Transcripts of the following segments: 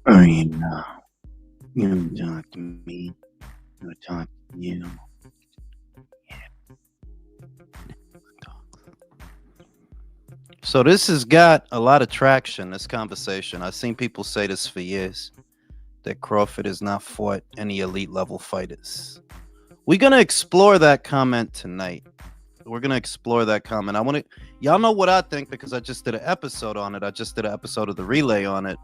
You know, you talk to me, you talk to you. So this has got a lot of traction, this conversation. I've seen people say this for years, that Crawford has not fought any elite level fighters. We're going to explore that comment tonight. We're going to explore that comment. Y'all know what I think because I just did an episode on it. I just did an episode of the relay on it.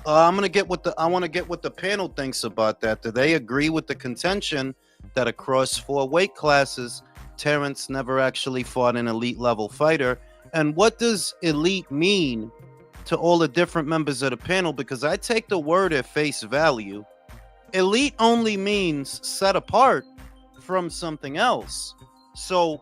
I want to get what the panel thinks about that. Do they agree with the contention that across 4 weight classes, Terrence never actually fought an elite level fighter? And what does elite mean to all the different members of the panel? Because I take the word at face value. Elite only means set apart from something else. So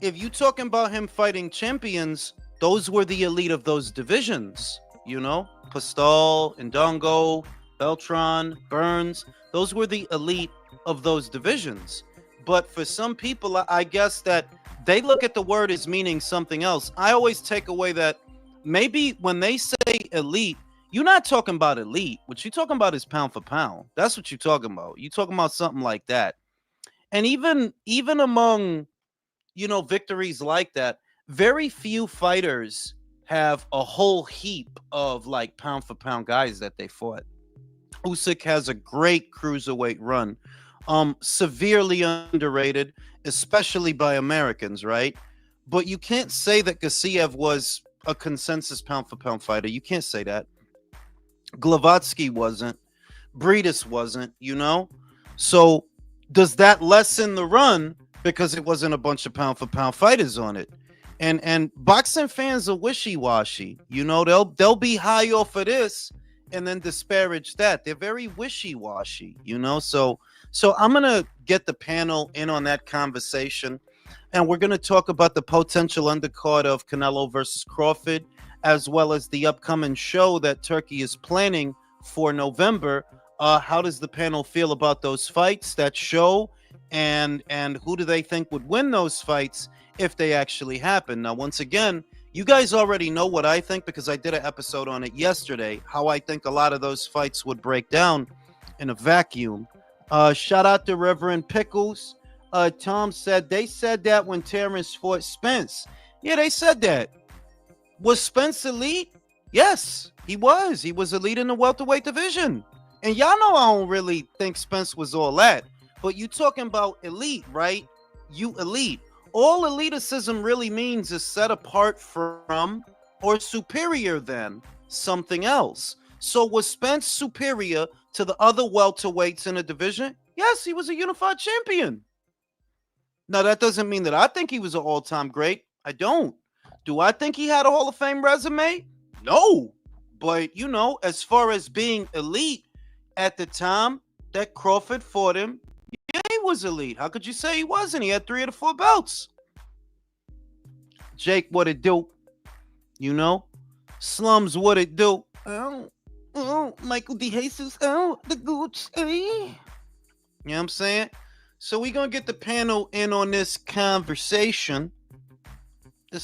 if you're talking about him fighting champions, those were the elite of those divisions, you know? Pastal, Ndongo, Beltran, Burns, those were the elite of those divisions. But for some people, I guess that they look at the word as meaning something else. I always take away that maybe when they say elite, you're not talking about elite. What you're talking about is pound for pound. That's what you're talking about. You're talking about something like that. And even among, victories like that, very few fighters have a whole heap of like pound for pound guys that they fought. Usyk has a great cruiserweight run, severely underrated, especially by Americans, right? But you can't say that Gassiev was a consensus pound for pound fighter. You can't say that. Glavatsky wasn't. Breedis wasn't, So does that lessen the run because it wasn't a bunch of pound for pound fighters on it? And boxing fans are wishy-washy. They'll be high off of this and then disparage that. They're very wishy-washy, So I'm gonna get the panel in on that conversation, and we're gonna talk about the potential undercard of Canelo versus Crawford, as well as the upcoming show that Turkey is planning for November. How does the panel feel about those fights, that show, and who do they think would win those fights if they actually happen? Now, once again, you guys already know what I think because I did an episode on it yesterday, how I think a lot of those fights would break down in a vacuum. Shout out to Reverend Pickles. Tom said they said that when Terrence fought Spence. Yeah, they said that. Was Spence elite? Yes, he was. He was elite in the welterweight division. And y'all know I don't really think Spence was all that. But you talking about elite, right? You elite. All eliticism really means is set apart from or superior than something else. So was Spence superior to the other welterweights in the division? Yes, he was a unified champion. Now, that doesn't mean that I think he was an all-time great. I don't. Do I think he had a Hall of Fame resume? No. But, as far as being elite at the time that Crawford fought him, yeah, he was elite. How could you say he wasn't? He had 3 of the 4 belts. Jake, what it do? Slums, what it do? Oh, Michael De Jesus, the gooch, eh? You know what I'm saying? So we're going to get the panel in on this conversation. And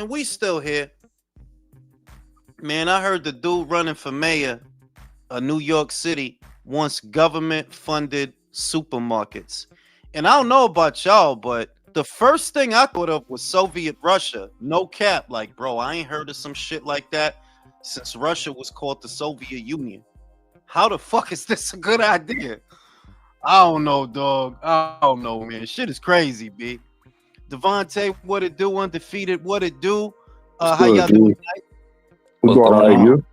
we still here. Man, I heard the dude running for mayor of New York City wants government-funded supermarkets. And I don't know about y'all, but the first thing I thought of was Soviet Russia. No cap. Like, bro, I ain't heard of some shit like that since Russia was called the Soviet Union. How the fuck is this a good idea? I don't know, dog. I don't know, man. Shit is crazy, B. Devontae, what it do? Undefeated, what it do? How y'all doing tonight? What's going on?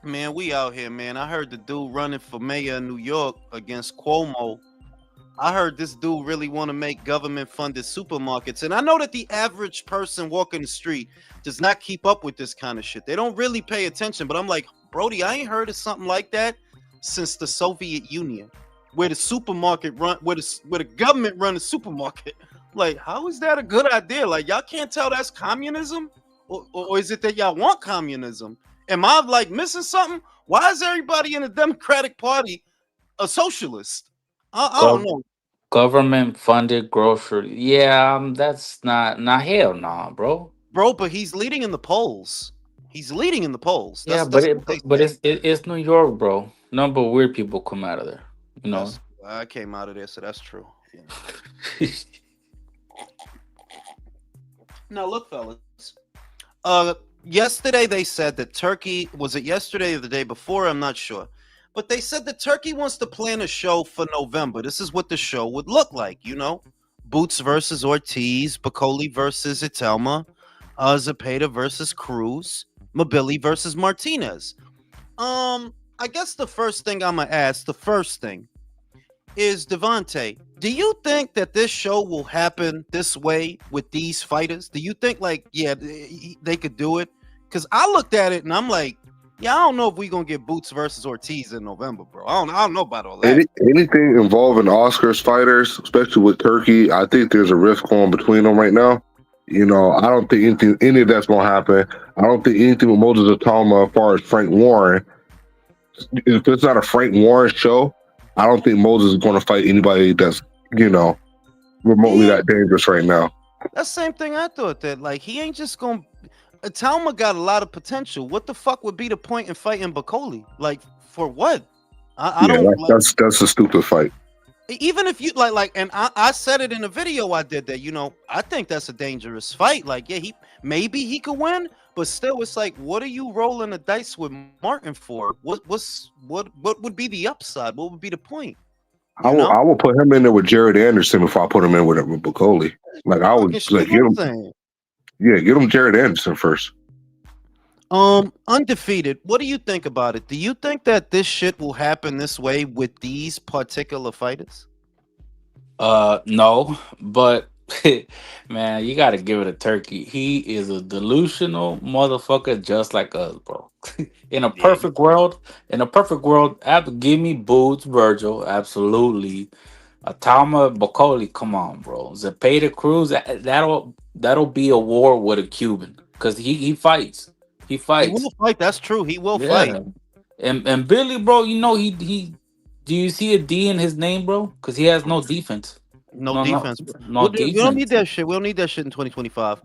Man, we out here, man. I heard the dude running for mayor of New York against Cuomo. I heard this dude really want to make government-funded supermarkets. And I know that the average person walking the street does not keep up with this kind of shit. They don't really pay attention. But I'm like, Brody, I ain't heard of something like that since the Soviet Union, where the supermarket run, where the government run the supermarket. Like, how is that a good idea? Like, y'all can't tell that's communism? Or is it that y'all want communism? Am I like missing something? Why is everybody in the Democratic Party a socialist? I don't know. Government funded grocery. Yeah, that's not hell, nah, bro. bro. But he's leading in the polls. He's leading in the polls. Yeah, That's what they but say. it's New York, bro. Number of weird people come out of there. You know. That's I came out of there, so that's true. Yeah. Now look, fellas. Yesterday they said that Turkey, was it yesterday or the day before? I'm not sure. But they said that Turkey wants to plan a show for November. This is what the show would look like, Boots versus Ortiz, Bacoli versus Itelma, Zapata versus Cruz, Mobili versus Martinez. I guess the first thing I'm gonna ask, the first thing is Devontae, do you think that this show will happen this way with these fighters? Do you think they could do it? Because I looked at it and I'm like, yeah, I don't know if we're gonna get Boots versus Ortiz in November, bro. I don't know about all that. Anything involving Oscars fighters, especially with Turkey, I think there's a rift going between them right now. I don't think any of that's gonna happen. I don't think anything with Moses Atama as far as Frank Warren. If it's not a Frank Warren show, I don't think Moses is going to fight anybody that's, remotely that dangerous right now. That's the same thing I thought, that like he ain't just going to. Talma got a lot of potential. What the fuck would be the point in fighting Bacoli? Like, for what? I don't like, that's a stupid fight. Even if you like, and I said it in a video I did that, I think that's a dangerous fight. Like, yeah, he could win, but still, it's like, what are you rolling the dice with Martin for? What would be the upside? What would be the point? I will put him in there with Jared Anderson if I put him in with Bacoli. Like, I would like get him. Yeah, get him Jared Anderson first. Undefeated. What do you think about it? Do you think that this shit will happen this way with these particular fighters? No, but man, you gotta give it a Turkey. He is a delusional motherfucker just like us, bro. In a perfect world, give me Boots, Virgil, absolutely. Atama, Bacoli, come on, bro. Zapata, Cruz, that'll be a war with a Cuban because he fights. He fights. He will fight. That's true. He will fight. And Billy, bro, he. Do you see a D in his name, bro? Because he has no defense. No defense. No defense. We don't need that shit. We don't need that shit in 2025.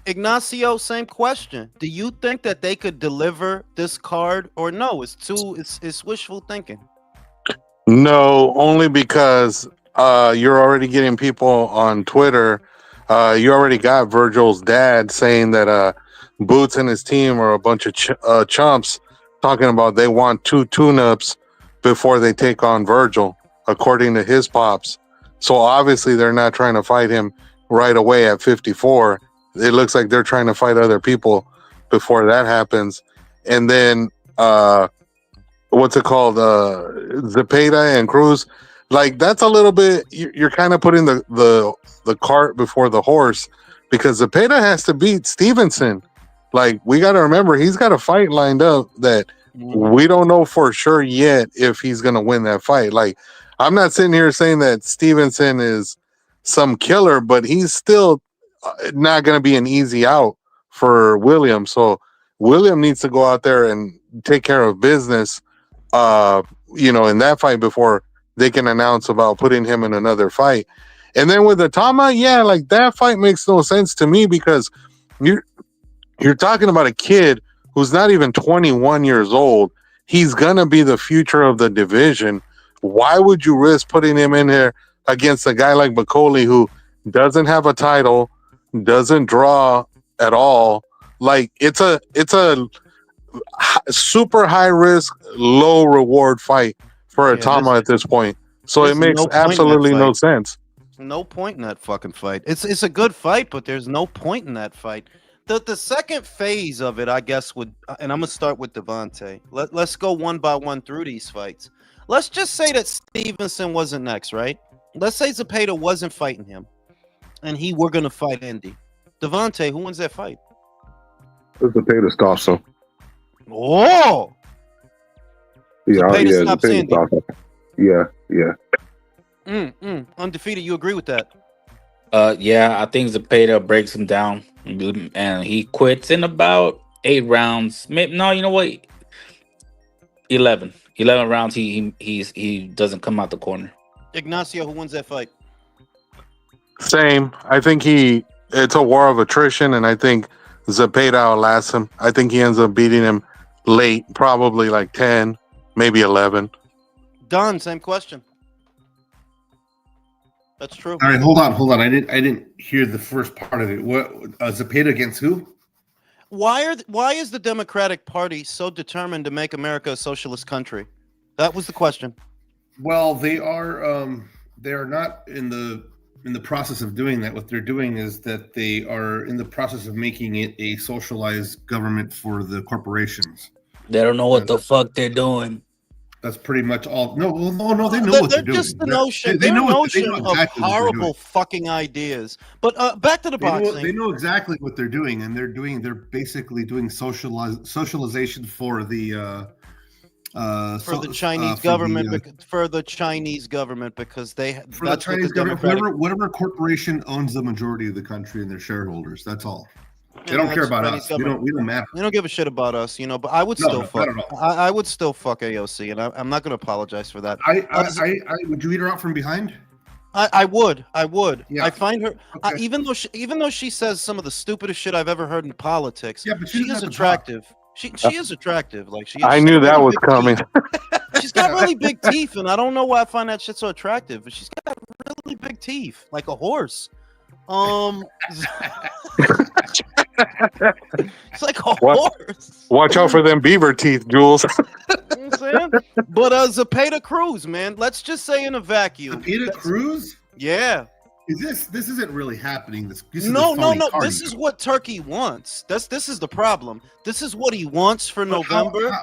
Ignacio, same question. Do you think that they could deliver this card or no? It's wishful thinking. No, only because you're already getting people on Twitter. You already got Virgil's dad saying that Boots and his team are a bunch of chumps, talking about they want 2 tune-ups before they take on Virgil, according to his pops. So obviously they're not trying to fight him right away at 54. It looks like they're trying to fight other people before that happens. And then what's it called? Zapata and Cruz. Like, that's a little bit, you're kind of putting the cart before the horse, because Zapata has to beat Stevenson. Like, we got to remember, he's got a fight lined up that we don't know for sure yet if he's going to win that fight. Like, I'm not sitting here saying that Stevenson is some killer, but he's still not going to be an easy out for William. So William needs to go out there and take care of business, in that fight before they can announce about putting him in another fight. And then with Atama, yeah, like, that fight makes no sense to me, because you're talking about a kid who's not even 21 years old. He's going to be the future of the division. Why would you risk putting him in here against a guy like Bacoli, who doesn't have a title, doesn't draw at all? Like, it's a super high risk, low reward fight for Atama at this point. So it makes absolutely no sense. No point in that fucking fight. It's a good fight, but there's no point in that fight. The second phase of it, I guess, and I'm gonna start with Devontae. Let's go one by one through these fights. Let's just say that Stevenson wasn't next, right? Let's say Zapata wasn't fighting him, and we're gonna fight Indy. Devontae, who wins that fight? Zapata stops him. Oh, Zapata stops Indy. Yeah. Undefeated. You agree with that? Yeah, I think Zapata breaks him down, and he quits in about 8 rounds. Maybe, no, you know what? 11 rounds. He doesn't come out the corner. Ignacio, who wins that fight? Same. I think it's a war of attrition, and I think Zepeda outlasts him. I think he ends up beating him late, probably like 10, maybe 11. Don, same question. That's true. All right, hold on. I didn't hear the first part of it. What Zepeda against who? Why is the Democratic Party so determined to make America a socialist country? That was the question. Well, they are not in the process of doing that. What they're doing is that they are in the process of making it a socialized government for the corporations. They don't know what the fuck they're doing. That's pretty much all. No, they know what they're doing. Just the notion. They know exactly of horrible fucking ideas. But back to the boxing. They know exactly what they're doing, and they're basically doing socialization for the Chinese government. For the Chinese government, because the Chinese government, whatever corporation owns the majority of the country and their shareholders. That's all. They don't care about us. We don't matter. They don't give a shit about us, But I would still fuck. I would still fuck AOC, and I'm not going to apologize for that. Would you eat her out from behind? I would. Yeah. I find her, Okay. even though she says some of the stupidest shit I've ever heard in politics. Yeah, but she is attractive. She is attractive. Like I knew that was coming. She's got really big teeth, and I don't know why I find that shit so attractive. But she's got really big teeth, like a horse. It's like a horse. Watch out for them beaver teeth, Jules. You know what I'm saying? But Zepeda Cruz, man. Let's just say in a vacuum. Zepeda Cruz? Yeah. This isn't really happening. This no. This is what Turkey wants. This is the problem. This is what he wants for November.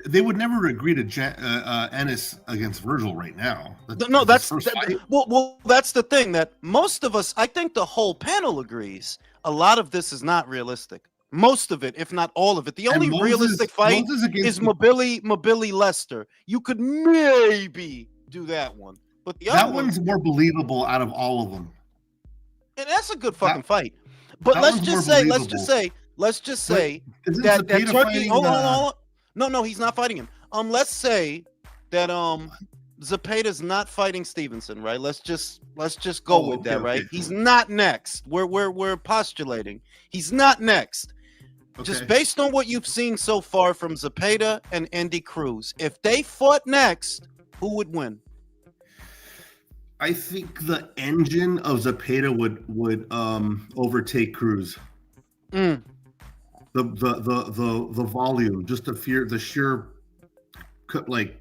They would never agree to Ennis against Virgil right now. Well, that's the thing that most of us, I think the whole panel agrees. A lot of this is not realistic. Most of it, if not all of it. The only realistic fight is Mobili Lester. You could maybe do that one. But that one's more believable out of all of them. And that's a good fucking fight. But let's just say that Turkey. Hold on. No, he's not fighting him. Let's say that Zepeda's not fighting Stevenson, right? Let's just go with that, right? He's not next. We're postulating he's not next. Okay. Just based on what you've seen so far from Zepeda and Andy Cruz, if they fought next, who would win? I think the engine of Zepeda would overtake Cruz. The volume, just the sheer, like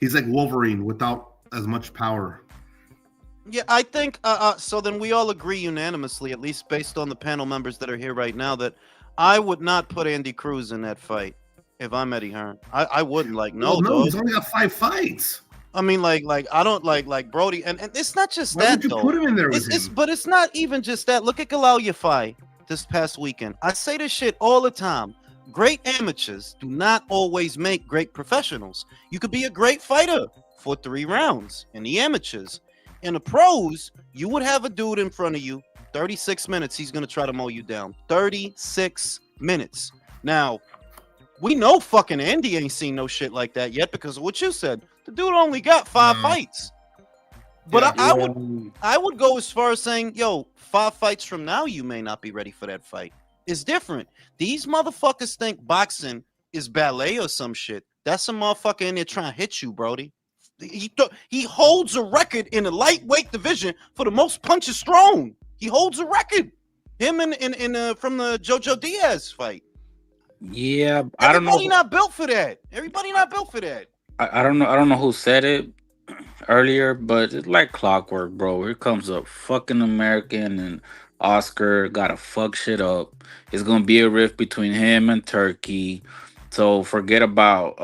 he's like Wolverine without as much power. Yeah, I think so. Then we all agree unanimously, at least based on the panel members that are here right now, that I would not put Andy Cruz in that fight if I'm Eddie Hearn. I wouldn't. No, he's only got 5 fights. I mean, like I don't like Brody, and it's not just Why would you put him in there with him? But it's not even just that. Look at Galal Yafai this past weekend. I say this shit all the time. Great amateurs do not always make great professionals. You could be a great fighter for 3 rounds in the amateurs. In the pros, you would have a dude in front of you, 36 minutes. He's gonna try to mow you down. 36 minutes. Now, we know fucking Andy ain't seen no shit like that yet because of what you said. The dude only got 5 fights. But I would go as far as saying, 5 fights from now, you may not be ready for that fight. It's different. These motherfuckers think boxing is ballet or some shit. That's a motherfucker in there trying to hit you, Brody. He holds a record in the lightweight division for the most punches thrown. He holds a record. Him from the Jojo Diaz fight. Yeah, I don't know. Everybody not built for that. I don't know who said it earlier, but it's like clockwork, bro. Here comes a fucking American, and Oscar gotta fuck shit up. It's gonna be a rift between him and Turkey. So forget about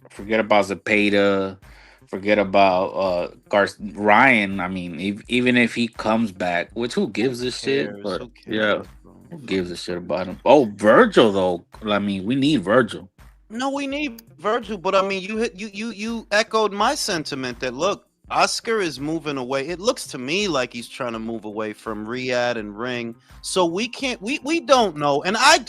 Zepeda, forget about Ryan. I mean, even if he comes back, which who gives a shit? But yeah, who gives a shit about him? Oh, Virgil though. I mean, we need Virgil. No, we need Virgil, but I mean, you echoed my sentiment that look, Oscar is moving away. It looks to me like he's trying to move away from Riyadh and Ring. So we don't know, and I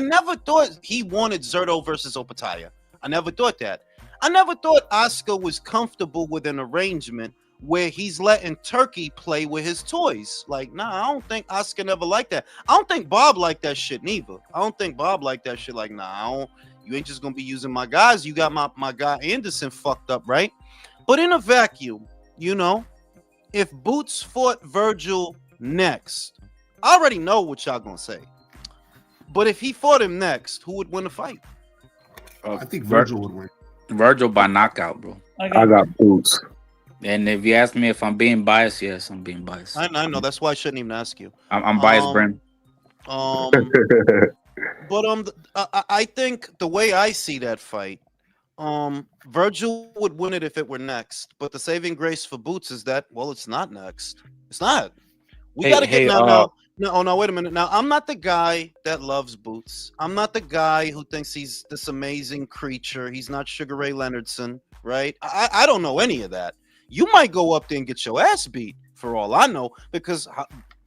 never thought he wanted Zerto versus Opataya. I never thought that. I never thought Oscar was comfortable with an arrangement where he's letting Turkey play with his toys. Like, nah, I don't think Oscar never liked that. I don't think Bob liked that shit neither. I don't think Bob liked that shit. Like, nah, you ain't just gonna be using my guys. You got my guy Anderson fucked up, right? But in a vacuum, you know, if Boots fought Virgil next, I already know what y'all gonna say. But if he fought him next, who would win the fight? I think Virgil would win. Virgil by knockout, bro. I got Boots. And if you ask me if I'm being biased, yes, I'm being biased. I know. That's why I shouldn't even ask you. I'm biased, Brent. But I think the way I see that fight, Virgil would win it if it were next. But the saving grace for Boots is that, well, it's not next. It's not. We got to get now. No, wait a minute. Now, I'm not the guy that loves Boots. I'm not the guy who thinks he's this amazing creature. He's not Sugar Ray Leonardson, right? I don't know any of that. You might go up there and get your ass beat for all I know, because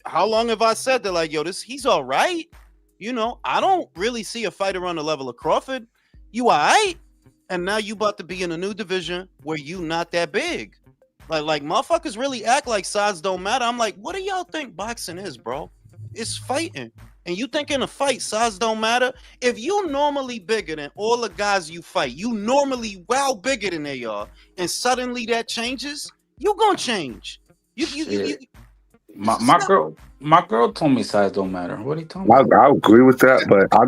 how long have I said that, like, yo, he's all right? You know, I don't really see a fighter on the level of Crawford. You all right? And now you about to be in a new division where you not that big. Like motherfuckers really act like size don't matter. I'm like, what do y'all think boxing is, bro? It's fighting. And you think in a fight, size don't matter? If you normally bigger than all the guys you fight, you normally well bigger than they are, and suddenly that changes, you gonna change. My girl told me size don't matter. What are you talking about? I agree with that, but I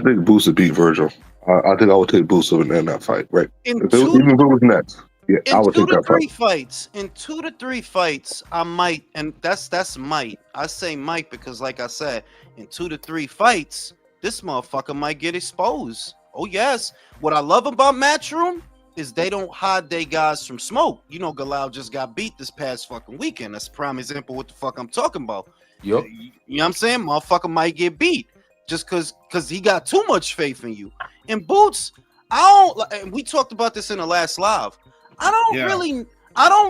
think Boots would beat Virgil. I think I would take Boots in that fight, right? Even if it was next. Yeah, I would take that fight. In 2 to 3 fights, I might, and that's might. I say might because, like I said, in 2 to 3 fights, this motherfucker might get exposed. Oh yes. What I love about Matchroom is they don't hide their guys from smoke. You know, Galal just got beat this past fucking weekend. That's a prime example of what the fuck I'm talking about. Yep. You know what I'm saying? Motherfucker might get beat just because he got too much faith in you. And Boots, and we talked about this in the last live. I don't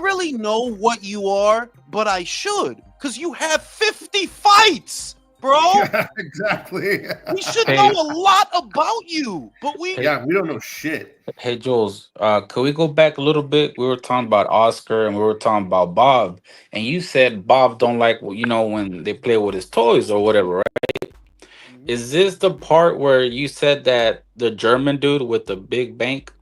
really know what you are, but I should, because you have 50 fights, bro. Yeah, exactly. We should know a lot about you, but we don't know shit. Hey, Jules, could we go back a little bit? We were talking about Oscar and we were talking about Bob, and you said Bob don't like, you know, when they play with his toys or whatever, right? Is this the part where you said that the German dude with the big bank,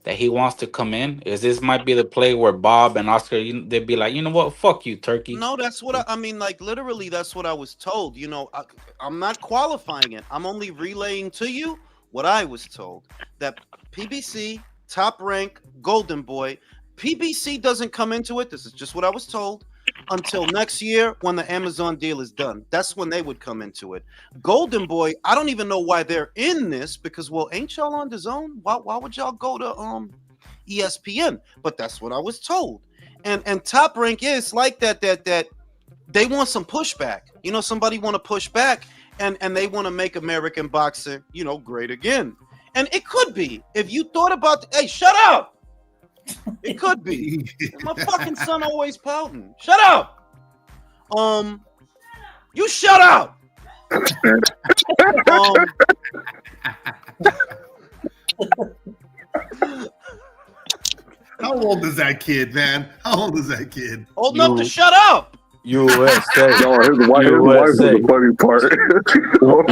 that he wants to come in? Is this might be the play where Bob and Oscar, they'd be like, you know what, fuck you, Turkey? No, that's what I mean, like, literally, that's what I was told. You know, I'm not qualifying it. I'm only relaying to you what I was told. That PBC, Top Rank, Golden Boy, PBC doesn't come into it. This is just what I was told. Until next year when the Amazon deal is done. That's when they would come into it. Golden Boy, I don't even know why they're in this, because, well, ain't y'all on the zone? Why would y'all go to ESPN? But that's what I was told. And Top Rank is like that they want some pushback. You know, somebody want to push back and they want to make American boxing, you know, great again. And it could be. If you thought about hey, shut up. It could be. My fucking son always pouting. Shut up. You shut up. How old is that kid, man? How old is that kid? Old enough to shut up. USA. No, his wife is the funny part.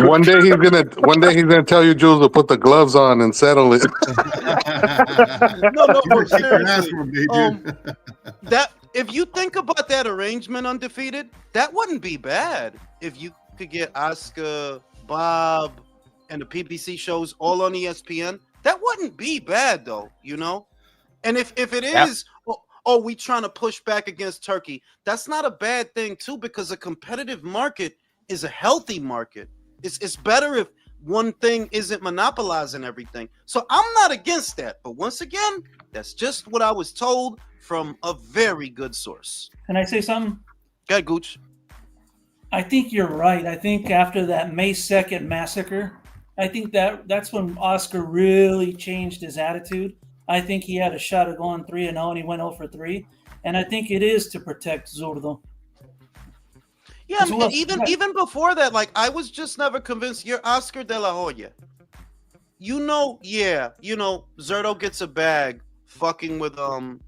One day he's gonna tell you, Jules, to put the gloves on and settle it. No, but seriously, that if you think about that arrangement, Undefeated, that wouldn't be bad if you could get Oscar, Bob, and the PBC shows all on ESPN. That wouldn't be bad, though, you know. And if it is. Oh, we trying to push back against Turkey. That's not a bad thing, too, because a competitive market is a healthy market. It's better if one thing isn't monopolizing everything. So I'm not against that. But once again, that's just what I was told from a very good source. Can I say something? Go ahead, Gooch. I think you're right. I think after that May 2nd massacre, I think that's when Oscar really changed his attitude. I think he had a shot of going 3-0, and he went 0 for 3. And I think it is to protect Zurdo. Yeah, even before that, like, I was just never convinced. You're Oscar de la Hoya. Zerto gets a bag fucking with Como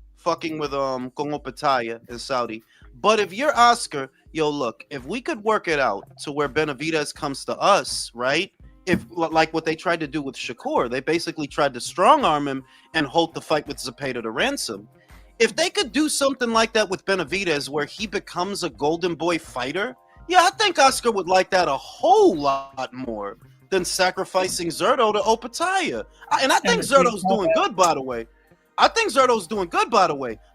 Pataya in Saudi. But if you're Oscar, look, if we could work it out to where Benavidez comes to us, right? If like what they tried to do with Shakur, they basically tried to strong arm him and hold the fight with Zepeda to ransom. If they could do something like that with Benavidez, where he becomes a golden boy fighter, I think Oscar would like that a whole lot more than sacrificing Zerto to Opataya. And I think Zerto's doing good, by the way.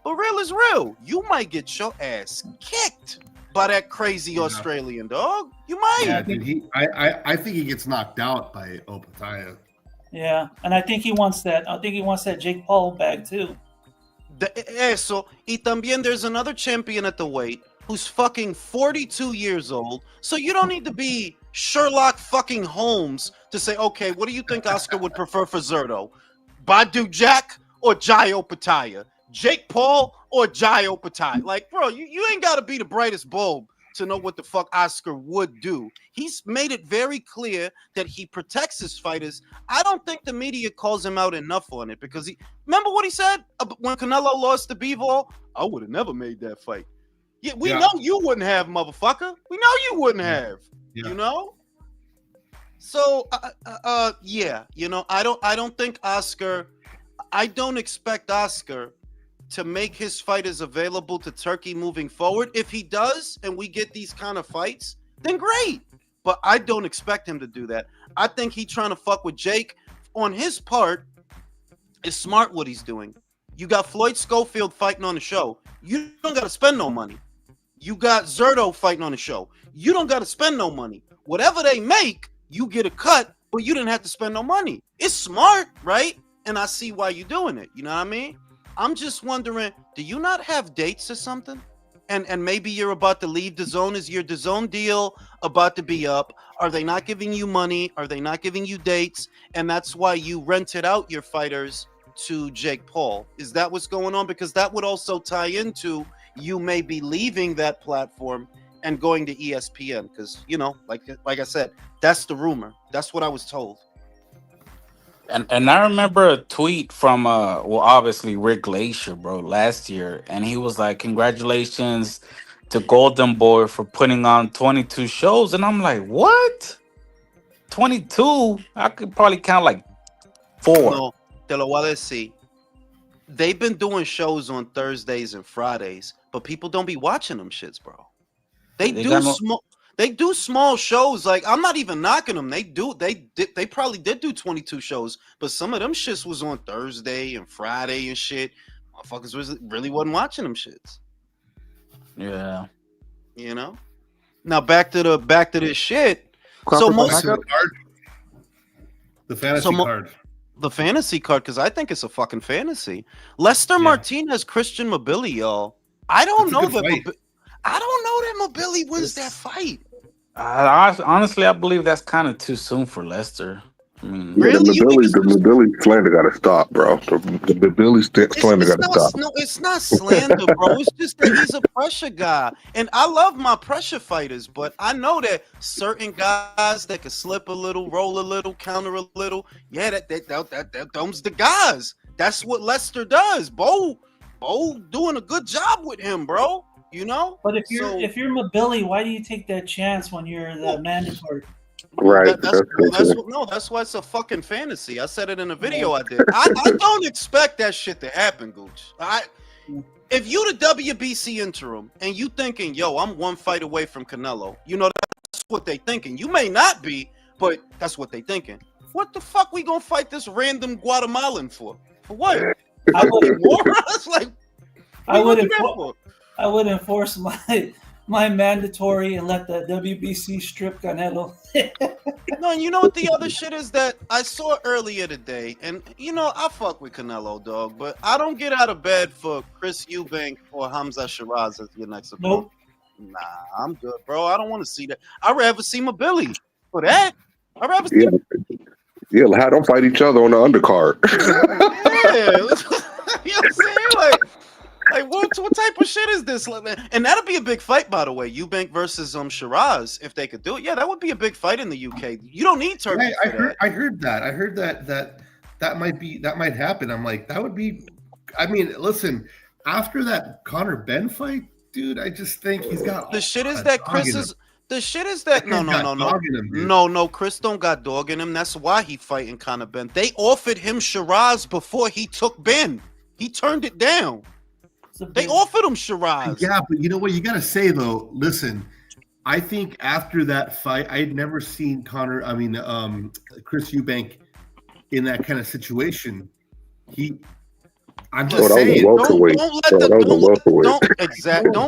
But real is real. You might get your ass kicked by that crazy Australian dog. You might. Yeah, dude, I think he gets knocked out by Opataya. Yeah, and I think he wants that. I think he wants that Jake Paul bag too. Eso. Y también there's another champion at the weight who's fucking 42 years old. So you don't need to be Sherlock fucking Holmes to say, okay, what do you think Oscar would prefer for Zerto? Badu Jack or Jai Opataya? Jake Paul or Jai Opataya? Like, bro, you ain't got to be the brightest bulb to know what the fuck Oscar would do. He's made it very clear that he protects his fighters. I don't think the media calls him out enough on it because remember what he said when Canelo lost to Bivol? I would have never made that fight. Yeah, we know you wouldn't have, motherfucker. We know you wouldn't have. Yeah. You know? So I don't think Oscar. I don't expect Oscar to make his fighters available to Turkey moving forward. If he does, and we get these kind of fights, then great. But I don't expect him to do that. I think he's trying to fuck with Jake. On his part, it's smart what he's doing. You got Floyd Schofield fighting on the show. You don't got to spend no money. You got Zerto fighting on the show. You don't got to spend no money. Whatever they make, you get a cut, but you didn't have to spend no money. It's smart, right? And I see why you're doing it. You know what I mean? I'm just wondering, do you not have dates or something? And maybe you're about to leave the zone. Is your DAZN deal about to be up? Are they not giving you money? Are they not giving you dates? And that's why you rented out your fighters to Jake Paul. Is that what's going on? Because that would also tie into you may be leaving that platform and going to ESPN. Because, like I said, that's the rumor. That's what I was told. And I remember a tweet from obviously Rick Glacier, bro, last year, and he was like, "Congratulations to Golden Boy for putting on 22 shows," and I'm like, "What? 22? I could probably count like 4." No, te lo voy a decir. They've been doing shows on Thursdays and Fridays, but people don't be watching them shits, bro. They do small shows. Like, I'm not even knocking them. They probably did do 22 shows, but some of them shits was on Thursday and Friday and shit. Motherfuckers really wasn't watching them shits. Yeah. Now back to this shit. Crawford, the fantasy card. The fantasy card, because I think it's a fucking fantasy. Lester Martinez, Christian Mabili, y'all. I don't know that Mabili wins that fight. Honestly, I believe that's kind of too soon for Lester. I mean, really? The Mabili slander got to stop, bro. The Mabili slander got to stop. No, it's not slander, bro. It's just that he's a pressure guy, and I love my pressure fighters, but I know that certain guys that can slip a little, roll a little, counter a little. Yeah, that them's the guys. That's what Lester does. Bo doing a good job with him, bro. But if you're Mabili, why do you take that chance when you're the mandatory? Right. That's why it's a fucking fantasy. I said it in a video I did. I don't expect that shit to happen, Gooch. If you the WBC interim and you thinking, yo, I'm one fight away from Canelo, that's what they thinking. You may not be, but that's what they thinking. What the fuck we gonna fight this random Guatemalan for? For what? I would enforce my mandatory and let the WBC strip Canelo. No, you know what the other shit is that I saw earlier today, and I fuck with Canelo, dog, but I don't get out of bed for Chris Eubank or Hamza Shiraz as your next opponent. Nope. Nah, I'm good, bro. I don't want to see that. I'd rather see Mabili for that. I'd rather see. Yeah, don't fight each other on the undercard. Yeah, you know what I'm saying? Like, Like, what type of shit is this? Like, man? And that'd be a big fight, by the way. Eubank versus Shiraz, if they could do it. Yeah, that would be a big fight in the UK. You don't need Turkey. I heard that might happen. I'm like, that would be. I mean, listen, after that Conor Ben fight, dude, I just think he's got the shit is that Chris is. The shit is that no, Chris don't got dog in him. That's why he fighting Conor Ben. They offered him Shiraz before he took Ben. He turned it down. They offered him Shiraz. Yeah, but you know what? You got to say though. Listen, I think after that fight, I had never seen Chris Eubank in that kind of situation. I'm just saying. Don't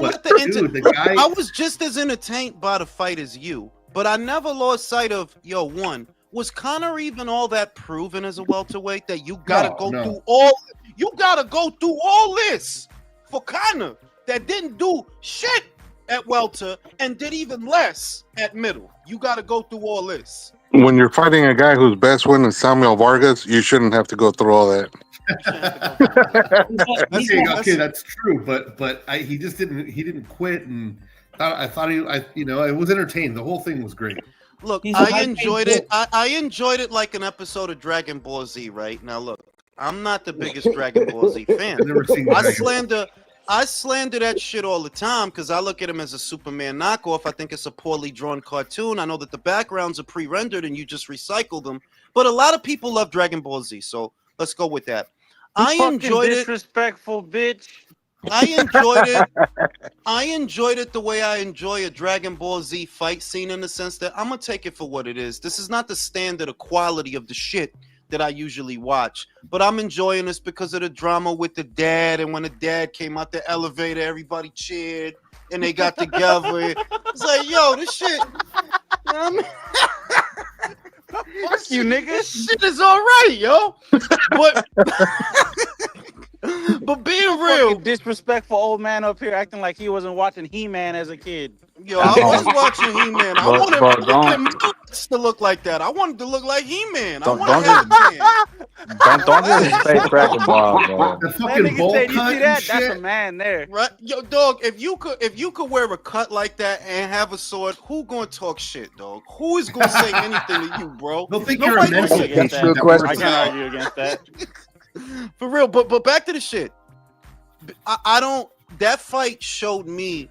let the guy. I was just as entertained by the fight as you, but I never lost sight of one. Was Conor even all that proven as a welterweight that you gotta through all? You gotta go through all this for Conor that didn't do shit at welter and did even less at middle. You gotta go through all this. When you're fighting a guy whose best win is Samuel Vargas, you shouldn't have to go through all that. Okay, that's true. But he just didn't. He didn't quit, and I thought I was entertained. The whole thing was great. Look, I enjoyed it. I enjoyed it like an episode of Dragon Ball Z. Right now, look, I'm not the biggest Dragon Ball Z fan. I slander that shit all the time because I look at him as a Superman knockoff. I think it's a poorly drawn cartoon. I know that the backgrounds are pre-rendered and you just recycle them. But a lot of people love Dragon Ball Z, so let's go with that. I enjoyed it. Disrespectful bitch. I enjoyed it. I enjoyed it the way I enjoy a Dragon Ball Z fight scene in the sense that I'm gonna take it for what it is. This is not the standard of quality of the shit that I usually watch, but I'm enjoying this because of the drama with the dad. And when the dad came out the elevator, everybody cheered and they got together. It's like, yo, this shit. Fuck you, nigga. This shit is all right, yo. But being real, disrespectful old man up here acting like he wasn't watching He-Man as a kid. Yo, I was watching He-Man. I wanted to look like that. I wanted to look like He-Man. Don't disrespect Dragon Ball, bro. The fucking bowl cut you see that? shit. That's a man there, right? Yo, dog. If you could wear a cut like that and have a sword, who gonna talk shit, dog? Who is gonna say anything to you, bro? They'll think you're a mental patient. Good question. I can't argue against that. For real, but back to the shit. I don't. That fight showed me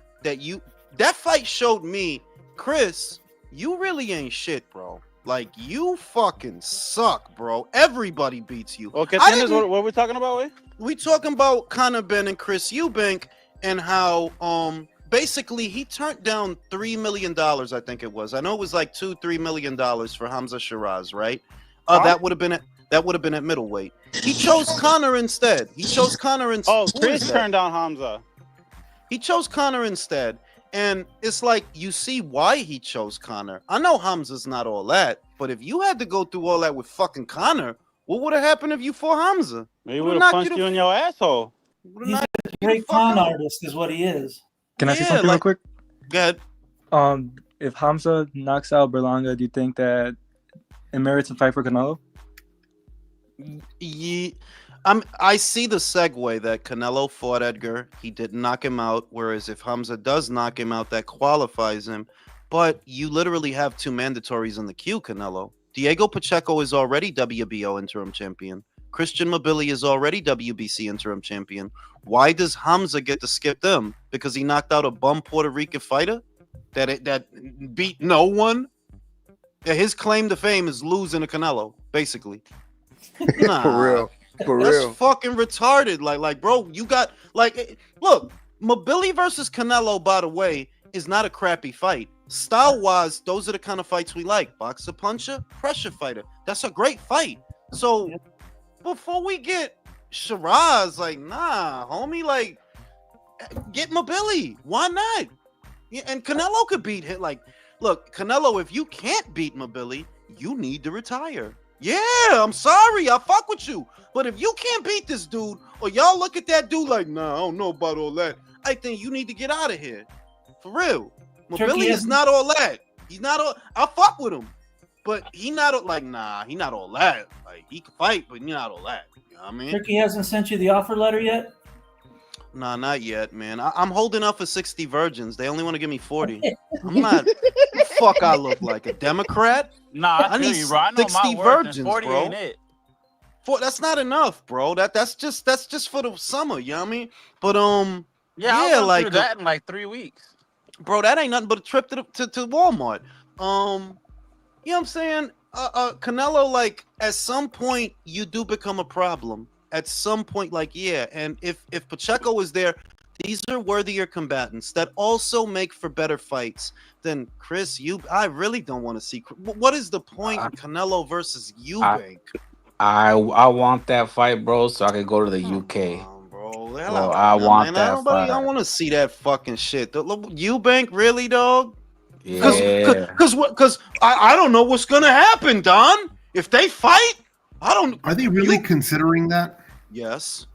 Chris, you really ain't shit, bro. Like, you fucking suck, bro. Everybody beats you. Okay, what are we talking about, wait? We talking about Conor Ben and Chris Eubank and how basically he turned down $3 million, I think it was. I know it was like $2-3 million for Hamza Shiraz, right? That would have been at middleweight. He chose Conor instead. Oh, Chris turned down Hamza. He chose Conor instead. And it's like, you see why he chose Conor. I know Hamza's not all that, but if you had to go through all that with fucking Conor, what would have happened if you fought Hamza? He would have punched you in your asshole. He's a great con artist is what he is. Can I say something real quick? Go ahead. If Hamza knocks out Berlanga, do you think that it merits a fight for Canelo? Yeah, I see the segue that Canelo fought Edgar. He didn't knock him out. Whereas if Hamza does knock him out, that qualifies him. But you literally have two mandatories in the queue, Canelo. Diego Pacheco is already WBO interim champion. Christian Mobili is already WBC interim champion. Why does Hamza get to skip them? Because he knocked out a bum Puerto Rican fighter that beat no one? Yeah, his claim to fame is losing to Canelo, basically. Nah. For real. That's fucking retarded. Like, bro, you got look, Mobili versus Canelo, by the way, is not a crappy fight. Style-wise, those are the kind of fights we like. Boxer puncher, pressure fighter. That's a great fight. So before we get Shiraz, nah, homie, get Mobili. Why not? Yeah, and Canelo could beat him. Look, Canelo, if you can't beat Mobili, you need to retire. Yeah, I'm sorry. I fuck with you. But if you can't beat this dude, or y'all look at that dude like, nah, I don't know about all that, I think you need to get out of here. For real. Mobili is not all that. He's not all. I fuck with him. But he not nah, he not all that. He can fight, but he not all that. You know what I mean? Turkey hasn't sent you the offer letter yet? Nah, not yet, man. I'm holding up for 60 virgins. They only want to give me 40. I'm not. The fuck, I look like a Democrat. Nah, I I feel need you, bro. I know 60 my worth, and virgins, 40 bro. ain't it. That's not enough, bro. That's just for the summer. You know what I mean? But Yeah, I yeah, went like through that in like 3 weeks. bro, that ain't nothing but a trip to Walmart. You know what I'm saying? Canelo, like at some point you do become a problem. At some point, like yeah, and if Pacheco is there, these are worthier combatants that also make for better fights than Chris. I really don't want to see. What is the point in Canelo versus Eubank? I want that fight, bro, so I can go to the UK. On, bro. Bro, I want that Nobody, I fight. want to see that fucking shit. Eubank, really, dog? Yeah. Because I don't know what's gonna happen, Don. If they fight, I don't. Are they really considering that? Yes.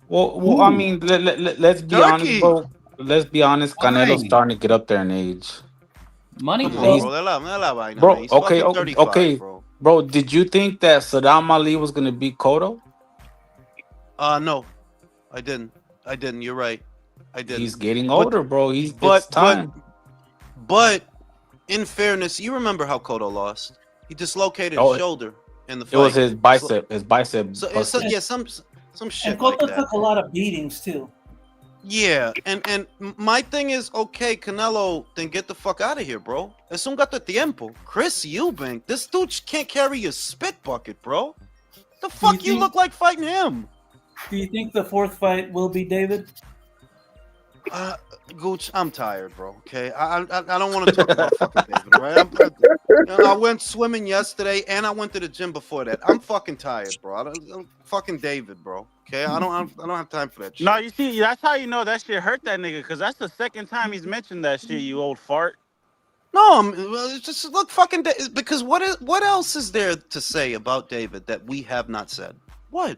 Well, I mean, let's be honest, bro. Let's be honest. Canelo's starting to get up there in age. Money, Come bro. on, Bro, He's okay, fucking 35, okay, bro. Did you think that Saddam Ali was gonna beat Cotto? No, I didn't. You're right. I didn't. He's getting older, bro. It's time. But in fairness, you remember how Cotto lost? He dislocated his shoulder in the fight. It was his bicep. His bicep. So yeah, some shit And like Cotto that. took a lot of beatings too. Yeah, and my thing is, okay, Canelo, then get the fuck out of here, bro. Es un gato tiempo. Chris Eubank, this dude can't carry a spit bucket, bro. The fuck you look like fighting him? Do you think the fourth fight will be David? Gooch, I'm tired, bro. Okay, I don't want to talk about fucking David. Right? I went swimming yesterday, and I went to the gym before that. I'm fucking tired, bro. I'm fucking David, bro. Okay, I don't have time for that shit. No, you see, that's how you know that shit hurt that nigga, because that's the second time he's mentioned that shit, you old fart. No, it's just look fucking because what else is there to say about David that we have not said? What?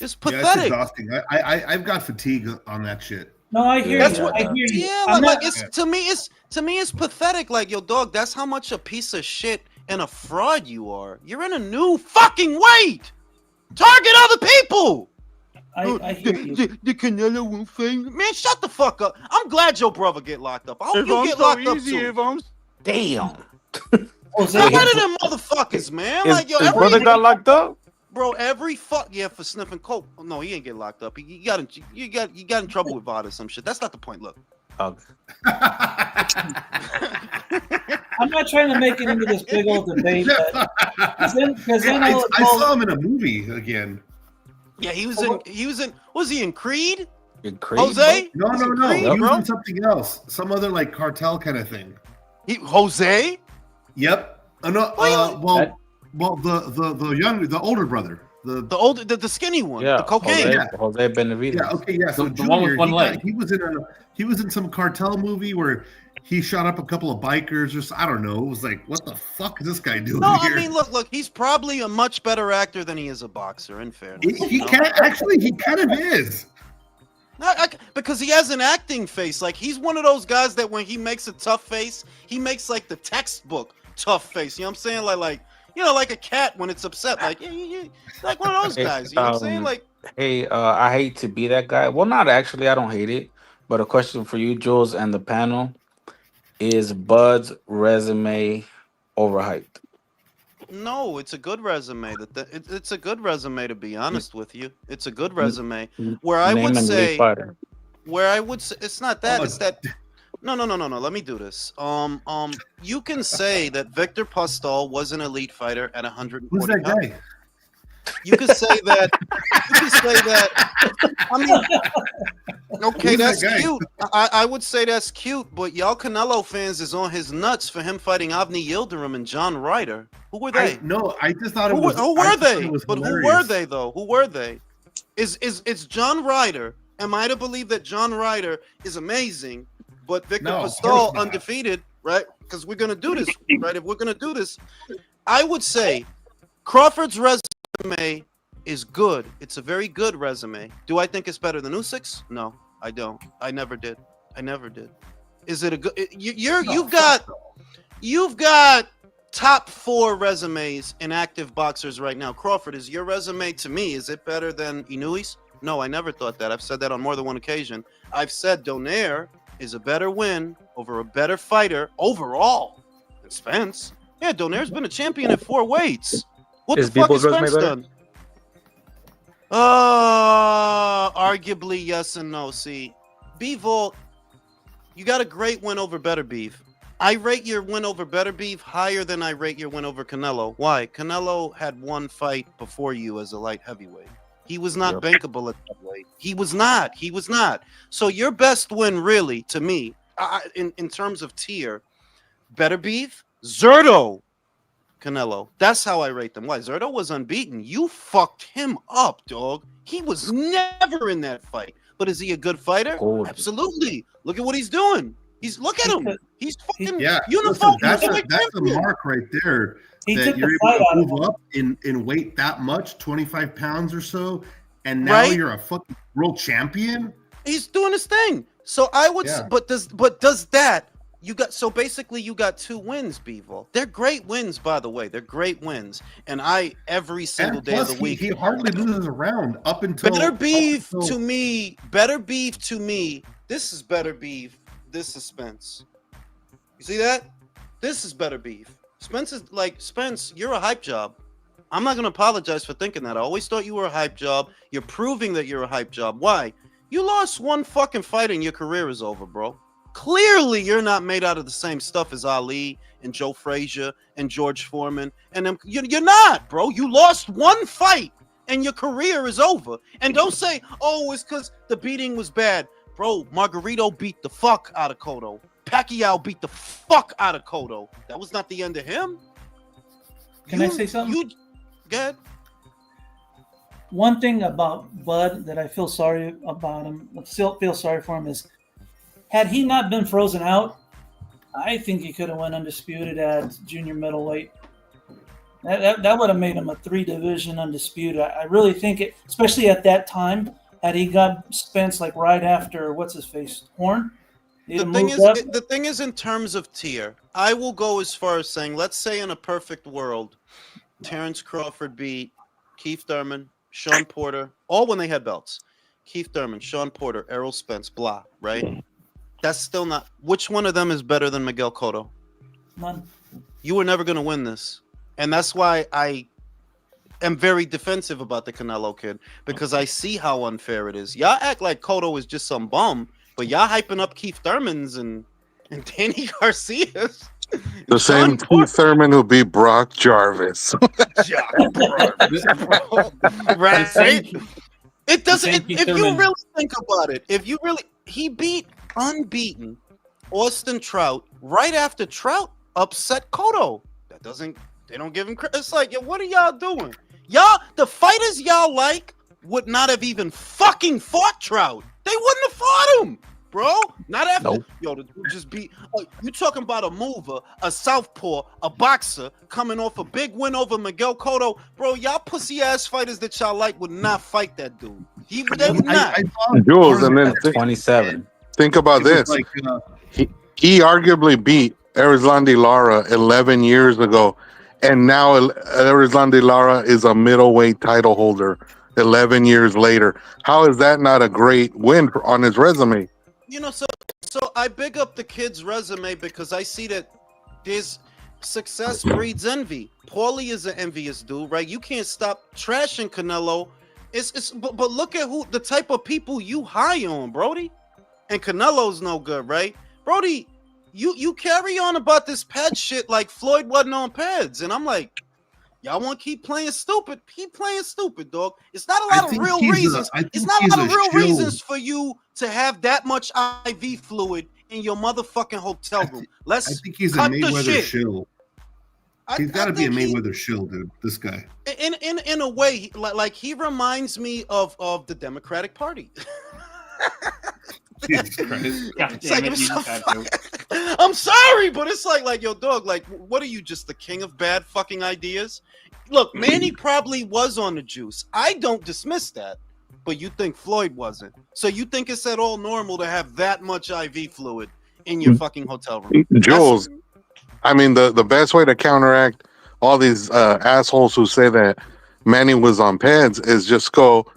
It's pathetic. Yeah, it's exhausting. I've got fatigue on that shit. No, I hear That's you. what, I hear you. yeah, like it's to me it's pathetic. Like, yo, dog, that's how much a piece of shit and a fraud you are. You're in a new fucking weight. Target other people. I hear you. The Canelo won't fight. Man, shut the fuck up. I'm glad your brother get locked up. I hope you get locked up too. Damn. Jose, I'm one of them motherfuckers, man. Like, yo, His brother got locked up? Bro, every fuck for sniffing coke. Oh, no, he ain't get locked up. He got in trouble with VOD or some shit. That's not the point. Look. Okay. I'm not trying to make it into this big old debate, but I saw him in a movie again. Yeah, he was in. Was he in Creed? In Creed, Jose? No. Creed, He was bro? in something else. Some other like cartel kind of thing. Jose? Yep. No. The older brother. The skinny one. Yeah, The cocaine. Jose Benavidez. Yeah. Okay. Yeah. So The one with Junior, one leg. he was in some cartel movie where he shot up a couple of bikers, or I don't know. It was like, what the fuck is this guy doing here? I mean, look. He's probably a much better actor than he is a boxer. In fairness, He kind of is. Because he has an acting face. Like, he's one of those guys that when he makes a tough face, he makes like the textbook tough face. You know what I'm saying? Like you know, like a cat when it's upset. Like, yeah. Like one of those guys. You know what I'm saying? Like, hey, I hate to be that guy. Well, not actually. I don't hate it. But a question for you, Jules, and the panel: is Bud's resume overhyped? no, it's a good resume. It's a good resume, to be honest with you. It's a good resume. Where I Name would an elite say, fighter. it's not that. It's that. No. Let me do this. You can say that Victor Postol was an elite fighter at 140 Who's that pounds. guy? You can say that. I mean, okay, Who's that's that guy? cute. I would say that's cute, but y'all Canelo fans is on his nuts for him fighting Avni Yildirim and John Ryder. Who were they? I just thought it was. Who I were just thought they? it was But who hilarious. were they though? Who were they? Is John Ryder? Am I to believe that John Ryder is amazing, but Victor No, of Postol course not. undefeated, right? Because we're gonna do this, right? If we're gonna do this, I would say Crawford's resume is good. It's a very good resume. Do I think it's better than Usyk's? No, I don't. I never did. Is it a good? You've got top 4 resumes in active boxers right now. Crawford, is your resume to me? Is it better than Inouye's? No, I never thought that. I've said that on more than one occasion. I've said Donaire is a better win over a better fighter overall than Spence. Yeah, Donaire's been a champion at 4 weights. What Is the fuck Bivol has Spence resume better? done? Arguably yes and no. See, Bivol, you got a great win over Better Beef. I rate your win over Better Beef higher than I rate your win over Canelo. Why? Canelo had one fight before you as a light heavyweight. He was not bankable at that weight. He was not. He was not. So your best win, really, to me, in terms of tier, Better Beef, Zerto, Canelo. That's how I rate them. Why? Zerto was unbeaten. You fucked him up, dog. He was never in that fight. But is he a good fighter? Gold. Absolutely. Look at what he's doing. Look at him. He's fucking Yeah, unified. that's the mark right there. He That took you're the able fight to out of move him. up in weight that much, 25 pounds or so, and now Right? you're a fucking world champion. He's doing his thing. So I would, Yeah. but does that? You got, so basically you got 2 wins, Bivol. They're great wins, by the way. They're great wins, and every single And day of plus, the week. he hardly loses a round up until Better Beef up until- to me. This is Better Beef. This is Spence. You see that? This is Better Beef. Spence is like, Spence, you're a hype job. I'm not gonna apologize for thinking that. I always thought you were a hype job. You're proving that you're a hype job. Why? You lost one fucking fight and your career is over, bro. Clearly, you're not made out of the same stuff as Ali and Joe Frazier and George Foreman and them. You're not, bro. You lost one fight and your career is over. And don't say, oh, it's because the beating was bad. Bro, Margarito beat the fuck out of Cotto. Pacquiao beat the fuck out of Cotto. That was not the end of him. Can I say something? Go ahead. One thing about Bud that I feel sorry about him, still feel sorry for him, is had he not been frozen out, I think he could have went undisputed at junior middleweight. That would have made him a 3-division undisputed. I really think it, especially at that time, had he got Spence like right after what's his face, Horn. The thing is, in terms of tier, I will go as far as saying, let's say in a perfect world, Terrence Crawford beat Keith Thurman, Shawn Porter, all when they had belts. Keith Thurman, Shawn Porter, Errol Spence, blah, right? That's still not. Which one of them is better than Miguel Cotto? None. You were never going to win this. And that's why I am very defensive about the Canelo kid, because I see how unfair it is. Y'all act like Cotto is just some bum, but y'all hyping up Keith Thurman's and Danny Garcia's. The same Keith Thurman who beat Brock Jarvis. Right? It doesn't. Keith If you Thurman. really think about it, he beat unbeaten Austin Trout right after Trout upset Cotto. That doesn't. They don't give him credit. It's like, yo, what are y'all doing? Y'all, the fighters y'all like would not have even fucking fought Trout. They wouldn't have fought him, bro. Not after. Nope. Yo, the dude just beat. Oh, you talking about a mover, a southpaw, a boxer coming off a big win over Miguel Cotto, bro? Y'all pussy ass fighters that y'all like would not fight that dude. They would not. I thought Jules, and then 27. think about it was this. like, He arguably beat Erislandy Lara 11 years ago, and now Erislandy Lara is a middleweight title holder 11 years later. How is that not a great win on his resume? You know, so I big up the kid's resume because I see that there's success breeds envy. Paulie is an envious dude, right? You can't stop trashing Canelo. But look at the type of people you high on, Brody. And Canelo's no good, right? Brody, you carry on about this ped shit like Floyd wasn't on peds, and I'm like, y'all want to keep playing stupid? Keep playing stupid, dog. It's not a lot of real reasons. It's not a lot of real reasons for you to have that much IV fluid in your motherfucking hotel room. I think he's a cut the Mayweather shit. shill. He's got to be a Mayweather shill, dude. This guy. In a way, like he reminds me of the Democratic Party. Jesus Christ. It's like, I'm sorry, but it's like, yo, dog, like, what are you, just the king of bad fucking ideas? Look, Manny probably was on the juice. I don't dismiss that, but you think Floyd wasn't. So you think it's at all normal to have that much IV fluid in your fucking hotel room? Jules, I mean, the best way to counteract all these assholes who say that Manny was on pads is just go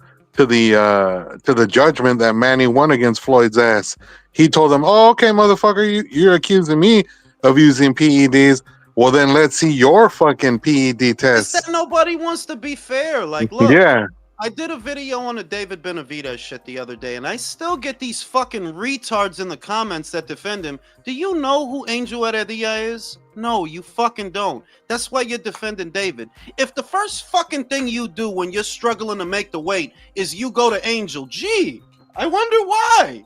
to the judgment that Manny won against Floyd's ass. He told him, "Oh, okay, motherfucker, you're accusing me of using PEDs. Well, then let's see your fucking PED It's test." that nobody wants to be fair. Like, look, Yeah, I did a video on the David Benavidez shit the other day, and I still get these fucking retards in the comments that defend him. Do you know who Angel Heredia is? No, you fucking don't. That's why you're defending David. If the first fucking thing you do when you're struggling to make the weight is you go to Angel, gee, I wonder why.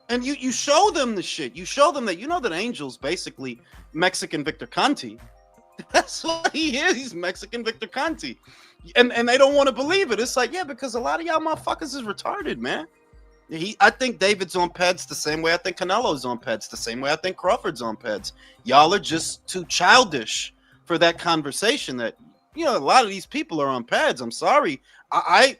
And you show them the shit. You show them that you know that Angel's basically Mexican Victor Conti. That's what he is. He's Mexican Victor Conti. And they don't want to believe it. It's like, yeah, because a lot of y'all motherfuckers is retarded, man. I think David's on peds the same way I think Canelo's on peds, the same way I think Crawford's on peds. Y'all are just too childish for that conversation that, you know, a lot of these people are on pads. I'm sorry. I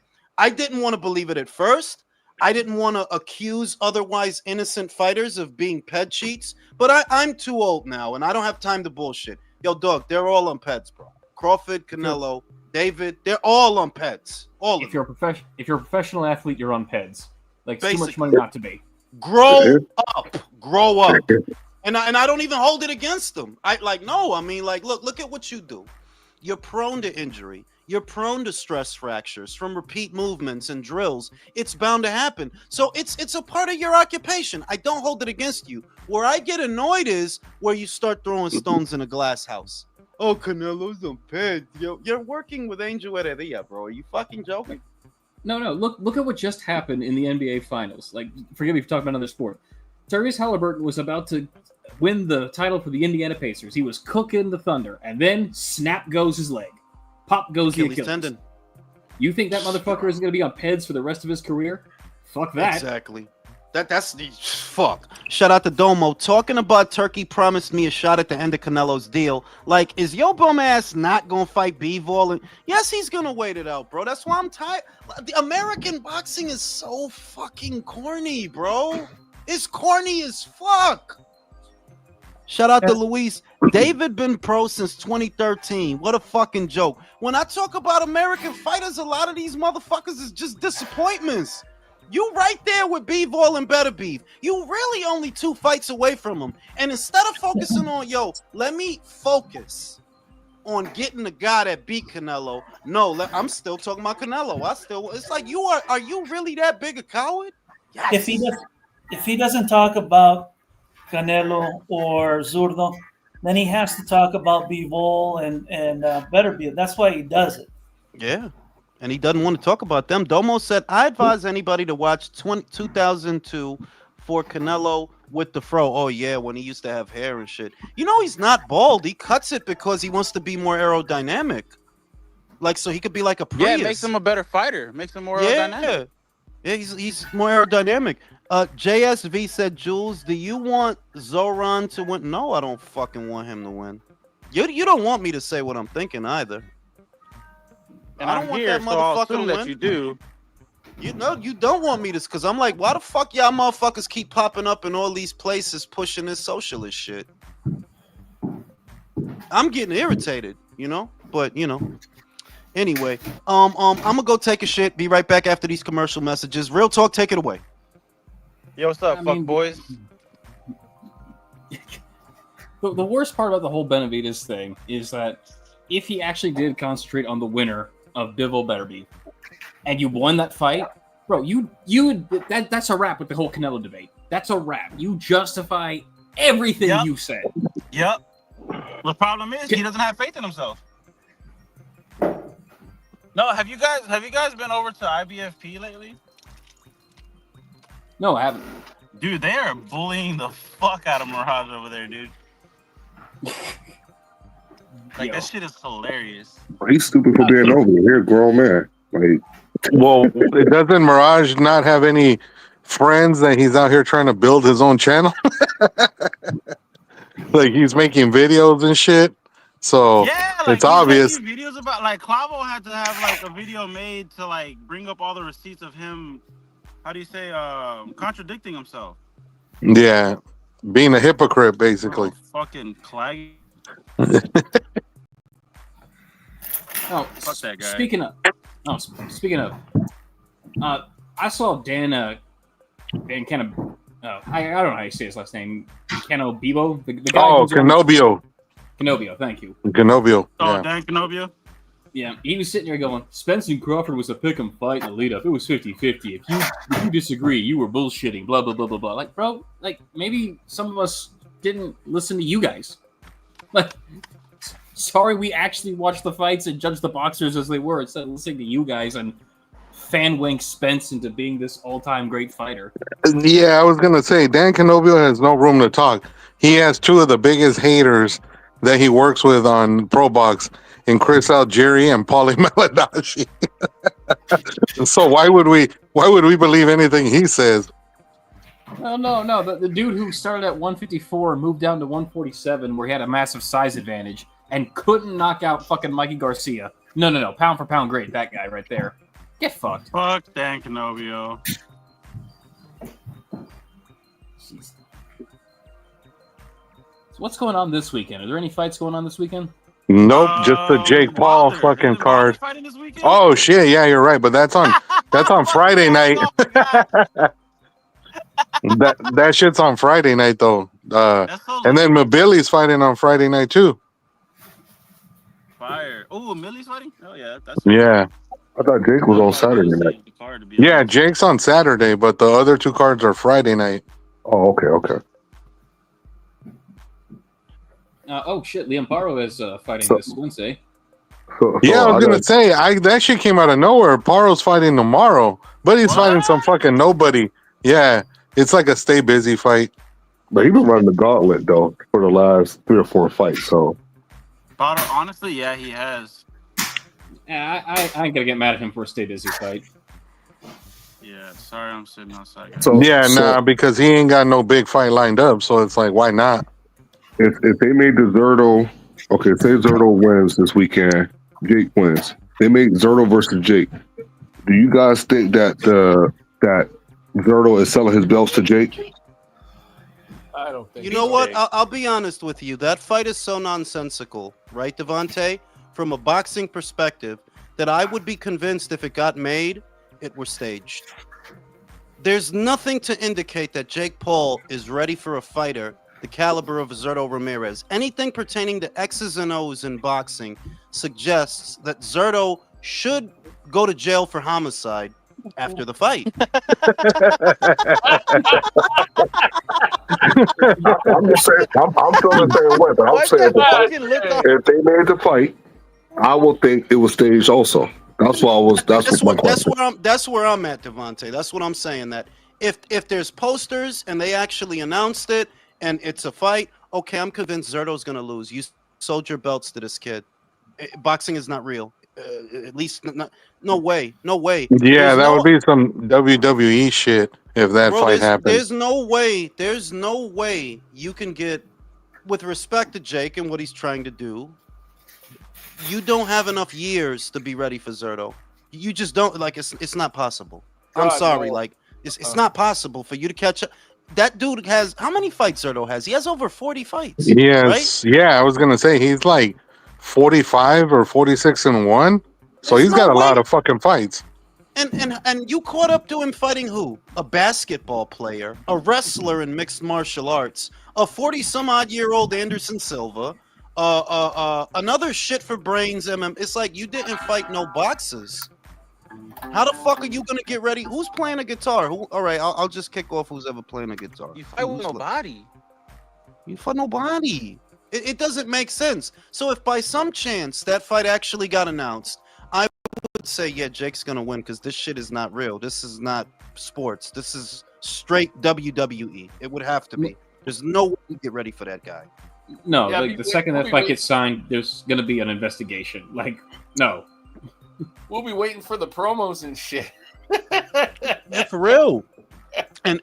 didn't want to believe it at first. I didn't want to accuse otherwise innocent fighters of being ped cheats, but I'm too old now and I don't have time to bullshit. Yo, dog, they're all on peds, bro. Crawford, Canelo, David, they're all on peds. All if you're a professional athlete, you're on peds. Like, basically, too much money not to be. Grow up. And I don't even hold it against them. Look at what you do. You're prone to injury. You're prone to stress fractures from repeat movements and drills. It's bound to happen. So it's a part of your occupation. I don't hold it against you. Where I get annoyed is where you start throwing stones in a glass house. Oh, Canelo's on peds. Yo, you're working with Angel Heredia, bro. Are you fucking joking? No. Look at what just happened in the NBA Finals. Like, forgive me for talking about another sport. Tyrese Halliburton was about to win the title for the Indiana Pacers. He was cooking the Thunder, and then snap goes his leg. Pop goes the Achilles tendon. You think that motherfucker is going to be on peds for the rest of his career? Fuck that. Exactly. That's the fuck. Shout out to Domo. Talking about Turkey promised me a shot at the end of Canelo's deal. Like, is your bum ass not gonna fight Bivol? Yes, he's gonna wait it out, bro. That's why I'm tired. The American boxing is so fucking corny, bro. It's corny as fuck. Shout out to Luis. David been pro since 2013. What a fucking joke. When I talk about American fighters, a lot of these motherfuckers is just disappointments. You right there with Bivol and Better Beef. You really only 2 fights away from him. And instead of focusing on, let me focus on getting the guy that beat Canelo. No, I'm still talking about Canelo. It's like, are you really that big a coward? Yes. If he doesn't talk about Canelo or Zurdo, then he has to talk about Bivol and Better Beef. That's why he does it. Yeah. And he doesn't want to talk about them. Domo said, I advise anybody to watch 2002 for Canelo with the fro. Oh, yeah, when he used to have hair and shit. You know, he's not bald. He cuts it because he wants to be more aerodynamic. Like, so he could be like a Prius. Yeah, it makes him a better fighter. Makes him more aerodynamic. Yeah, he's more aerodynamic. JSV said, Jules, do you want Zoran to win? No, I don't fucking want him to win. You don't want me to say what I'm thinking either. And I don't want here, that so I'll motherfucker assume to that win. you do. You know, you don't want me to, because I'm like, why the fuck y'all motherfuckers keep popping up in all these places pushing this socialist shit? I'm getting irritated, but anyway, I'm gonna go take a shit. Be right back after these commercial messages. Real talk, take it away. Yo, what's up, fuck boys? The worst part about the whole Benavidez thing is that if he actually did concentrate on the winner of Bivol Better Beef, and you won that fight, bro, that's a wrap with the whole Canelo debate. That's a wrap. You justify everything you said. Yep. The problem is he doesn't have faith in himself. No, have you guys been over to IBFP lately? No, I haven't. Dude, they are bullying the fuck out of Mirage over there, dude. Like, that shit is hilarious. He's stupid for being over there. You're a grown man. Like, well, doesn't Mirage not have any friends that he's out here trying to build his own channel? Like, he's making videos and shit. So it's obvious. Videos about, like, Clavo had to have like a video made to like bring up all the receipts of him. How do you say? Contradicting himself. Yeah, being a hypocrite, basically. Fucking clag. Oh, fuck that guy. Speaking of, I saw Dan kind of. I don't know how you say his last name. Cano Bibo, the guy. Oh, who's on- Canobio. Canobio, thank you. Canobio. Oh, Yeah. Dan Canobio. Yeah, he was sitting there going, Spence and Crawford was a pick 'em fight in the lead up. It was 50-50. If you disagree, you were bullshitting, blah, blah, blah, blah, blah. Like, bro, like, maybe some of us didn't listen to you guys. Like, sorry we actually watched the fights and judged the boxers as they were instead of listening to you guys and fan wink Spence into being this all-time great fighter. Yeah, I was gonna say Dan Canobio has no room to talk. He has two of the biggest haters that he works with on Pro Box, in Chris Algieri and Paulie Malignaggi. So why would we believe anything he says? No. The dude who started at 154 and moved down to 147, where he had a massive size advantage and couldn't knock out fucking Mikey Garcia. No. Pound for pound, great. That guy right there. Get fucked. Fuck Dan Canobio. Jeez. So what's going on this weekend? Are there any fights going on this weekend? Nope, just the Jake Paul Wilder. fucking Isn't Wilder card. fighting this weekend? Oh shit, yeah, you're right, but that's on Friday night. that shit's on Friday night though. That's so And then Mabili's fighting on Friday night too. fire. Oh, Millie's fighting? Oh yeah, that's Yeah. I thought Jake was on Saturday night. The card, to be Yeah, honest. Jake's on Saturday, but the other two cards are Friday night. Oh, okay. Oh shit, Liam Paro is fighting So- this Wednesday. So Yeah, I was gonna got- say that shit came out of nowhere. Paro's fighting tomorrow, but he's fighting some fucking nobody. Yeah, it's like a stay busy fight. But he been running the gauntlet though for the last 3 or 4 fights. So Potter, honestly, yeah, he has. Yeah, I ain't gonna get mad at him for a stay busy fight. Yeah, sorry, I'm sitting outside. so Yeah, so nah, because he ain't got no big fight lined up, so it's like, why not? if they made the Zerto, okay, say Zerto wins this weekend, Jake wins. They make Zerto versus Jake. Do you guys think that that Zerto is selling his belts to Jake? I don't think You know what? Jake- I'll be honest with you. That fight is so nonsensical, right, Devontae? From a boxing perspective, that I would be convinced if it got made, it were staged. There's nothing to indicate that Jake Paul is ready for a fighter the caliber of Zerto Ramirez. Anything pertaining to X's and O's in boxing suggests that Zerto should go to jail for homicide after the fight. I'm just saying. I'm feeling the same way, but I'm saying if they made the fight, I will think it was staged also. That's why I was. That's my question. That's where I'm at, Devontae. That's what I'm saying. That if there's posters and they actually announced it and it's a fight, okay, I'm convinced Zerto's gonna lose. You sold your belts to this kid. Boxing is not real. At least no way. Yeah, that would be some WWE shit if that fight happened. There's no way you can get, with respect to Jake and what he's trying to do, you don't have enough years to be ready for Zerto. You just don't, like, it's not possible. I'm God, sorry, no. like it's not possible for you to catch up. That dude has, how many fights Zerto has? He has over 40 fights. Yes, right? yeah, I was gonna say he's like 45 or 46-1. So There's he's got no a lot way. of fucking fights. And you caught up to him fighting who? A basketball player, a wrestler in mixed martial arts, a 40-some-odd-year-old Anderson Silva, another shit for brains It's like you didn't fight no boxers. How the fuck are you gonna get ready? Who's playing a guitar? All right, I'll just kick off who's ever playing a guitar. You fight with nobody. You fight nobody. It doesn't make sense. So if by some chance that fight actually got announced, I would say, yeah, Jake's gonna win because this shit is not real. This is not sports. This is straight WWE. It would have to be. There's no way to get ready for that guy. No, Yeah, like the second that fight gets signed, there's gonna be an investigation. Like, no. We'll be waiting for the promos and shit. Yeah, for real. And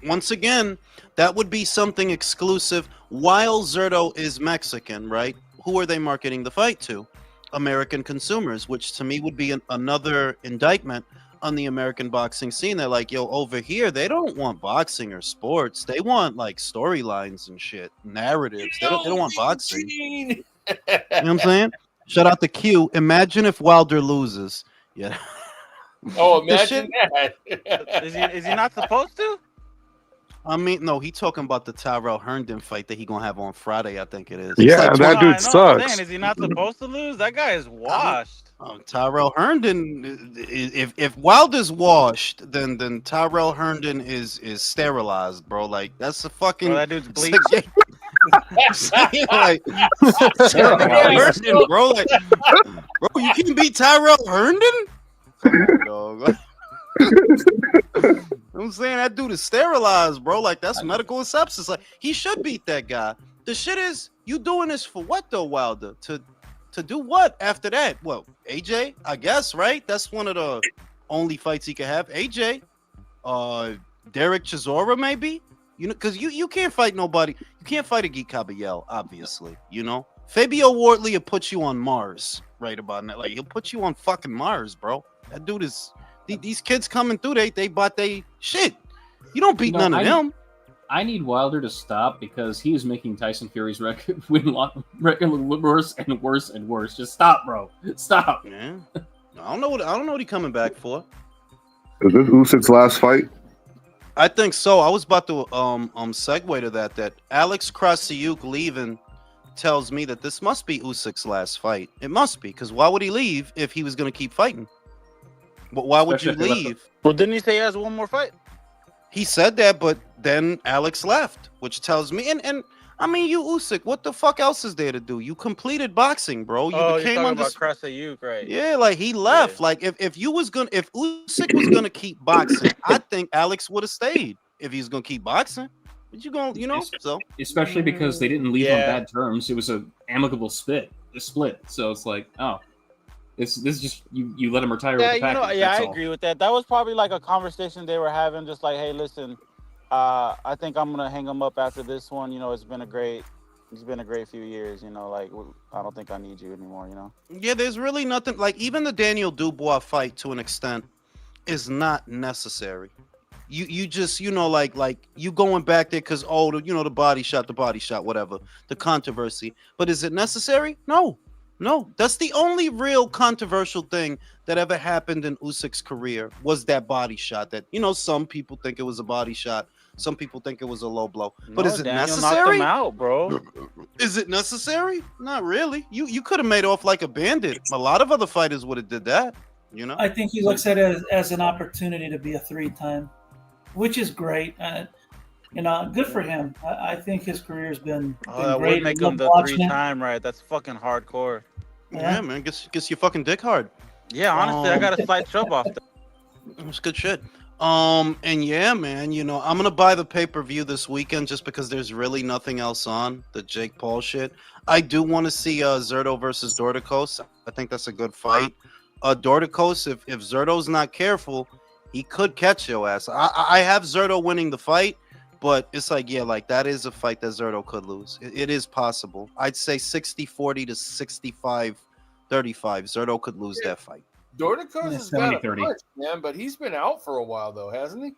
once again, that would be something exclusive. While Zerto is Mexican, right? Who are they marketing the fight to? American consumers, which to me would be another indictment on the American boxing scene. They're like, yo, over here, they don't want boxing or sports. They want like storylines and shit, narratives. They don't want boxing. You know what I'm saying? Shout out to Q. Imagine if Wilder loses. Yeah. Oh, The imagine shit- that. Is he not supposed to? I mean, no, he talking about the Tyrell Herndon fight that he gonna have on Friday. I think it is. Yeah, like that 20 dude I'm sucks. saying, is he not supposed to lose? That guy is washed. Tyrell Herndon. If Wilder's washed, then Tyrell Herndon is sterilized, bro. Like that's a fucking. Bro, that dude's it's bleached. like, Tyrell Herndon, bro. Like, bro, you can't beat Tyrell Herndon. Come on, dog. I'm saying that dude is sterilized, bro. Like that's medical sepsis. Like he should beat that guy. The shit is, you doing this for what though, Wilder? To do what after that? Well, AJ, I guess, right? That's one of the only fights he could have. AJ, Derek Chisora, maybe. You know, because you can't fight nobody. You can't fight a Geek Caballel, obviously. You know, Fabio Wardley will put you on Mars right about now. Like he'll put you on fucking Mars, bro. That dude is. These kids coming through, they bought they shit. You don't beat none of them. I need Wilder to stop because he is making Tyson Fury's record look worse and worse and worse. Just stop, bro. Stop. Yeah. I don't know what he coming back for. Is this Usyk's last fight? I think so. I was about to segue to that Alex Krassyuk leaving tells me that this must be Usyk's last fight. It must be, because why would he leave if he was gonna keep fighting? But why would you leave? Well, didn't he say he has one more fight? He said that, but then Alex left, which tells me, and I mean, you Usyk, what the fuck else is there to do? You completed boxing, bro. You You're became talking about Krassyuk, right? Yeah, like he left. Yeah. Like if Usyk was gonna keep boxing, I think Alex would have stayed if he's gonna keep boxing. But you gonna, so Especially because they didn't leave on bad terms. It was an amicable split. So it's like, oh. This is just you let him retire with the package. I agree with that. That was probably like a conversation they were having, just like, hey, listen, I think I'm gonna hang him up after this one. You know, it's been a great few years. You know, like I don't think I need you anymore. You know. Yeah, there's really nothing like even the Daniel Dubois fight to an extent is not necessary. You just like you going back there because the body shot, whatever the controversy. But is it necessary? No, that's the only real controversial thing that ever happened in Usyk's career was that body shot. That some people think it was a body shot, some people think it was a low blow. But is it necessary? Knocked him out, bro. Is it necessary? Not really. You could have made off like a bandit. A lot of other fighters would have did that. I think he looks at it as an opportunity to be a 3-time, which is great. Good for him. I think his career's been That great. would make him the 3-time, right? That's fucking hardcore. Yeah, man. Gets your fucking dick hard. Yeah, honestly, I got a slight chub off that. It's good shit. And yeah, man, I'm gonna buy the pay-per-view this weekend just because there's really nothing else on the Jake Paul shit. I do want to see Zerto versus Dorticos. I think that's a good fight. Dorticos, if Zerto's not careful, he could catch your ass. I have Zerto winning the fight. But it's like, that is a fight that Zerto could lose. It is possible. I'd say 60-40 to 65-35. Zerto could lose that fight. Dorticos has got a punch, man, but he's been out for a while, though, hasn't he?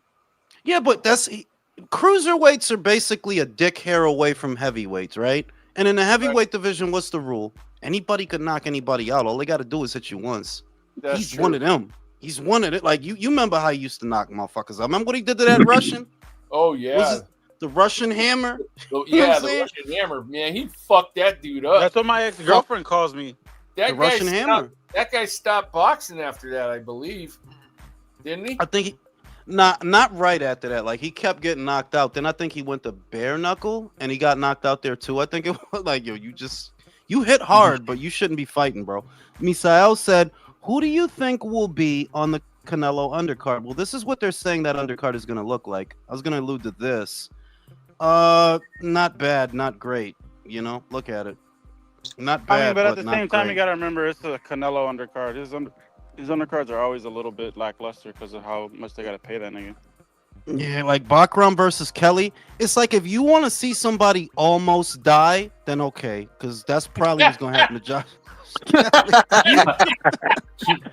Yeah, but cruiserweights are basically a dick hair away from heavyweights, right? And in the heavyweight division, what's the rule? Anybody could knock anybody out. All they got to do is hit you once. He's one of them. He's one of it. Like, you remember how he used to knock motherfuckers out. Remember what he did to that Russian? Oh, yeah. The Russian hammer? The Russian hammer. Man, he fucked that dude up. That's what my ex-girlfriend calls me. The Russian hammer. That guy stopped boxing after that, I believe. Didn't he? I think not right after that. Like, he kept getting knocked out. Then I think he went to bare knuckle, and he got knocked out there, too. I think it was like, you hit hard, but you shouldn't be fighting, bro. Misael said, who do you think will be on the Canelo undercard? Well, this is what they're saying that undercard is going to look like. I was going to allude to this. Not bad, not great. Look at it. Not bad, but at the same time, great. you got to remember it's a Canelo undercard. His undercards are always a little bit lackluster because of how much they got to pay that nigga. Yeah, like Bakram versus Kelly. It's like if you want to see somebody almost die, then okay, because that's probably what's going to happen to Josh.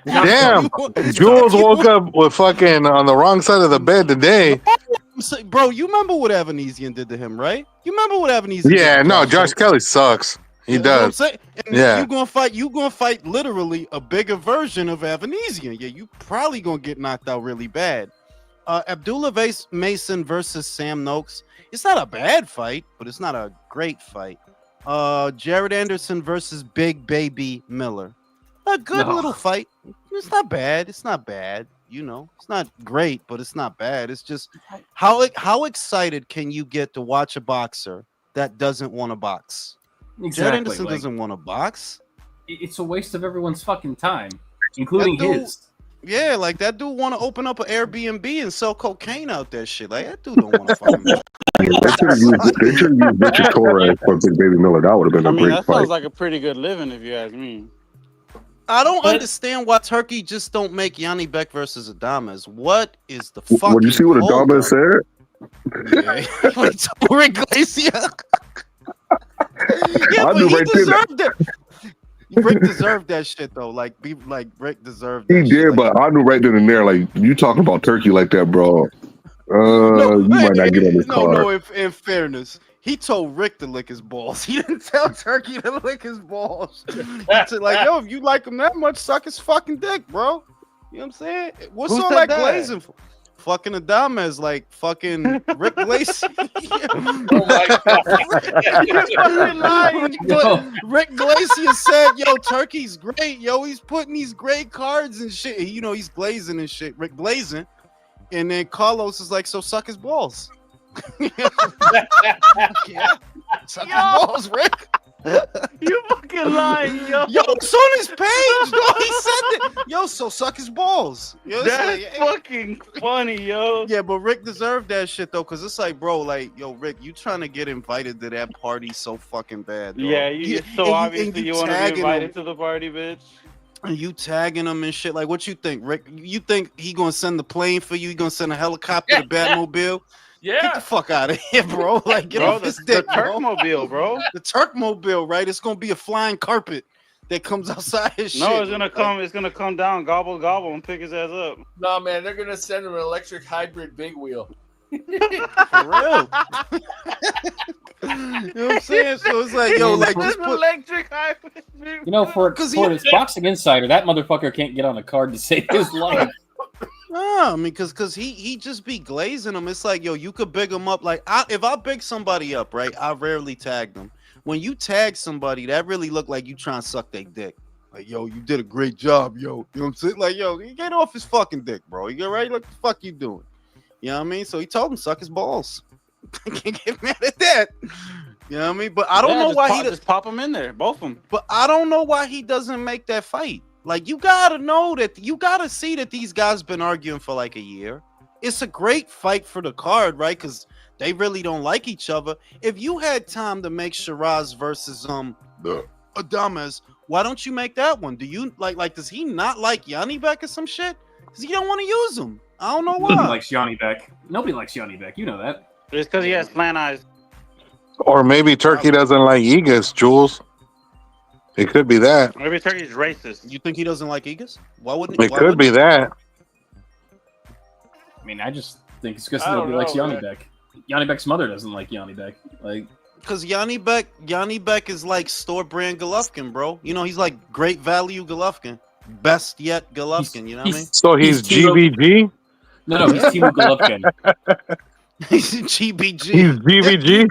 Damn, Jules woke up with fucking on the wrong side of the bed today. Bro, you remember what Evanesian did to him, right? You remember what Evanesian did? Yeah, no, Josh Kelly sucks. He That's what I'm does. saying. And Yeah. you gonna fight literally a bigger version of Avanesian. Yeah, you probably gonna get knocked out really bad. Abdullah Mason versus Sam Noakes. It's not a bad fight, but it's not a great fight. Jared Anderson versus Big Baby Miller. A good little fight. It's not bad. It's not bad. You know, it's not great, but it's not bad. It's just how excited can you get to watch a boxer that doesn't want to box? Jared Exactly. Anderson Like, doesn't want to box. it's a waste of everyone's fucking time, including That dude- his. Yeah, like that dude want to open up an Airbnb and sell cocaine out there, shit. Like that dude don't want to fucking. They should have used Richard Torres for Big Baby Miller. That would have been I a mean, great that fight. sounds like a pretty good living if you ask me. I don't But- understand why Turkey just don't make Yanni Beck versus Adames. What is the fucking? Would you see what Adama said? Yeah. Wait, Rick Glacier. Yeah, I but knew he right there that- deserved it. Rick deserved that shit though. Like, Rick deserved. He That shit. did, Like, but I knew right then and there, like, you talking about Turkey like that, bro. You might not get on this card. No. In fairness, he told Rick to lick his balls. He didn't tell Turkey to lick his balls. He said, like, yo, if you like him that much, suck his fucking dick, bro. You know what I'm saying? What's Who all said that that? glazing for? Fucking Adames, like fucking Rick Glacier. Oh my god. Rick Glacier said, "Yo, Turkey's great. Yo, he's putting these great cards and shit. You know, he's glazing and shit. Rick glazing." And then Carlos is like, "So suck his balls." Yeah, suck his balls, Rick. You fucking lying, yo. Yo, it's on his page, though. He said it. Yo, so suck his balls. Yo, it's That's like, hey. fucking funny, yo. Yeah, but Rick deserved that shit though, cause it's like, bro, like, yo, Rick, you trying to get invited to that party so fucking bad. Dog. Yeah, so and obviously you want to be tagging invited him, to the party, bitch. and you tagging him and shit. Like, what you think, Rick? You think he gonna send the plane for you? He gonna send a helicopter to Batmobile? Get the Yeah. fuck out of here, bro! Like, get Bro, off his the dick, bro. Turkmobile, bro. The Turkmobile, right? It's gonna be a flying carpet that comes outside his shit. No, it's gonna come. It's gonna come down, gobble, gobble, and pick his ass up. No, man, they're gonna send him an electric hybrid big wheel. For real. You know what I'm saying? So it's like, yo, like just put. electric hybrid. You know, for 'Cause his boxing insider, that motherfucker can't get on a card to save his life. No, I mean, cause he just be glazing them. It's like, yo, you could big them up. Like, if I big somebody up, right, I rarely tag them. When you tag somebody, that really look like you trying to suck their dick. Like, yo, you did a great job, yo. You know what I'm saying? Like, yo, you get off his fucking dick, bro. You get right? Like, the fuck you doing? You know what I mean? So he told him suck his balls. Can't get mad at that. You know what I mean? But I don't know why he just pop them in there, both of them. But I don't know why he doesn't make that fight. Like, you gotta know that you gotta see that these guys been arguing for like a year. It's a great fight for the card, right? Because they really don't like each other. If you had time to make Shiraz versus Adames, why don't you make that one? Do you like does he not like Yanni Beck or some shit? Because he don't want to use him. I don't know Nobody why. likes Yanni Beck. Nobody likes Yanni Beck. You know that. It's because he has slant eyes. Or maybe Turkey doesn't like Egas, Jules. It could be that. Maybe Turkey's racist. You think he doesn't like Egas? Why wouldn't It could be that. I mean, I just think it's because I don't nobody likes know, Yanni man. Beck. Yanni Beck's mother doesn't like Yanni Beck. Like, Because Yanni Beck is like store brand Golovkin, bro. You know, he's like great value Golovkin. Best yet Golovkin, you know what I mean? So he's GVG? No, he's Timo Golovkin. He's GBG. He's GVG?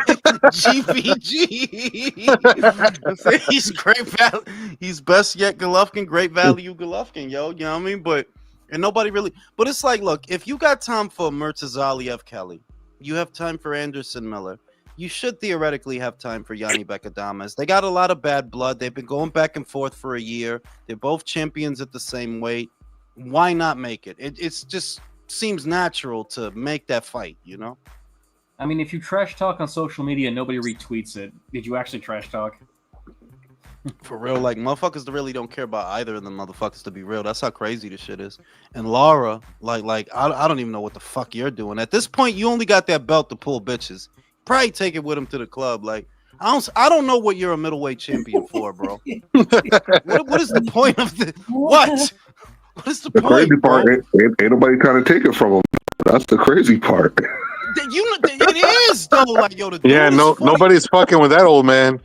GBG. He's great value. He's best yet Golovkin, great value Golovkin, yo. You know what I mean? But nobody really. But it's like, look, if you got time for Murtazaliev Kelly, you have time for Anderson Miller. You should theoretically have time for Yanni Adames. They got a lot of bad blood. They've been going back and forth for a year. They're both champions at the same weight. Why not make it? It's just seems natural to make that fight, you know? I mean, if you trash talk on social media and nobody retweets it, did you actually trash talk? For real, like motherfuckers that really don't care about either of them motherfuckers, to be real. That's how crazy this shit is. And Laura, like I don't even know what the fuck you're doing. At this point, you only got that belt to pull bitches. Probably take it with him to the club. Like, I don't know what you're a middleweight champion for, bro. what is the point of the what? What is the point? Crazy part, ain't nobody trying to take it from him. That's the crazy part. it is though. Like yo, the dude Yeah, is no, 40. nobody's fucking with that old man.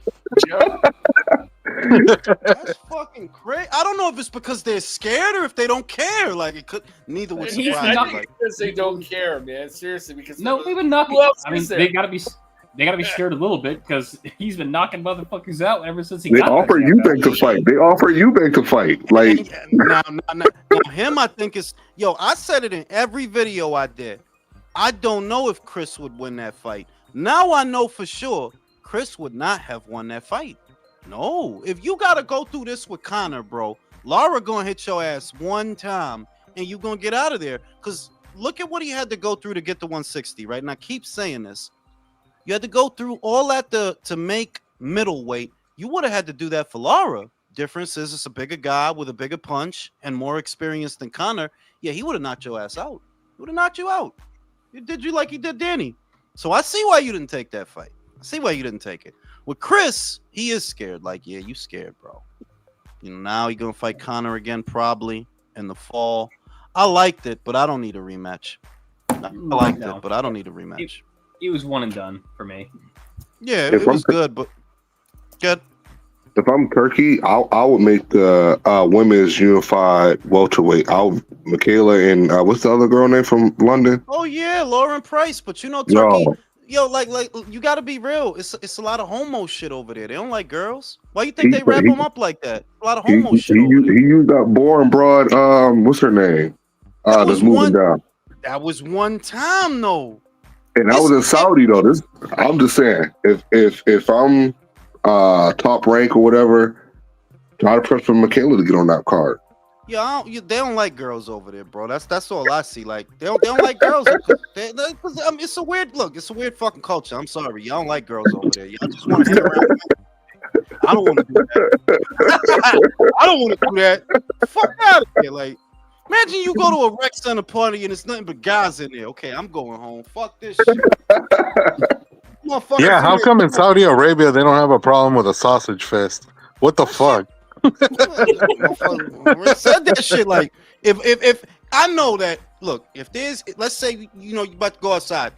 That's fucking crazy. I don't know if it's because they're scared or if they don't care. Like it could. Neither would He's surprise not- me. Like, Because they don't care, man. Seriously, because No, they've been knocking. Who else I mean, is there? they gotta be scared a little bit because he's been knocking motherfuckers out ever since he They got offer there. Eubank to fight. They offer Eubank to fight. Like now, him, I think is yo. I said it in every video I did. I don't know if Chris would win that fight. Now I know for sure Chris would not have won that fight. No, if you gotta go through this with Conor, bro, Lara gonna hit your ass one time and you gonna get out of there. Cause look at what he had to go through to get to 160, right? And I keep saying this. You had to go through all that to make middleweight. You would have had to do that for Lara. Difference is it's a bigger guy with a bigger punch and more experience than Conor. Yeah, he would have knocked your ass out. He would have knocked you out. He did you like he did Danny. So I see why you didn't take that fight. I see why you didn't take it. With Chris, he is scared. Like, yeah, you scared, bro. You know, now he's gonna fight Conor again, probably in the fall. I liked it, but I don't need a rematch. I liked it, but I don't need a rematch. It was one and done for me. Yeah, it was good, but good. if I'm Turkey, I would make the women's unified welterweight. Michaela and what's the other girl name from London? Oh yeah, Lauren Price. But you know, Turkey, yo, like you got to be real. It's a lot of homo shit over there. They don't like girls. Why you think they wrap them up like that? A lot of homo shit. He used that boring broad. What's her name? That's moving down. That was one time though. And that was in Saudi though. I'm just saying, if I'm top rank or whatever, try to press for Michaela to get on that card. Yeah, they don't like girls over there, bro. That's all I see. Like they don't like girls. It's a weird look. It's a weird fucking culture. I'm sorry, y'all don't like girls over there. Y'all just want to hang around. I don't want to do that. I don't want to do that. Fuck out of here. Like, imagine you go to a rec center party and it's nothing but guys in there. Okay, I'm going home. Fuck this shit. Yeah, how come in Saudi Arabia they don't have a problem with a sausage fest? What the fuck? Said that shit like if I know that. Look, if there's, let's say you about to go outside,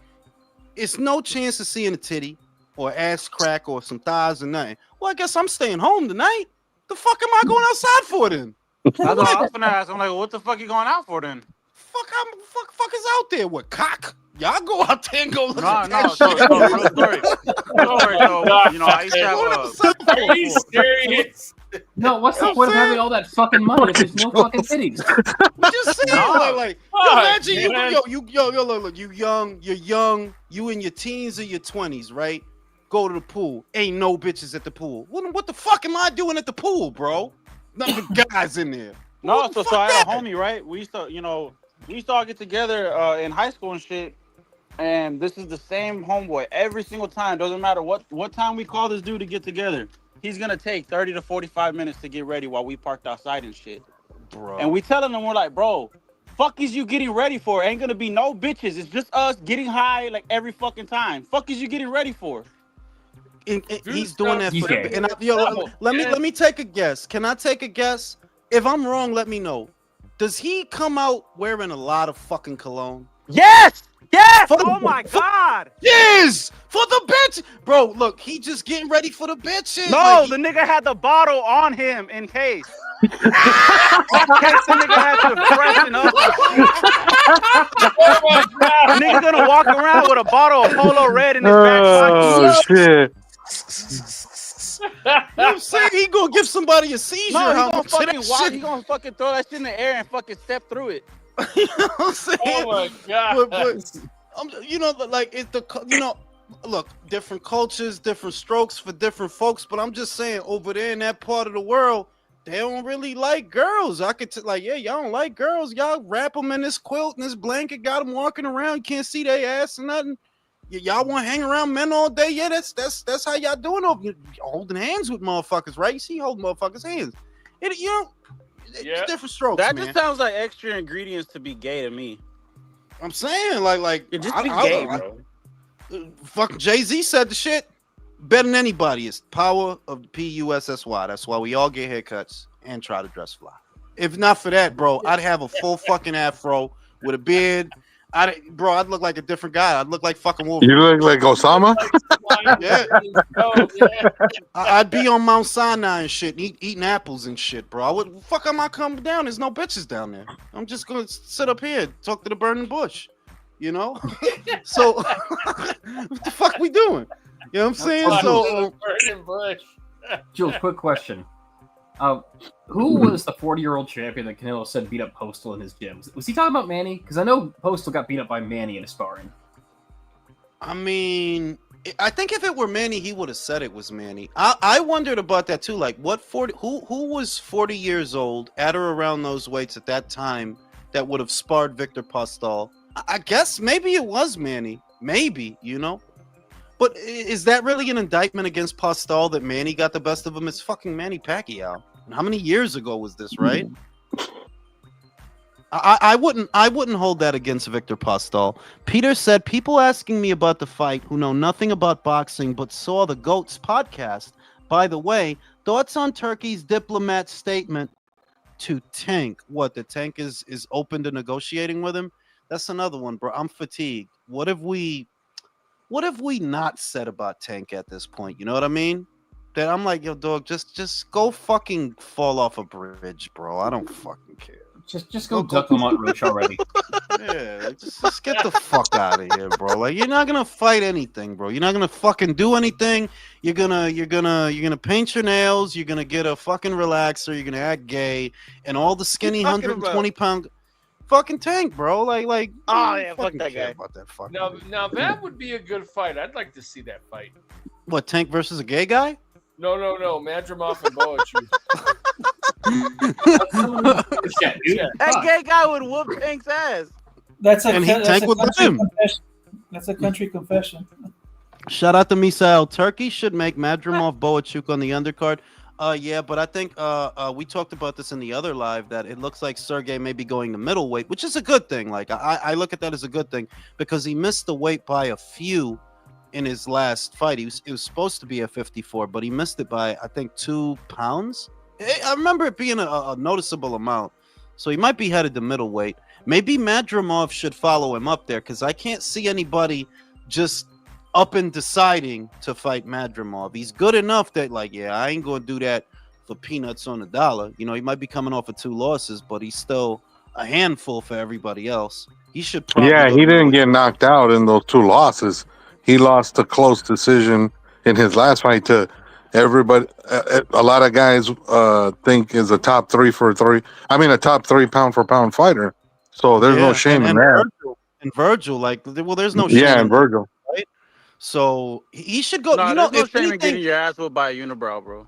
it's no chance of seeing a titty or ass crack or some thighs or nothing. Well, I guess I'm staying home tonight. The fuck am I going outside for then? That's what I was gonna ask. I'm like, what the fuck you going out for then? Fuck is out there? What cock? Y'all go out there and go look at No. that So, shit. real story. So, I used to have Are you serious? No, what's the point of having all that fucking money if there's no fucking titties? I'm just saying, like imagine look, you're young, you in your teens or your 20s, right? Go to the pool, ain't no bitches at the pool. What the fuck am I doing at the pool, bro? Nothing but guys in there. No, so I had a homie, right? We used to all get together in high school and shit. And this is the same homeboy every single time. Doesn't matter what time we call this dude to get together. He's gonna take 30 to 45 minutes to get ready while we parked outside and shit. Bro. And we telling him, we're like, bro, fuck is you getting ready for? Ain't gonna be no bitches. It's just us getting high like every fucking time. Fuck is you getting ready for? And he's doing that for the, and let me take a guess. Can I take a guess? If I'm wrong, let me know. Does he come out wearing a lot of fucking cologne? Yes! Oh my god! Yes! For the bitch! Bro, look, he just getting ready for the bitches. No, the nigga had the bottle on him in case. In case the nigga had to freshen up. Nigga gonna walk around with a bottle of Polo Red in his back pocket. Oh shit! You know what I'm saying? He gonna give somebody a seizure. No, he gonna fucking throw that shit in the air and fucking step through it. You know what I'm saying? Oh my god! But look, different cultures, different strokes for different folks. But I'm just saying, over there in that part of the world, they don't really like girls. I could y'all don't like girls. Y'all wrap them in this quilt and this blanket, got them walking around. You can't see their ass or nothing. Y'all want to hang around men all day? Yeah, that's how y'all doing over. You're holding hands with motherfuckers, right? You see, holding motherfuckers' hands. It's different strokes. That man. just sounds like extra ingredients to be gay to me. I'm saying, like, just be gay, bro. Fucking Jay-Z said the shit better than anybody. It's power of the PUSSY. That's why we all get haircuts and try to dress fly. If not for that, bro, I'd have a full fucking afro with a beard. Bro, I'd look like a different guy. I'd look like fucking You Wolverine. look like Osama. Yeah. I'd be on Mount Sinai and shit, eating apples and shit, bro. Fuck am I coming down? There's no bitches down there. I'm just gonna sit up here, talk to the burning bush, you know. So what the fuck we doing? You know what I'm saying? So burning bush. Jules, quick question. Who was the 40-year-old champion that Canelo said beat up Postal in his gym? Was he talking about Manny? Because I know Postal got beat up by Manny in a sparring. I mean, I think if it were Manny, he would have said it was Manny. I wondered about that too. Like, what 40? Who was 40 years old at or around those weights at that time that would have sparred Victor Postal? I guess maybe it was Manny. Maybe, you know. But is that really an indictment against Postal that Manny got the best of him? It's fucking Manny Pacquiao. How many years ago was this, right? I wouldn't hold that against Victor Postal. Peter said, people asking me about the fight who know nothing about boxing but saw the GOATS podcast. By the way, thoughts on Turkey's diplomat statement to Tank? What, the Tank is open to negotiating with him? That's another one, bro. I'm fatigued. What have we not said about Tank at this point? You know what I mean? That I'm like, yo, dog, just go fucking fall off a bridge, bro. I don't fucking care. Just go duck Lamont Roach already. Yeah, just get the fuck out of here, bro. Like, you're not gonna fight anything, bro. You're not gonna fucking do anything. You're gonna paint your nails. You're gonna get a fucking relaxer. You're gonna act gay, and all the skinny 120-pound fucking Tank, bro. Like, Oh yeah, fuck that care guy. about that fucking Now that would be a good fight. I'd like to see that fight. What, Tank versus a gay guy? No, Madrimov and Boachu. That gay guy would whoop Tank's ass. That's a And that's Tank a would country him. confession. That's a country confession. Shout out to Misael. Turkey should make Madrimov Boachuk on the undercard. Yeah, but I think we talked about this in the other live that it looks like Sergey may be going to middleweight, which is a good thing. Like I look at that as a good thing because he missed the weight by a few in his last fight. It was supposed to be at 54, but he missed it by, I think, 2 pounds. I remember it being a noticeable amount. So he might be headed to middleweight. Maybe Madrimov should follow him up there because I can't see anybody just up and deciding to fight Madrimov. He's good enough that, like, yeah, I ain't going to do that for peanuts on a dollar. You know, he might be coming off of 2 losses, but he's still a handful for everybody else. He should probably He didn't get knocked out in those 2 losses. He lost a close decision in his last fight to everybody. A lot of guys think is a top 3 for 3. I mean, a top 3 pound for pound fighter. So there's no shame in that. Virgil, like, well, there's no shame. Yeah, and Virgil. Right? So he should go. No, you know, there's no if shame in anything, getting your ass whooped by a unibrow, bro.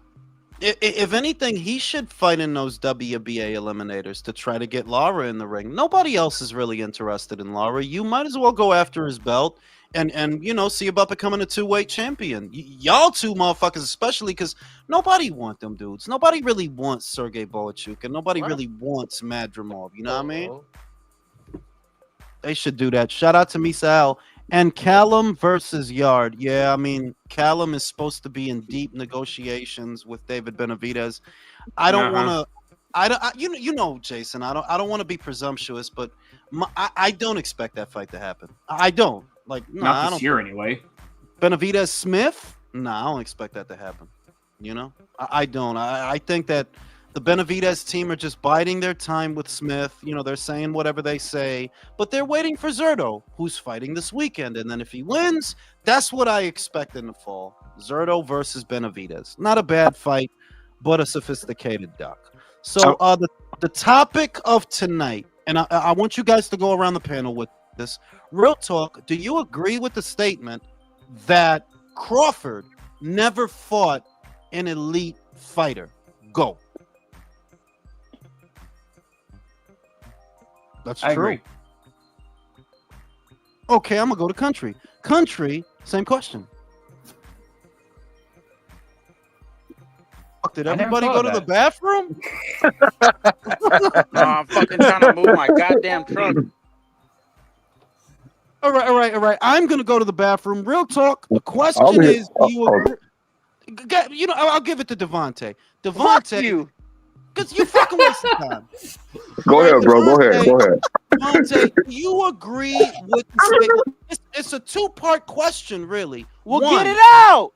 if anything, he should fight in those WBA eliminators to try to get Lara in the ring. Nobody else is really interested in Lara. You might as well go after his belt and you know, see about becoming a 2-weight champion. Y'all two motherfuckers, especially, because nobody want them dudes. Nobody really wants Sergey Boachuk, and nobody really wants Madrimov. You know what I mean? They should do that. Shout out to Misael. And Callum versus Yard. Yeah, I mean, Callum is supposed to be in deep negotiations with David Benavidez. I don't want to. You know, Jason. I don't want to be presumptuous, but I don't expect that fight to happen. I don't. Like, no, Not I this don't. year anyway. Benavidez Smith? No, I don't expect that to happen. You know, I don't. I think that the Benavidez team are just biding their time with Smith. You know, they're saying whatever they say, but they're waiting for Zurdo, who's fighting this weekend. And then if he wins, that's what I expect in the fall. Zurdo versus Benavidez. Not a bad fight, but a sophisticated duck. So the topic of tonight, and I want you guys to go around the panel with this. Real talk, do you agree with the statement that Crawford never fought an elite fighter? Go. That's I true. agree. Okay, I'm gonna go to country. Country, same question. Did everybody go to the bathroom? No, I'm fucking trying to move my goddamn truck. All right. I'm gonna go to the bathroom. Real talk. The question is, do you agree? You know, I'll give it to Devontae. Fuck you. Because you fucking wasted time. Go ahead, bro. Go ahead. Devontae, do you agree with the statement? It's a two-part question, really. Well, One, get it out.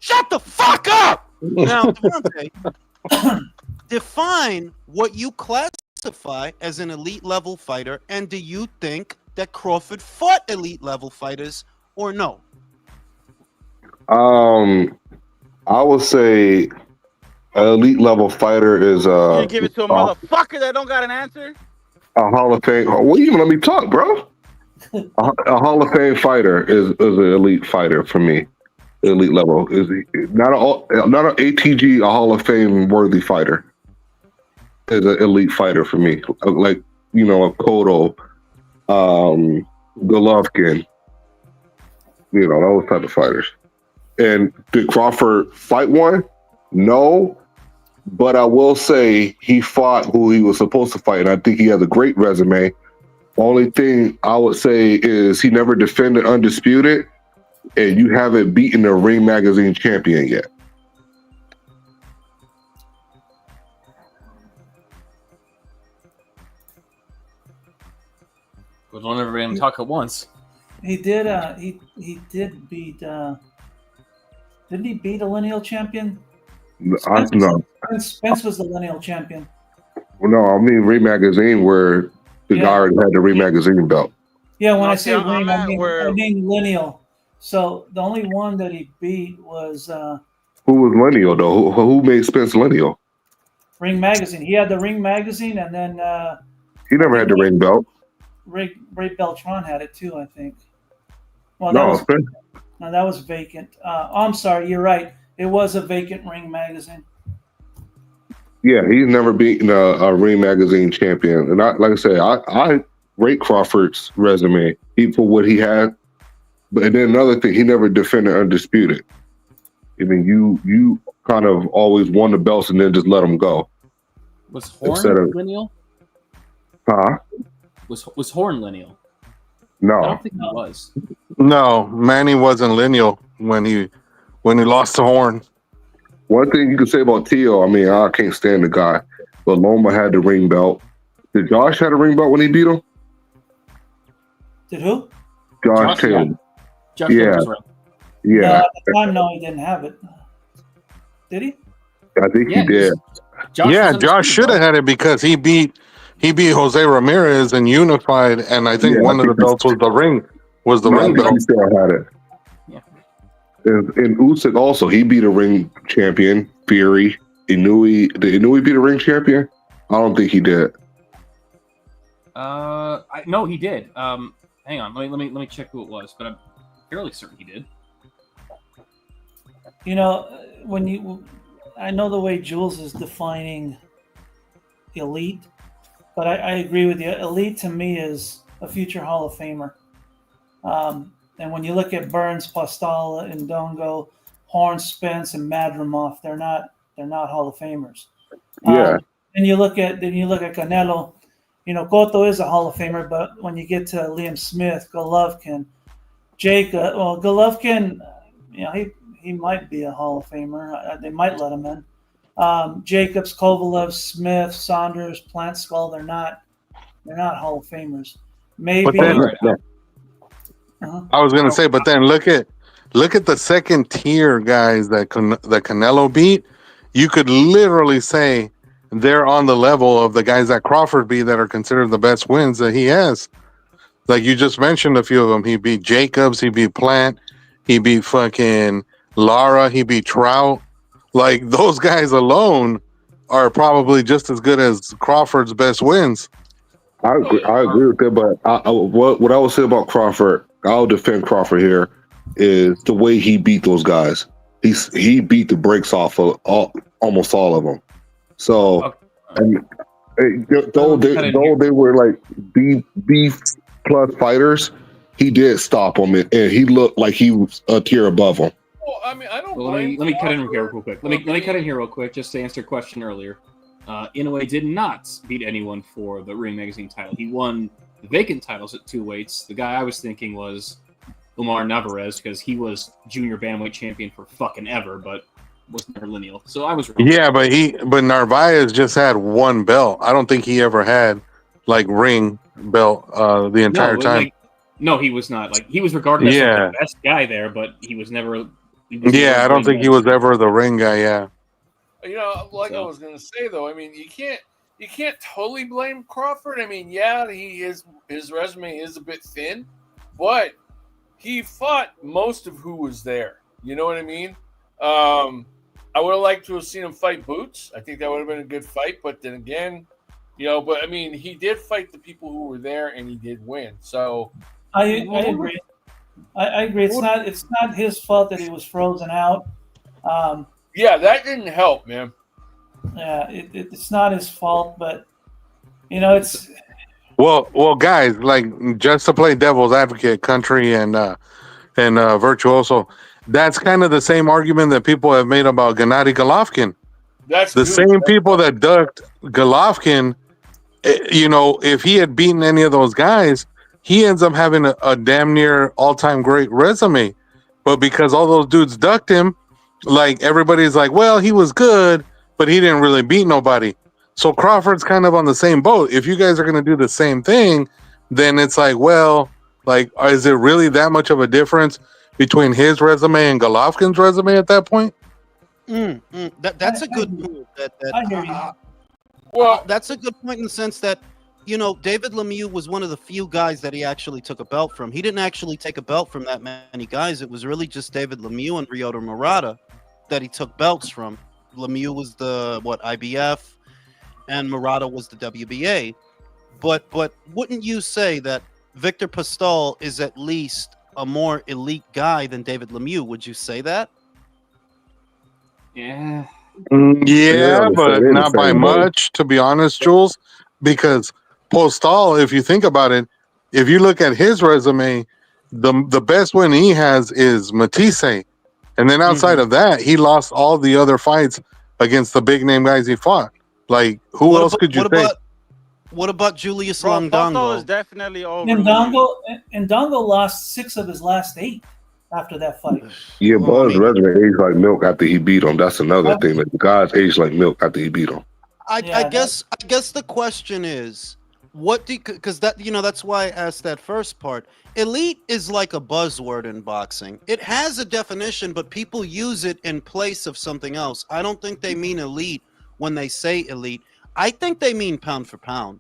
shut the fuck up. Now, Devontae, define what you classify as an elite level fighter, and do you think that Crawford fought elite level fighters or no? I would say an elite level fighter is You gonna give it to a motherfucker that don't got an answer? a Hall of Fame. Well, you even let me talk, bro. A Hall of Fame fighter is an elite fighter for me. Elite level is not an ATG, a Hall of Fame worthy fighter. Is an elite fighter for me, like a Cotto, Golovkin, those type of fighters. And did Crawford fight one? No, but I will say he fought who he was supposed to fight, and I think he has a great resume. Only thing I would say is he never defended undisputed, and you haven't beaten the Ring Magazine champion yet. But don't everybody talk at once. He did. He did beat. Didn't he beat a lineal champion? No. Spence was the lineal champion. No, I mean Ring Magazine, where the guy already had the Ring Magazine belt. Yeah, when I say ring, I mean lineal. So the only one that he beat was who was lineal though? Who made Spence lineal? Ring Magazine. He had the Ring Magazine, and then he never had the ring belt. Ray Beltran had it too, I think. Well, that was vacant. I'm sorry, you're right. It was a vacant Ring Magazine. Yeah, he's never beaten a Ring Magazine champion. And like I said, I rate Crawford's resume for what he had. But then another thing, he never defended undisputed. I mean, you kind of always won the belts and then just let them go. Was Horn lineal? Huh? Was Horn lineal? No. I don't think he was. No, Manny wasn't lineal when he lost to Horn. One thing you can say about Tio, I mean, I can't stand the guy, but Loma had the ring belt. Did Josh have a ring belt when he beat him? Did who? Josh Taylor. Josh yeah. Yeah. No, at the time, no, he didn't have it. Did he? I think he did. Josh should have had it because he beat Jose Ramirez and unified, and I think one of the belts was the ring. Ring belt. He still had it. Yeah. And Usyk also, he beat a ring champion, Fury. Inouye. Did Inouye beat a ring champion? I don't think he did. No, he did. Hang on, let me check who it was, but I'm fairly certain he did. I know the way Jules is defining elite, but I agree with you. Elite to me is a future Hall of Famer. And when you look at Burns, Postala, and Ndongo, Horn, Spence, and Madrimov, they're not Hall of Famers. Yeah. And you look at Canelo. Cotto is a Hall of Famer, but when you get to Liam Smith, Golovkin, Jacob, Golovkin, he might be a Hall of Famer. They might let him in. Jacobs, Kovalev, Smith, Saunders, Plant Skull, they're not Hall of Famers. Maybe. I was going to say, but then look at the second tier guys that Canelo beat. You could literally say they're on the level of the guys that Crawford beat that are considered the best wins that he has. Like you just mentioned a few of them. He beat Jacobs, he beat Plant, he beat fucking Lara, he beat Trout. Like those guys alone are probably just as good as Crawford's best wins. I agree with that, but what I would say about Crawford, I'll defend Crawford here, is the way he beat those guys. He beat the brakes off of almost all of them. So, though they were like B plus fighters, he did stop them, and he looked like he was a tier above them. Well, I mean, I don't. Well, let me cut in here real quick. Let me cut in here real quick just to answer a question earlier. Inoue did not beat anyone for the Ring Magazine title. He won the vacant titles at 2 weights. The guy I was thinking was Umar Narvaez because he was junior bantamweight champion for fucking ever, but was never lineal. So I was wrong. Yeah, but Narvaez just had one belt. I don't think he ever had like ring belt the entire time. No, he was not. Like he was regarded as like, Yeah. the best guy there, but he was never. Yeah, I don't think he was ever the ring guy. Yeah. You know, like I was gonna say though, I mean, you can't totally blame Crawford. I mean, yeah, his resume is a bit thin, but he fought most of who was there. You know what I mean? I would have liked to have seen him fight Boots. I think that would have been a good fight. But then again, you know, but I mean, he did fight the people who were there, and he did win. So I agree. I agree. It's not his fault that he was frozen out. Yeah, that didn't help, man. Yeah, it's not his fault, but you know, it's Well, guys, like just to play devil's advocate, Country and Virtuoso, that's kind of the same argument that people have made about Gennady Golovkin. That's the good. same people that ducked Golovkin. You know, if he had beaten any of those guys, he ends up having a damn near all-time great resume. But because all those dudes ducked him, like everybody's like, well, he was good, but he didn't really beat nobody. So Crawford's kind of on the same boat. If you guys are going to do the same thing, then it's like, well, like, is it really that much of a difference between his resume and Golovkin's resume at that point? That's a good point. I hear you. Well, that's a good point in the sense that, you know, David Lemieux was one of the few guys that he actually took a belt from. He didn't actually take a belt from that many guys. It was really just David Lemieux and Ryota Murata that he took belts from. Lemieux was the IBF, and Murata was the WBA. But wouldn't you say that Victor Postol is at least a more elite guy than David Lemieux? Would you say that? Yeah. Yeah, but not by much, to be honest, Jules. Because Postol, if you think about it, if you look at his resume, the best win he has is Matisse. And then outside of that, he lost all the other fights against the big name guys he fought. Like, who else could you think? What about Julius Postol Longongo? is definitely over. Ndongo lost 6 of his last 8 after that fight. Yeah, Bud's resume aged like milk after he beat him. That's another thing. Like, guys aged like milk after he beat him. I guess the question is, what do, because that, you know, that's why I asked that first part. Elite is like a buzzword in boxing. It has a definition, but people use it in place of something else. I don't think they mean elite when they say elite. I think they mean pound for pound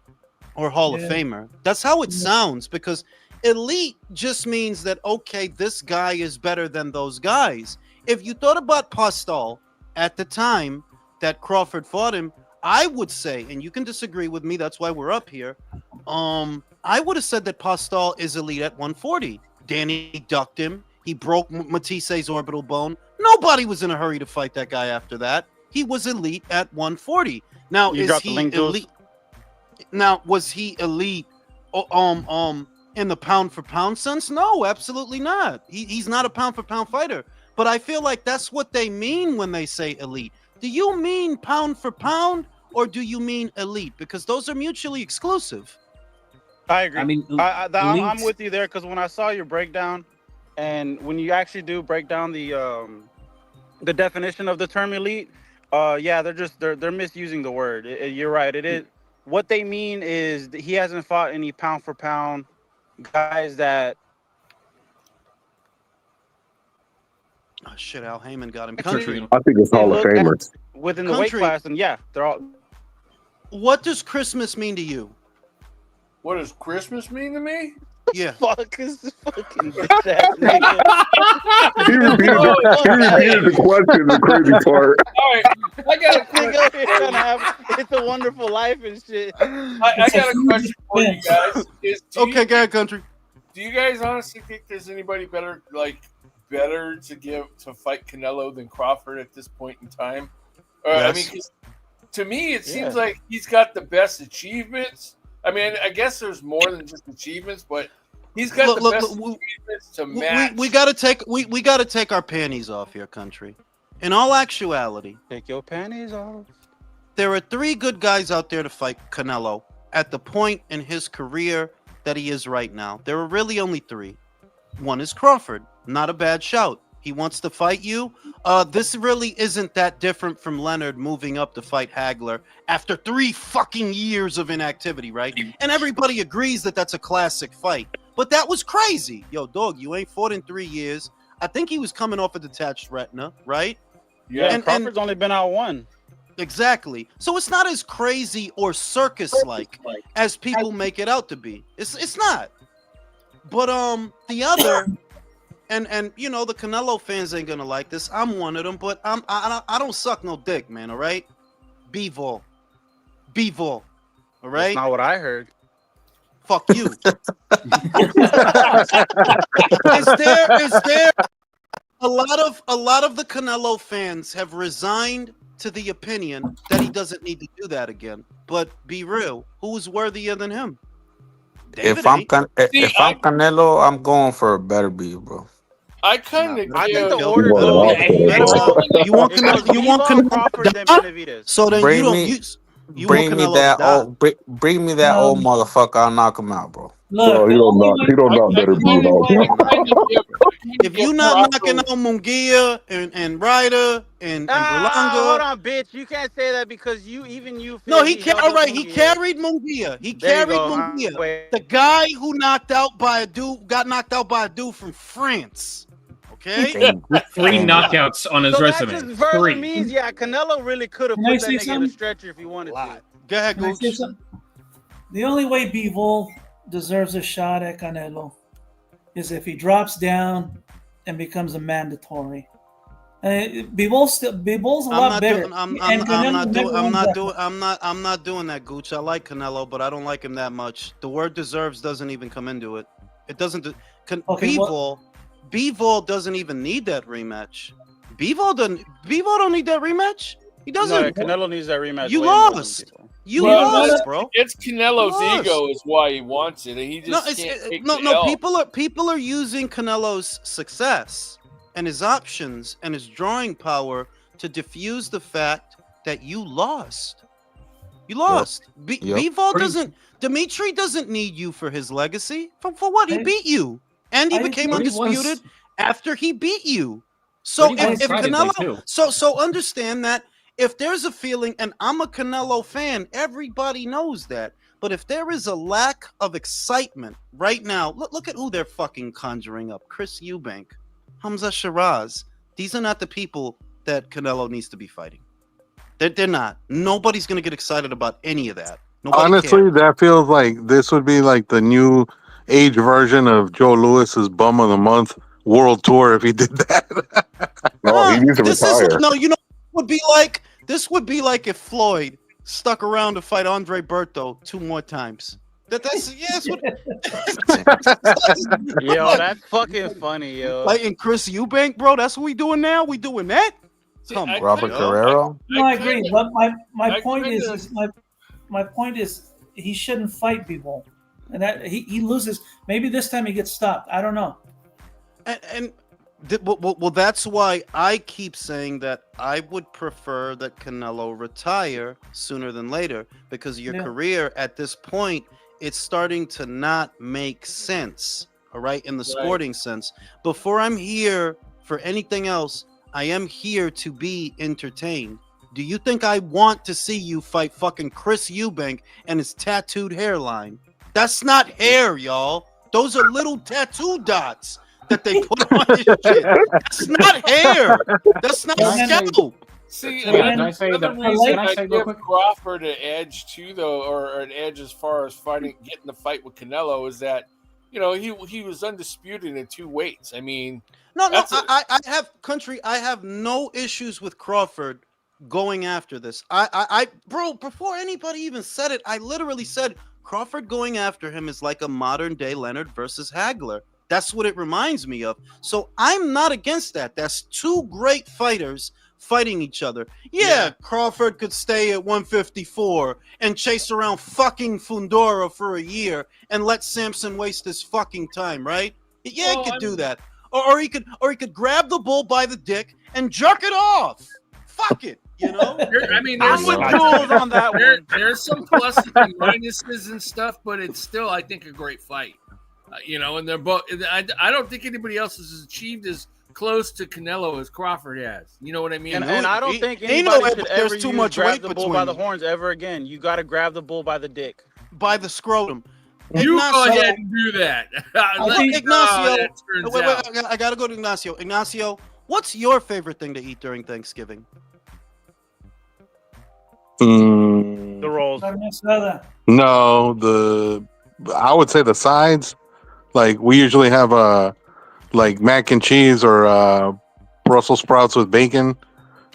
or Hall of Famer. That's how it sounds, because elite just means that, okay, this guy is better than those guys. If you thought about Postol at the time that Crawford fought him, I would say, and you can disagree with me, that's why we're up here, I would have said that Postol is elite at 140. Danny ducked him. He broke Matisse's orbital bone. Nobody was in a hurry to fight that guy after that. He was elite at 140. Now, is he elite? Now, was he elite in the pound for pound sense? No, absolutely not. He's not a pound for pound fighter. But I feel like that's what they mean when they say elite. Do you mean pound for pound, or do you mean elite? Because those are mutually exclusive. I agree. I mean, I'm with you there, because when I saw your breakdown, and when you actually do break down the definition of the term elite, they're misusing the word. You're right. It is what they mean is that he hasn't fought any pound for pound guys that. Oh shit! Al Heyman got him. Country. I think it's Hall of Famers within the weight class, and they're all. What does Christmas mean to you? What does Christmas mean to me? Yeah. Fuck is this fucking He repeated the question, the crazy part. All right, I got a question. It's a Wonderful Life and shit. I got a question for you guys. Okay, go ahead, Country. Do you guys honestly think there's anybody better to fight Canelo than Crawford at this point in time? Yes. I mean, 'cause to me, it seems like he's got the best achievements. I mean, I guess there's more than just achievements, but he's got the best achievements to match. We gotta take our panties off here, Country. In all actuality, take your panties off. There are 3 good guys out there to fight Canelo at the point in his career that he is right now. There are really only 3. One is Crawford. Not a bad shout. He wants to fight you. This really isn't that different from Leonard moving up to fight Hagler after 3 fucking years of inactivity, right? And everybody agrees that that's a classic fight. But that was crazy. Yo, dog, you ain't fought in 3 years. I think he was coming off a detached retina, right? Yeah, Crawford's only been out 1. Exactly. So it's not as crazy or circus-like as people make it out to be. It's not. But the other... And you know, the Canelo fans ain't gonna like this. I'm one of them, but I don't suck no dick, man. All right, B-Vol, all right. That's not what I heard. Fuck you. Is there a lot of the Canelo fans have resigned to the opinion that he doesn't need to do that again? But be real, who is worthier than him? If I'm Canelo, I'm going for a better beat, bro. I kind of. I think the Yo, order you though. want You want Canelo? Crawford than Benavidez. So then Bring you don't. me- You Bring want me Canelo that to die. old, bring me that old motherfucker. I'll knock him out, bro. Bro, Look, he don't knock. He don't knock I better kinda- beat out. I kinda give- If you not knocking out Munguia and Ryder and Hold Berlanga, on, bitch. You can't say that because you feel no, he held all up right. He Munguia. carried Munguia. He There you carried go. Munguia. Wait. The guy who got knocked out by a dude from France. Okay. Damn. 3 knockouts on his So that resume. just further 3. means, yeah, Canelo really could have Can I put that say nigga in a something? stretcher if he wanted to. Go ahead, Can I say Gooch. something? The only way Bivol deserves a shot at Canelo is if he drops down and becomes a mandatory. Bivol's a lot better. I'm not doing that, Gooch. I like Canelo, but I don't like him that much. The word deserves doesn't even come into it. It doesn't. Okay, Bivol doesn't even need that rematch. Bivol don't need that rematch. He No, doesn't. Canelo needs that rematch. You way more than lost. people. You Well, lost, bro. It's Canelo's Lost. ego is why he wants it, and he No, just can't take no. the L. People are using Canelo's success and his options and his drawing power to diffuse the fact that you lost. You lost. Yep. Bivol doesn't. Dimitri doesn't need you for his legacy. For what? He beat you, and he became Pretty undisputed after he beat you. So Pretty if one-sidedly, Canelo, too. so understand that if there's a feeling, and I'm a Canelo fan, everybody knows that. But if there is a lack of excitement right now, look at who they're fucking conjuring up: Chris Eubank, Hamza Shiraz. These are not the people that Canelo needs to be fighting. They're not. Nobody's gonna get excited about any of that. Nobody Honestly, cares. that feels like this would be like the new age version of Joe Lewis's Bum of the Month World Tour if he did that. No, he needs to retire. You know, this would be like if Floyd stuck around to fight Andre Berto 2 more times. That's what. Yo, that's fucking funny, yo. Fighting Chris Eubank, bro. That's what we doing now. We doing that? Come on, Robert yo. Guerrero. No, I agree. But my I point kinda- is my point is he shouldn't fight Bivol, and that he loses. Maybe this time he gets stopped. I don't know. Well, that's why I keep saying that I would prefer that Canelo retire sooner than later, because your career at this point, it's starting to not make sense. All right, in the sporting sense. Before I'm here for anything else, I am here to be entertained. Do you think I want to see you fight fucking Chris Eubank and his tattooed hairline? That's not hair, y'all. Those are little tattoo dots that they put on his shit. That's not hair. That's not scalp. See, Can I another say that- reason can I I say real give quick? Crawford an edge too, though, or an edge as far as getting the fight with Canelo is that, you know, he was undisputed in 2 weights. I mean, No, That's I have no issues with Crawford going after this. Bro, before anybody even said it, I literally said Crawford going after him is like a modern day Leonard versus Hagler. That's what it reminds me of. So I'm not against that. That's 2 great fighters fighting each other. Yeah, Crawford could stay at 154 and chase around fucking Fundora for a year and let Sampson waste his fucking time, right? Yeah, he could do that. Or he could grab the bull by the dick and jerk it off. Fuck it, you know? I mean, I'm with Jules on that one. There's some pluses and minuses and stuff, but it's still, I think, a great fight. You know, and they're both. I don't think anybody else has achieved as close to Canelo as Crawford has. You know what I mean? And I don't think They know anybody should there's ever too use much grab weight the bull by the between horns ever again. You got to grab the bull by the dick. by the scrotum. You go Ignacio- ahead and do that. I Let think me know how Ignacio. that turns Wait, out. I gotta go to Ignacio. Ignacio, what's your favorite thing to eat during Thanksgiving? The rolls. No, I would say the sides. Like we usually have like mac and cheese or Brussels sprouts with bacon.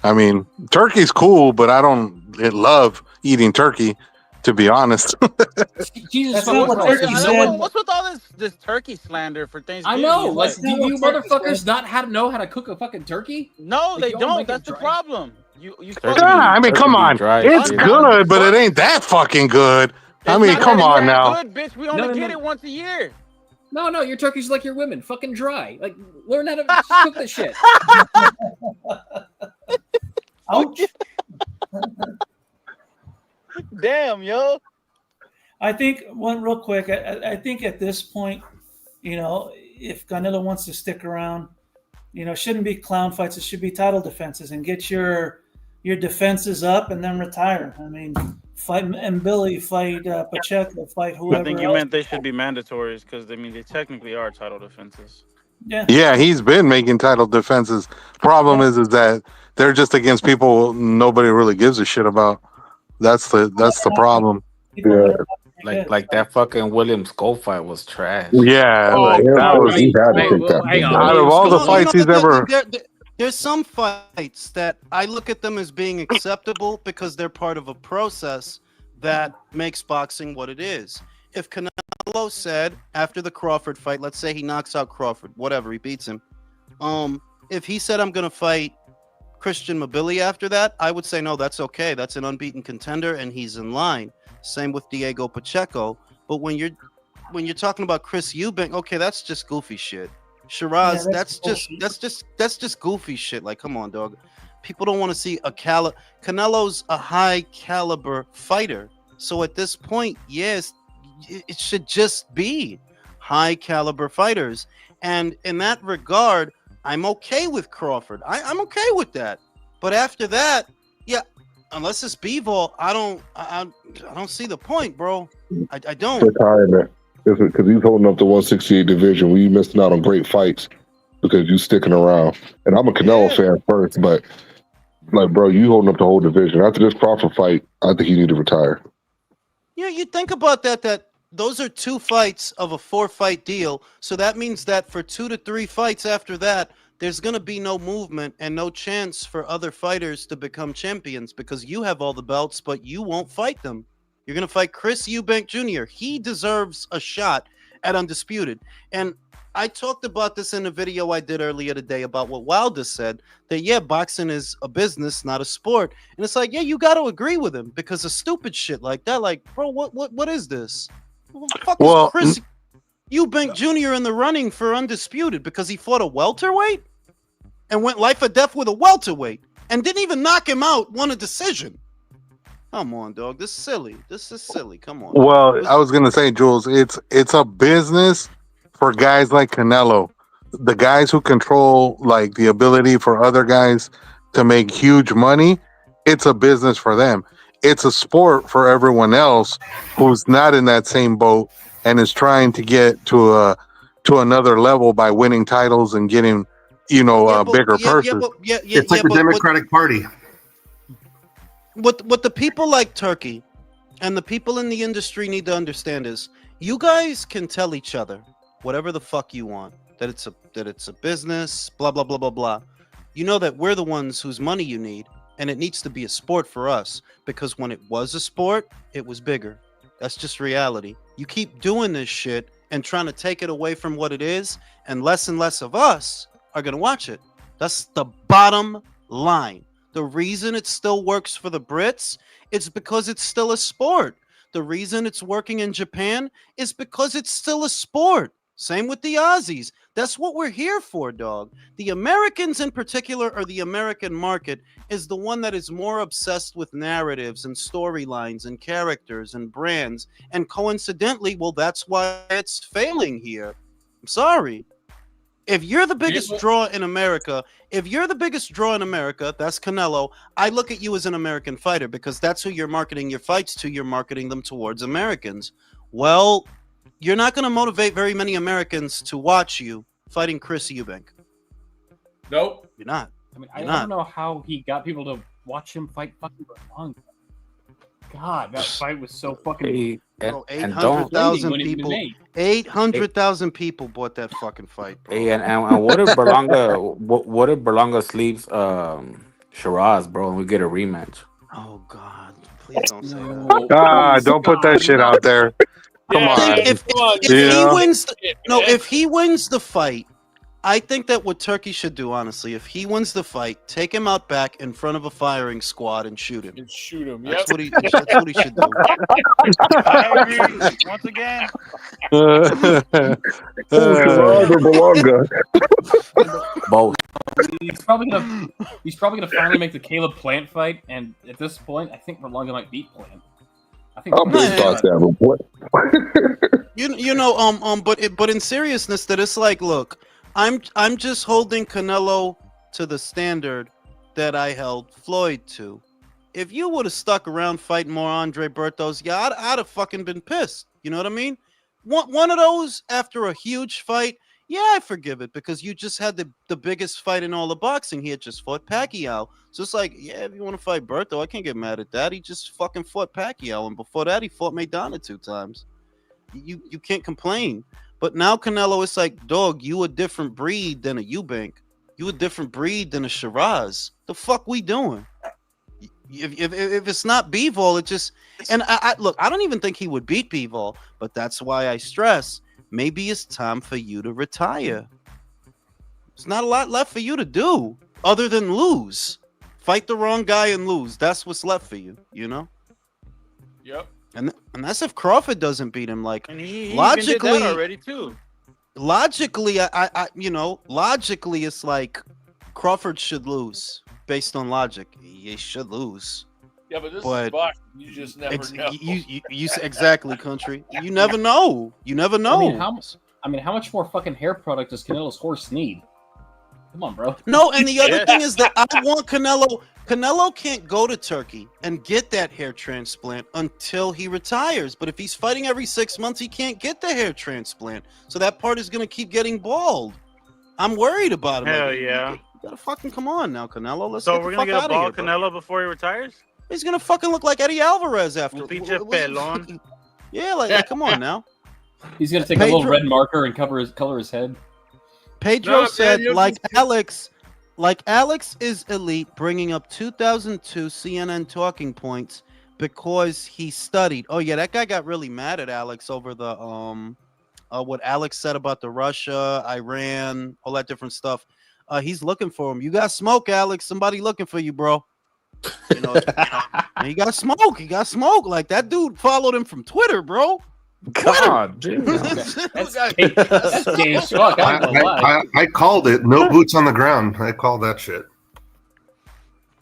I mean, turkey's cool, but I don't love eating turkey, to be honest. Jesus That's fucking not what Christ. turkey No said. one- What's with all this turkey slander for I Thanksgiving? know. It's Like, That's do not you what turkey motherfuckers said. not know how to cook a fucking turkey? no, Like, they y'all don't. make it That's the dry. problem. You Turkey- Yeah, I mean, turkey come be on, dry it's shit. good, but it ain't that fucking good. I It's mean, not come that on it's now. Good, bitch. We only No, get no. it once a year. No, your turkey's like your women, fucking dry. Like, learn how to cook this shit. Ouch. Damn, yo. I think one real quick. I think at this point, if Canelo wants to stick around, it shouldn't be clown fights. It should be title defenses and get your defenses up and then retire. I mean, fight and Billy, fight Pacheco, fight whoever. I think you else. meant they should be mandatories because they technically are title defenses. Yeah. Yeah, he's been making title defenses. Problem is that they're just against people nobody really gives a shit about. That's the problem. People Yeah. that are Like that fucking William Skull fight was trash. Yeah, Oh, like Yeah, that bro, was he had to Wait, take that. hang on. bro. out of all the fights he's ever. There's some fights that I look at them as being acceptable because they're part of a process that makes boxing what it is. If Canelo said after the Crawford fight, let's say he knocks out Crawford, whatever, he beats him. If he said I'm gonna fight Christian Mabili after that, I would say no, that's okay. That's an unbeaten contender and he's in line. Same with Diego Pacheco. But when you're talking about Chris Eubank, okay, that's just goofy shit. Shiraz, Yeah, that's that's just goofy shit. Like, come on, dog. People don't want to see Canelo's a high caliber fighter. So at this point, yes, it should just be high caliber fighters. And in that regard, I'm okay with Crawford. I'm okay with that. But after that, yeah, unless it's B-ball, I don't see the point, bro. I don't. Retirement. Because he's holding up the 168 division. We missing out on great fights because you sticking around. And I'm a Canelo fan first, but like, bro, you holding up the whole division. After this Crawford fight, I think he need to retire. Yeah, you think about that those are 2 fights of a 4-fight deal. So that means that for 2 to 3 fights after that, there's going to be no movement and no chance for other fighters to become champions because you have all the belts, but you won't fight them. You're going to fight Chris Eubank Jr. He deserves a shot at Undisputed. And I talked about this in a video I did earlier today about what Wilder said, that, yeah, boxing is a business, not a sport. And it's like, yeah, you got to agree with him because of stupid shit like that. Like, bro, what is this? What the fuck is Chris Eubank Jr. in the running for Undisputed because he fought a welterweight and went life or death with a welterweight and didn't even knock him out, won a decision. Come on, dog. This is silly. This is silly. Come on. Well, I was gonna say, Jules, it's a business for guys like Canelo, the guys who control like the ability for other guys to make huge money. It's a business for them. It's a sport for everyone else who's not in that same boat and is trying to get to another level by winning titles and getting, bigger purses. It's like the Democratic Party. What the people like Turkey and the people in the industry need to understand is you guys can tell each other whatever the fuck you want, that it's a business, blah blah blah blah blah. You know that we're the ones whose money you need, and it needs to be a sport for us because when it was a sport, it was bigger. That's just reality. You keep doing this shit and trying to take it away from what it is, and less of us are gonna watch it. That's the bottom line. The reason it still works for the Brits, it's because it's still a sport. The reason it's working in Japan is because it's still a sport. Same with the Aussies. That's what we're here for, dog. The Americans in particular, or the American market, is the one that is more obsessed with narratives and storylines and characters and brands. And coincidentally, well, that's why it's failing here. I'm sorry. If you're the biggest draw in America, that's Canelo. I look at you as an American fighter because that's who you're marketing your fights to. You're marketing them towards Americans. Well, you're not going to motivate very many Americans to watch you fighting Chris Eubank. Nope. You're not. I mean, I don't know how he got people to watch him fight fucking Berlanga. God, that fight was so fucking. Bro, 800,000 people. 800,000 people bought that fucking fight, bro. Hey, and what if Berlanga? What if Berlanga sleeps Shiraz, bro, and we get a rematch? Oh God! Please don't say that. Don't put that shit out there. Come on. If he wins the fight, I think that what Turkey should do, honestly, if he wins the fight, take him out back in front of a firing squad and shoot him. That's what he should do. I agree. Once again. Both. He's probably gonna finally make the Caleb Plant fight, and at this point, I think Berlanga might beat Plant. I think. But in seriousness, that it's like, look, I'm just holding Canelo to the standard that I held Floyd to. If you would have stuck around fighting more Andre Bertos, yeah, I'd have fucking been pissed. You know what I mean? One of those after a huge fight, yeah, I forgive it because you just had the biggest fight in all of boxing. He had just fought Pacquiao. So it's like, yeah, if you want to fight Berto, I can't get mad at that. He just fucking fought Pacquiao, and before that, he fought Maidana 2 times. You can't complain. But now Canelo, it's like, dog, you a different breed than a Eubank. You a different breed than a Shiraz. The fuck we doing? If it's not Bivol, it just... And I look, I don't even think he would beat Bivol, but that's why I stress, maybe it's time for you to retire. There's not a lot left for you to do other than lose. Fight the wrong guy and lose. That's what's left for you, you know? Yep. And that's if Crawford doesn't beat him. Like, And he logically, even did that already too. Logically, logically, it's like Crawford should lose based on logic. He should lose. Yeah, but this is boxing. You just never know. You exactly, country. You never know. You never know. I mean, how much more fucking hair product does Canelo's horse need? Come on, bro. No, and the other thing is that I want Canelo. Canelo can't go to Turkey and get that hair transplant until he retires. But if he's fighting every 6 months, he can't get the hair transplant. So that part is going to keep getting bald. I'm worried about him. Hell yeah. You gotta fucking come on now, Canelo. Let's So get we're the gonna fuck get a out of bald here, bro. Canelo before he retires? He's gonna fucking look like Eddie Alvarez after. Pinche pelón. Yeah, like come on now. He's gonna take a little red marker and color his head. Pedro said, like Alex is elite, bringing up 2002 CNN talking points because he studied. Oh yeah, that guy got really mad at Alex over the what Alex said about the Russia, Iran, all that different stuff. He's looking for him. You got smoke, Alex. Somebody looking for you, bro. You know, he got smoke. He got smoke. Like that dude followed him from Twitter, bro. God, I called it. No boots on the ground. I called that shit.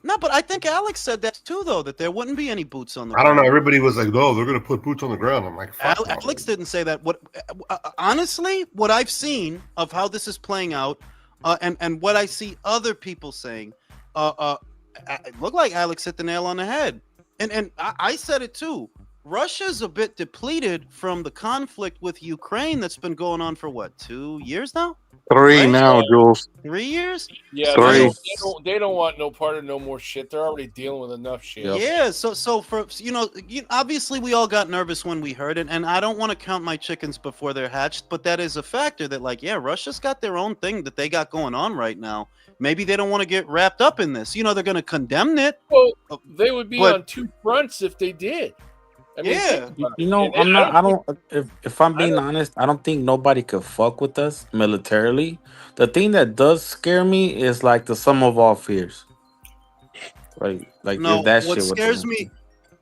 No, but I think Alex said that too, though, that there wouldn't be any boots on the I ground. don't know. Everybody was like, "No, they're going to put boots on the ground." I'm like, fuck no. Alex didn't say that. What honestly, what I've seen of how this is playing out, and what I see other people saying, it looked like Alex hit the nail on the head. And I said it too. Russia's a bit depleted from the conflict with Ukraine that's been going on for what, 2 years now? 3 now, Jules. 3 years? Yeah, 3. They don't want no part of no more shit. They're already dealing with enough shit. Yeah, so for obviously we all got nervous when we heard it, and I don't want to count my chickens before they're hatched, but that is a factor that, like, yeah, Russia's got their own thing that they got going on right now. Maybe they don't want to get wrapped up in this. They're going to condemn it. Well, they would be on 2 fronts if they did. I mean, if I'm being honest, I don't think nobody could fuck with us militarily. The thing that does scare me is like the sum of all fears. Like no, if that what shit would scares me,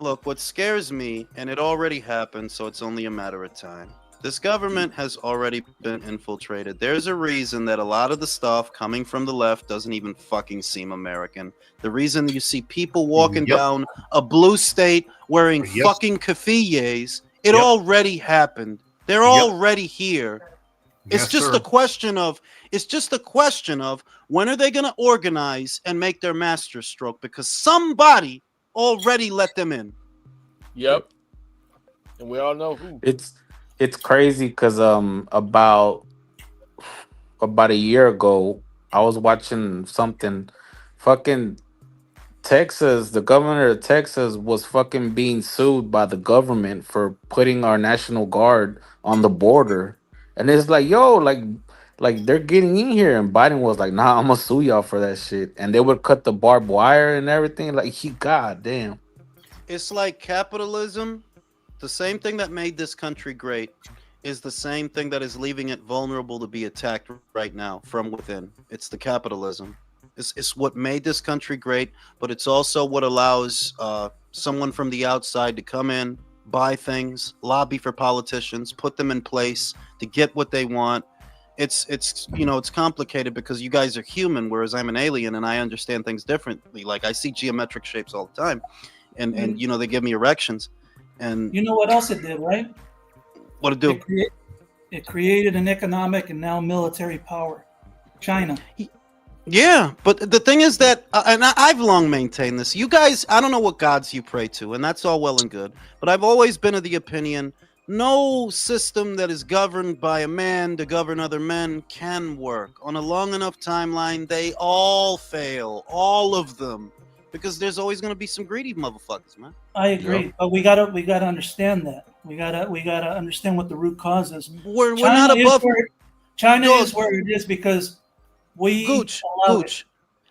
look, what scares me, and it already happened, so it's only a matter of time. This government has already been infiltrated. There's a reason that a lot of the stuff coming from the left doesn't even fucking seem American. The reason you see people walking down a blue state wearing fucking keffiyehs, it already happened. They're already here. It's Yes, just sir. a question of when are they going to organize and make their master stroke, because somebody already let them in. Yep. And we all know who. It's crazy because about a year ago, I was watching something. Fucking Texas, the governor of Texas was fucking being sued by the government for putting our National Guard on the border. And it's like, yo, like they're getting in here. And Biden was like, nah, I'm gonna sue y'all for that shit. And they would cut the barbed wire and everything. Like, god damn. It's like capitalism, the same thing that made this country great, is the same thing that is leaving it vulnerable to be attacked right now from within. It's the capitalism. It's what made this country great, but it's also what allows someone from the outside to come in, buy things, lobby for politicians, put them in place to get what they want. It's it's complicated because you guys are human, whereas I'm an alien and I understand things differently. Like I see geometric shapes all the time, and they give me erections, and You know what else it did, right? what to do? It created an economic and now military power. China. Yeah, but the thing is that, I've long maintained this. You guys, I don't know what gods you pray to, and that's all well and good. But I've always been of the opinion, no system that is governed by a man to govern other men can work. On a long enough timeline, they all fail, all of them, because there's always going to be some greedy motherfuckers, man. I agree, but we gotta understand that. We gotta understand what the root cause is. We're not above. China is where it is because we allow it.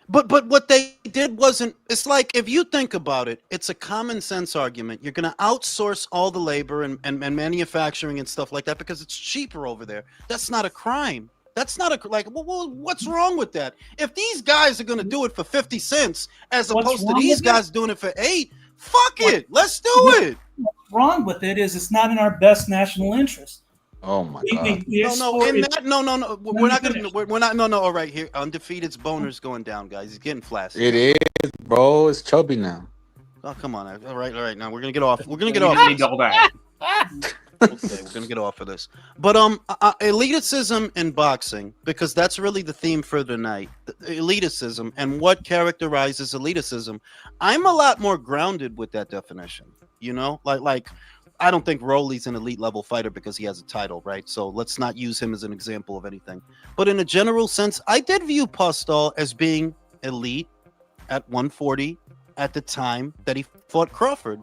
But what they did wasn't. It's like, if you think about it, it's a common sense argument. You're going to outsource all the labor and manufacturing and stuff like that because it's cheaper over there. That's not a crime. That's not well, what's wrong with that? If these guys are going to do it for 50 cents as opposed to these guys doing it for 8, fuck it. Let's do it. What's wrong with it is it's not in our best national interest. Oh my god! No. We're not gonna. We're not. No. All right, here, Undefeated's boner's going down, guys. He's getting flaccid. It is, bro. It's chubby now. Oh, come on. All right. Now we're gonna get off. We're gonna get You off. need double back. Okay, we're gonna get off of this. But elitism in boxing, because that's really the theme for tonight. Elitism and what characterizes elitism. I'm a lot more grounded with that definition. You know, like. I don't think Rolly's an elite level fighter because he has a title, right? So let's not use him as an example of anything. But in a general sense, I did view Postol as being elite at 140 at the time that he fought Crawford.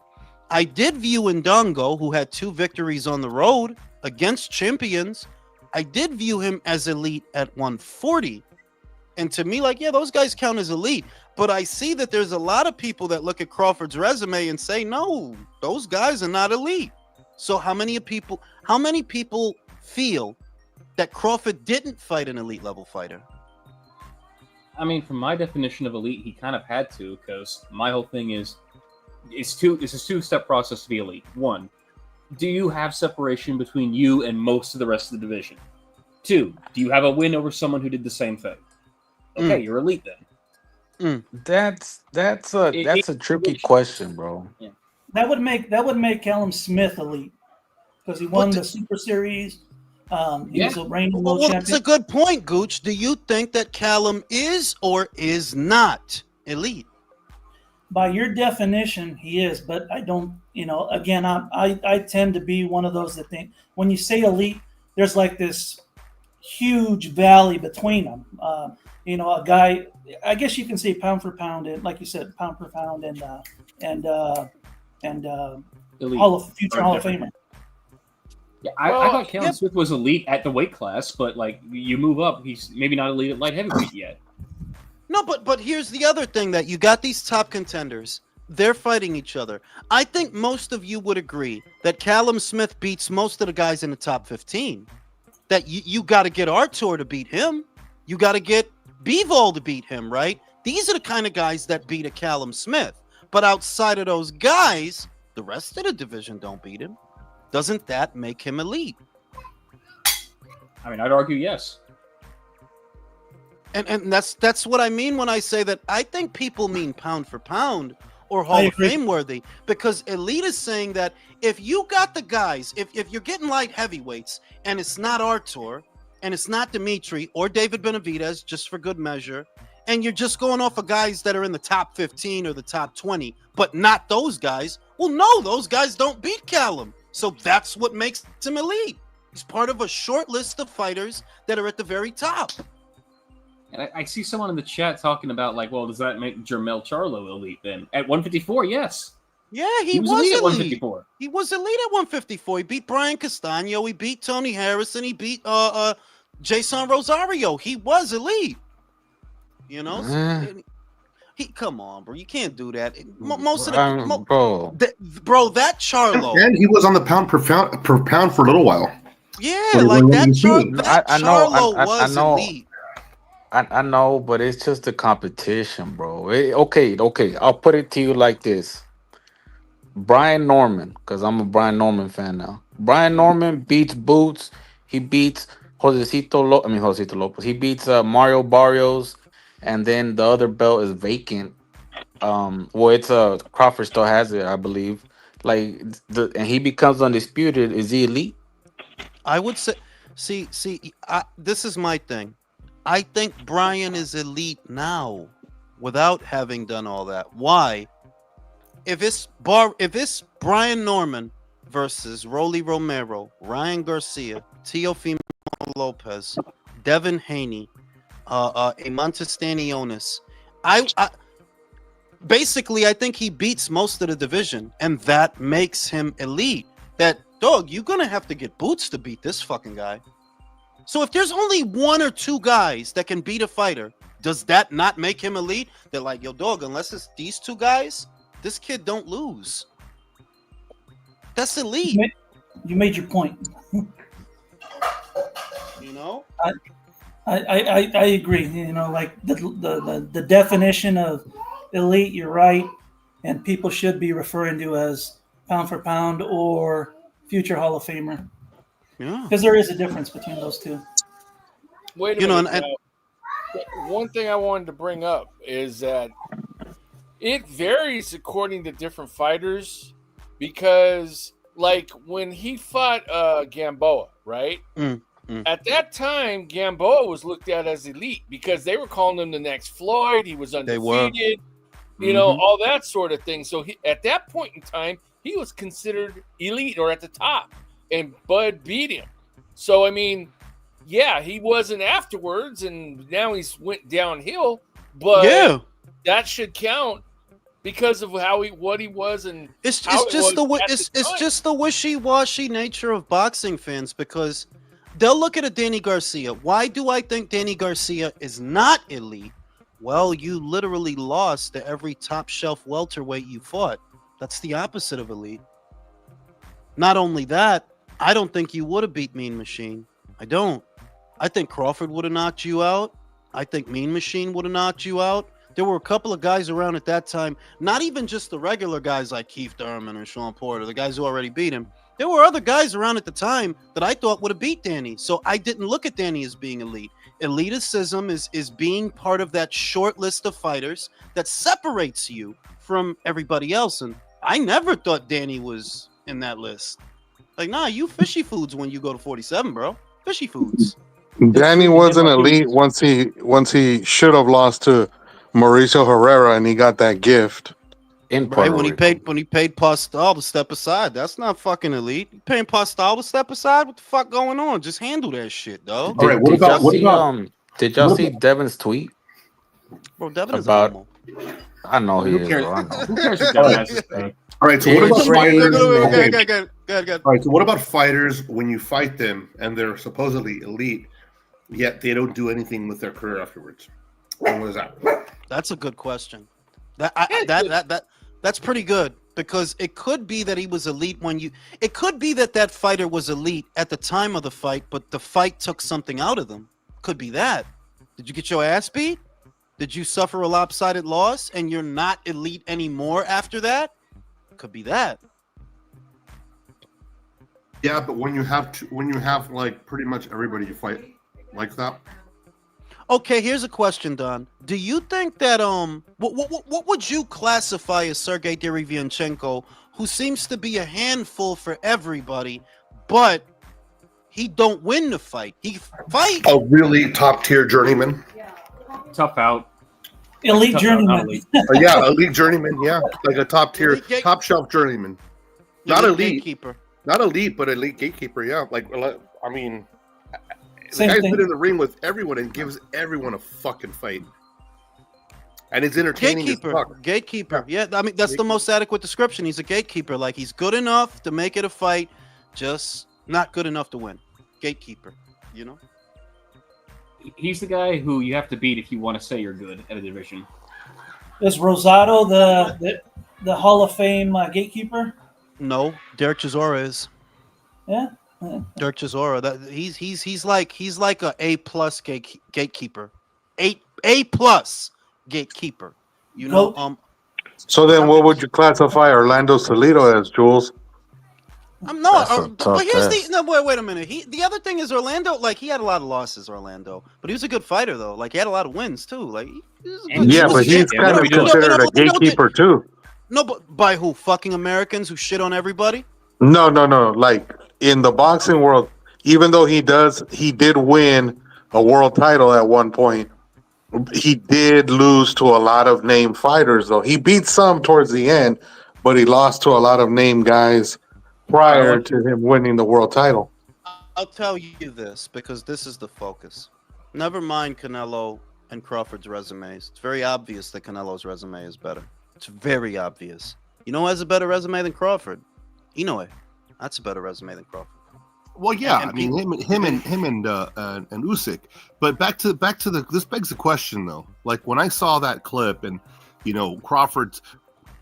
I did view Ndongo, who had 2 victories on the road against champions. I did view him as elite at 140. And to me, those guys count as elite. But I see that there's a lot of people that look at Crawford's resume and say, no, those guys are not elite. So how many people feel that Crawford didn't fight an elite level fighter? I mean, from my definition of elite, he kind of had to, because my whole thing is it's a 2-step process to be elite. 1, do you have separation between you and most of the rest of the division? 2, do you have a win over someone who did the same thing? Okay, you're elite then. That's a tricky question, bro. Yeah. That would make Callum Smith elite because he won the Super Series. He was a reigning world champion. That's a good point, Gooch. Do you think that Callum is or is not elite? By your definition, he is, but I don't. Again, I tend to be one of those that think when you say elite, there's like this huge valley between them. A guy. I guess you can say pound for pound, and like you said, pound for pound, and future Hall of Famer. Yeah, I thought Callum Smith was elite at the weight class, but you move up, he's maybe not elite at light heavyweight yet. No, but here's the other thing, that you got these top contenders. They're fighting each other. I think most of you would agree that Callum Smith beats most of the guys in the top 15. That you got to get Artur to beat him. You got to get Bivol to beat him, right? These are the kind of guys that beat a Callum Smith. But outside of those guys, the rest of the division don't beat him. Doesn't that make him elite? I mean, I'd argue yes. And that's what I mean when I say that I think people mean pound for pound or Hall of Fame worthy, because elite is saying that if you got the guys, if you're getting light heavyweights and it's not Artur, and it's not Dimitri or David Benavidez, just for good measure, and you're just going off of guys that are in the top 15 or the top 20, but not those guys, well, no, those guys don't beat Callum. So that's what makes him elite. He's part of a short list of fighters that are at the very top. And I see someone in the chat talking about, like, well, does that make Jermell Charlo elite then? At 154, yes. Yeah, he was elite elite. at 154. He was elite at 154. He beat Brian Castano. He beat Tony Harrison. He beat Jason Rosario. He was elite. You know, he come on, bro. You can't do that. Most of the bro, that Charlo, and he was on the pound per pound for a little while. Yeah, like that. Charlo was elite. I know, but it's just a competition, bro. Okay. I'll put it to you like this. Brian Norman, because I'm a Brian Norman fan now. Brian Norman beats Boots. He beats Josecito Lopez. He beats Mario Barrios, and then the other belt is vacant. It's Crawford still has it, I believe. And he becomes undisputed. Is he elite? I would say. See. This is my thing. I think Brian is elite now, without having done all that. Why? If it's Brian Norman versus Rolly Romero, Ryan Garcia, Teofimo Lopez, Devin Haney, Eimantas Stanionis, I think he beats most of the division, and that makes him elite. That dog, you're gonna have to get Boots to beat this fucking guy. So if there's only one or two guys that can beat a fighter, does that not make him elite? They're like, yo, dog, unless it's these two guys, this kid don't lose. That's elite. You made your point. You know? I agree. You know, like the definition of elite, you're right, and people should be referring to as pound for pound or future Hall of Famer. Yeah. Because there is a difference between those two. Wait a minute. One thing I wanted to bring up is that it varies according to different fighters, because like when he fought Gamboa, right? At that time, Gamboa was looked at as elite because they were calling him the next Floyd. He was undefeated, you know, all that sort of thing. So at that point in time, he was considered elite or at the top, and Bud beat him. So, I mean, yeah, he wasn't afterwards, and now he's went downhill, but that should count because of what he was, and it's just the wishy-washy nature of boxing fans, because they'll look at a Danny Garcia. Why do I think Danny Garcia is not elite? Well, you literally lost to every top shelf welterweight you fought. That's the opposite of elite. Not only that, I don't think you would have beat Mean Machine. I don't. I think Crawford would have knocked you out. I think Mean Machine would have knocked you out. There were a couple of guys around at that time, not even just the regular guys like Keith Thurman and Shawn Porter, the guys who already beat him. There were other guys around at the time that I thought would have beat Danny. So I didn't look at Danny as being elite. Elitism is being part of that short list of fighters that separates you from everybody else. And I never thought Danny was in that list. Like, nah, you fishy foods when you go to 47, bro. Fishy foods. Danny wasn't elite once he should have lost to Mauricio Herrera, and he got that gift. When he paid Postal to step aside, that's not fucking elite. You paying Postal to step aside? What the fuck going on? Just handle that shit, though. Did y'all see Devin's tweet? Bro, Devin is about. I know he is. Bro, I know. Who cares what Devin has to say? All right, so what about fighters? All right, so what about fighters when you fight them and they're supposedly elite, yet they don't do anything with their career afterwards? What is that? That's a good question. That's pretty good, because it could be that he was elite it could be that fighter was elite at the time of the fight, but the fight took something out of them. Could be that. Did you get your ass beat? Did you suffer a lopsided loss and you're not elite anymore after that? Could be that. Yeah, but when you have like pretty much everybody you fight like that. Okay, here's a question, Don. Do you think that what would you classify as Sergey Derevianchenko, who seems to be a handful for everybody, but He don't win the fight. He fight. A really top tier journeyman. Tough out. Elite Tough out, journeyman. not elite. Yeah, elite journeyman. Yeah, like a top tier, Elite gate- top shelf journeyman. Not elite, gatekeeper. not elite, but elite gatekeeper. Yeah, I mean, the Same guy's thing. been in the ring with everyone and gives everyone a fucking fight, and it's entertaining as fuck. Gatekeeper. Yeah, I mean that's the most adequate description. He's a gatekeeper. Like he's good enough to make it a fight, just not good enough to win. Gatekeeper. You know. He's the guy who you have to beat if you want to say you're good at a division. Is Rosado the Hall of Fame gatekeeper? No, Derek Chisora is. Yeah. Derek Chisora. That he's like a plus gatekeeper. A plus gatekeeper. You know. Goat. So then, what would you classify Orlando Salido as, Jules? I'm not. That's a tough But here's test. wait a minute. The other thing is Orlando. Like he had a lot of losses, Orlando, but he was a good fighter though. Like he had a lot of wins too. Like he was a good, Yeah, he was but a he's champion. kind of considered a gatekeeper too. No, but by who? Fucking Americans who shit on everybody. No. Like in the boxing world, even though he did win a world title at one point. He did lose to a lot of named fighters, though. He beat some towards the end, but he lost to a lot of named guys prior to him winning the world title. I'll tell you this because this is the focus. Never mind Canelo and Crawford's resumes. It's very obvious that Canelo's resume is better. It's very obvious. You know who has a better resume than Crawford? Inoue. That's a better resume than Crawford. Well, yeah, And I mean him and Usyk. But back to this begs the question though. Like when I saw that clip and Crawford's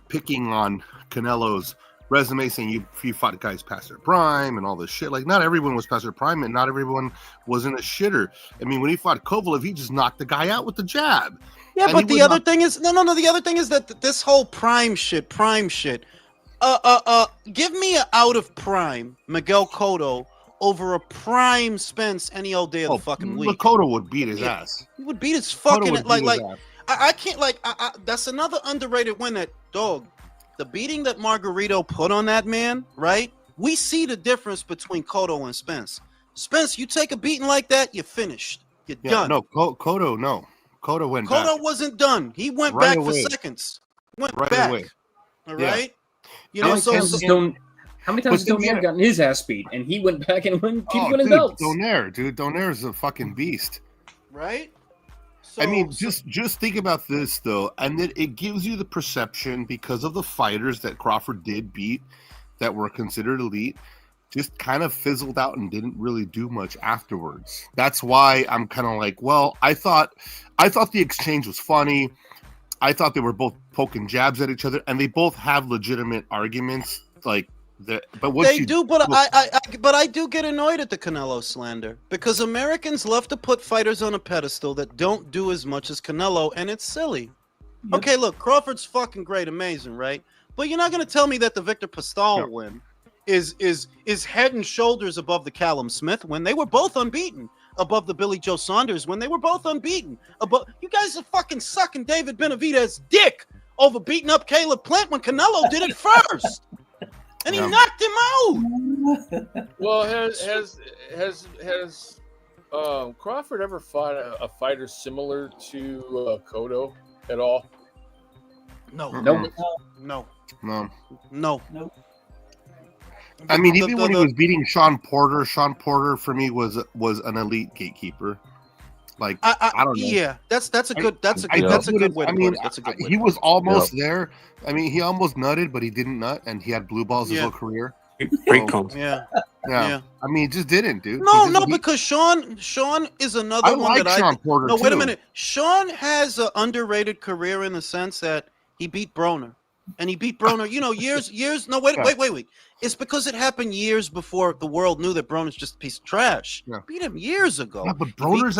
picking on Canelo's resume, saying you fought guys past their prime and all this shit. Like not everyone was past their prime and not everyone was in a shitter. I mean, when he fought Kovalev, he just knocked the guy out with the jab. Yeah, And but he the would other thing is no. The other thing is that this whole prime shit. Give me a out of prime Miguel Cotto over a prime Spence any old day of the fucking week. Cotto would beat his ass. He would beat his Cotto fucking would like beat his ass. I can't that's another underrated win. That dog, the beating that Margarito put on that man, right? We see the difference between Cotto and Spence. Spence, you take a beating like that, you're finished. You're done. No, Cotto, no. Cotto went back. Cotto wasn't done. He went Right back away. for seconds. Went Right back. away. All Yeah. right. You How know, many so times has Donaire gotten his ass beat, and he went back and keep winning belts? Donaire is a fucking beast. right. I mean, just think about this though, and then it gives you the perception because of the fighters that Crawford did beat that were considered elite, just kind of fizzled out and didn't really do much afterwards. That's why I'm kind of like, well, I thought the exchange was funny. I thought they were both poking jabs at each other, and they both have legitimate arguments, like that. But what they do, but I do get annoyed at the Canelo slander because Americans love to put fighters on a pedestal that don't do as much as Canelo, and it's silly. Okay, look, Crawford's fucking great, amazing, right? But you're not gonna tell me that the Victor Pastal win is head and shoulders above the Callum Smith when they were both unbeaten, above the Billy Joe Saunders when they were both unbeaten. You guys are fucking sucking David Benavidez' dick over beating up Caleb Plant when Canelo did it first. And he knocked him out. Well, has Crawford ever fought a fighter similar to Cotto at all? No. I mean, even when he was beating Shawn Porter for me was an elite gatekeeper. Like I don't know. Yeah, that's a good way to put it. That's a good way. He was almost there. I mean, he almost nutted, but he didn't nut, and he had blue balls his whole career. Great comp. Yeah. I mean, he just didn't, dude. Because Shawn is another one that Shawn Porter No, wait a too. minute. Shawn has an underrated career in the sense that he beat Broner. And he beat Broner, years. No, wait. It's because it happened years before the world knew that Broner's just a piece of trash. Yeah. Beat him years ago. Yeah, but Broner's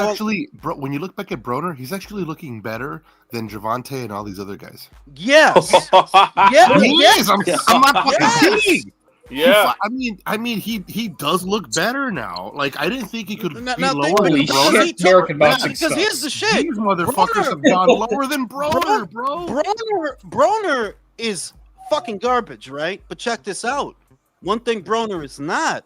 when you look back at Broner, he's actually looking better than Javante and all these other guys. Yes. Yes. I'm not fucking kidding. Yeah. I mean, he does look better now. Like I didn't think he could be Now lower think than about it. Broner. American boxing Because here's the shit. These motherfuckers have gone lower than Broner, bro. Broner is fucking garbage, right? But check this out. One thing Broner is not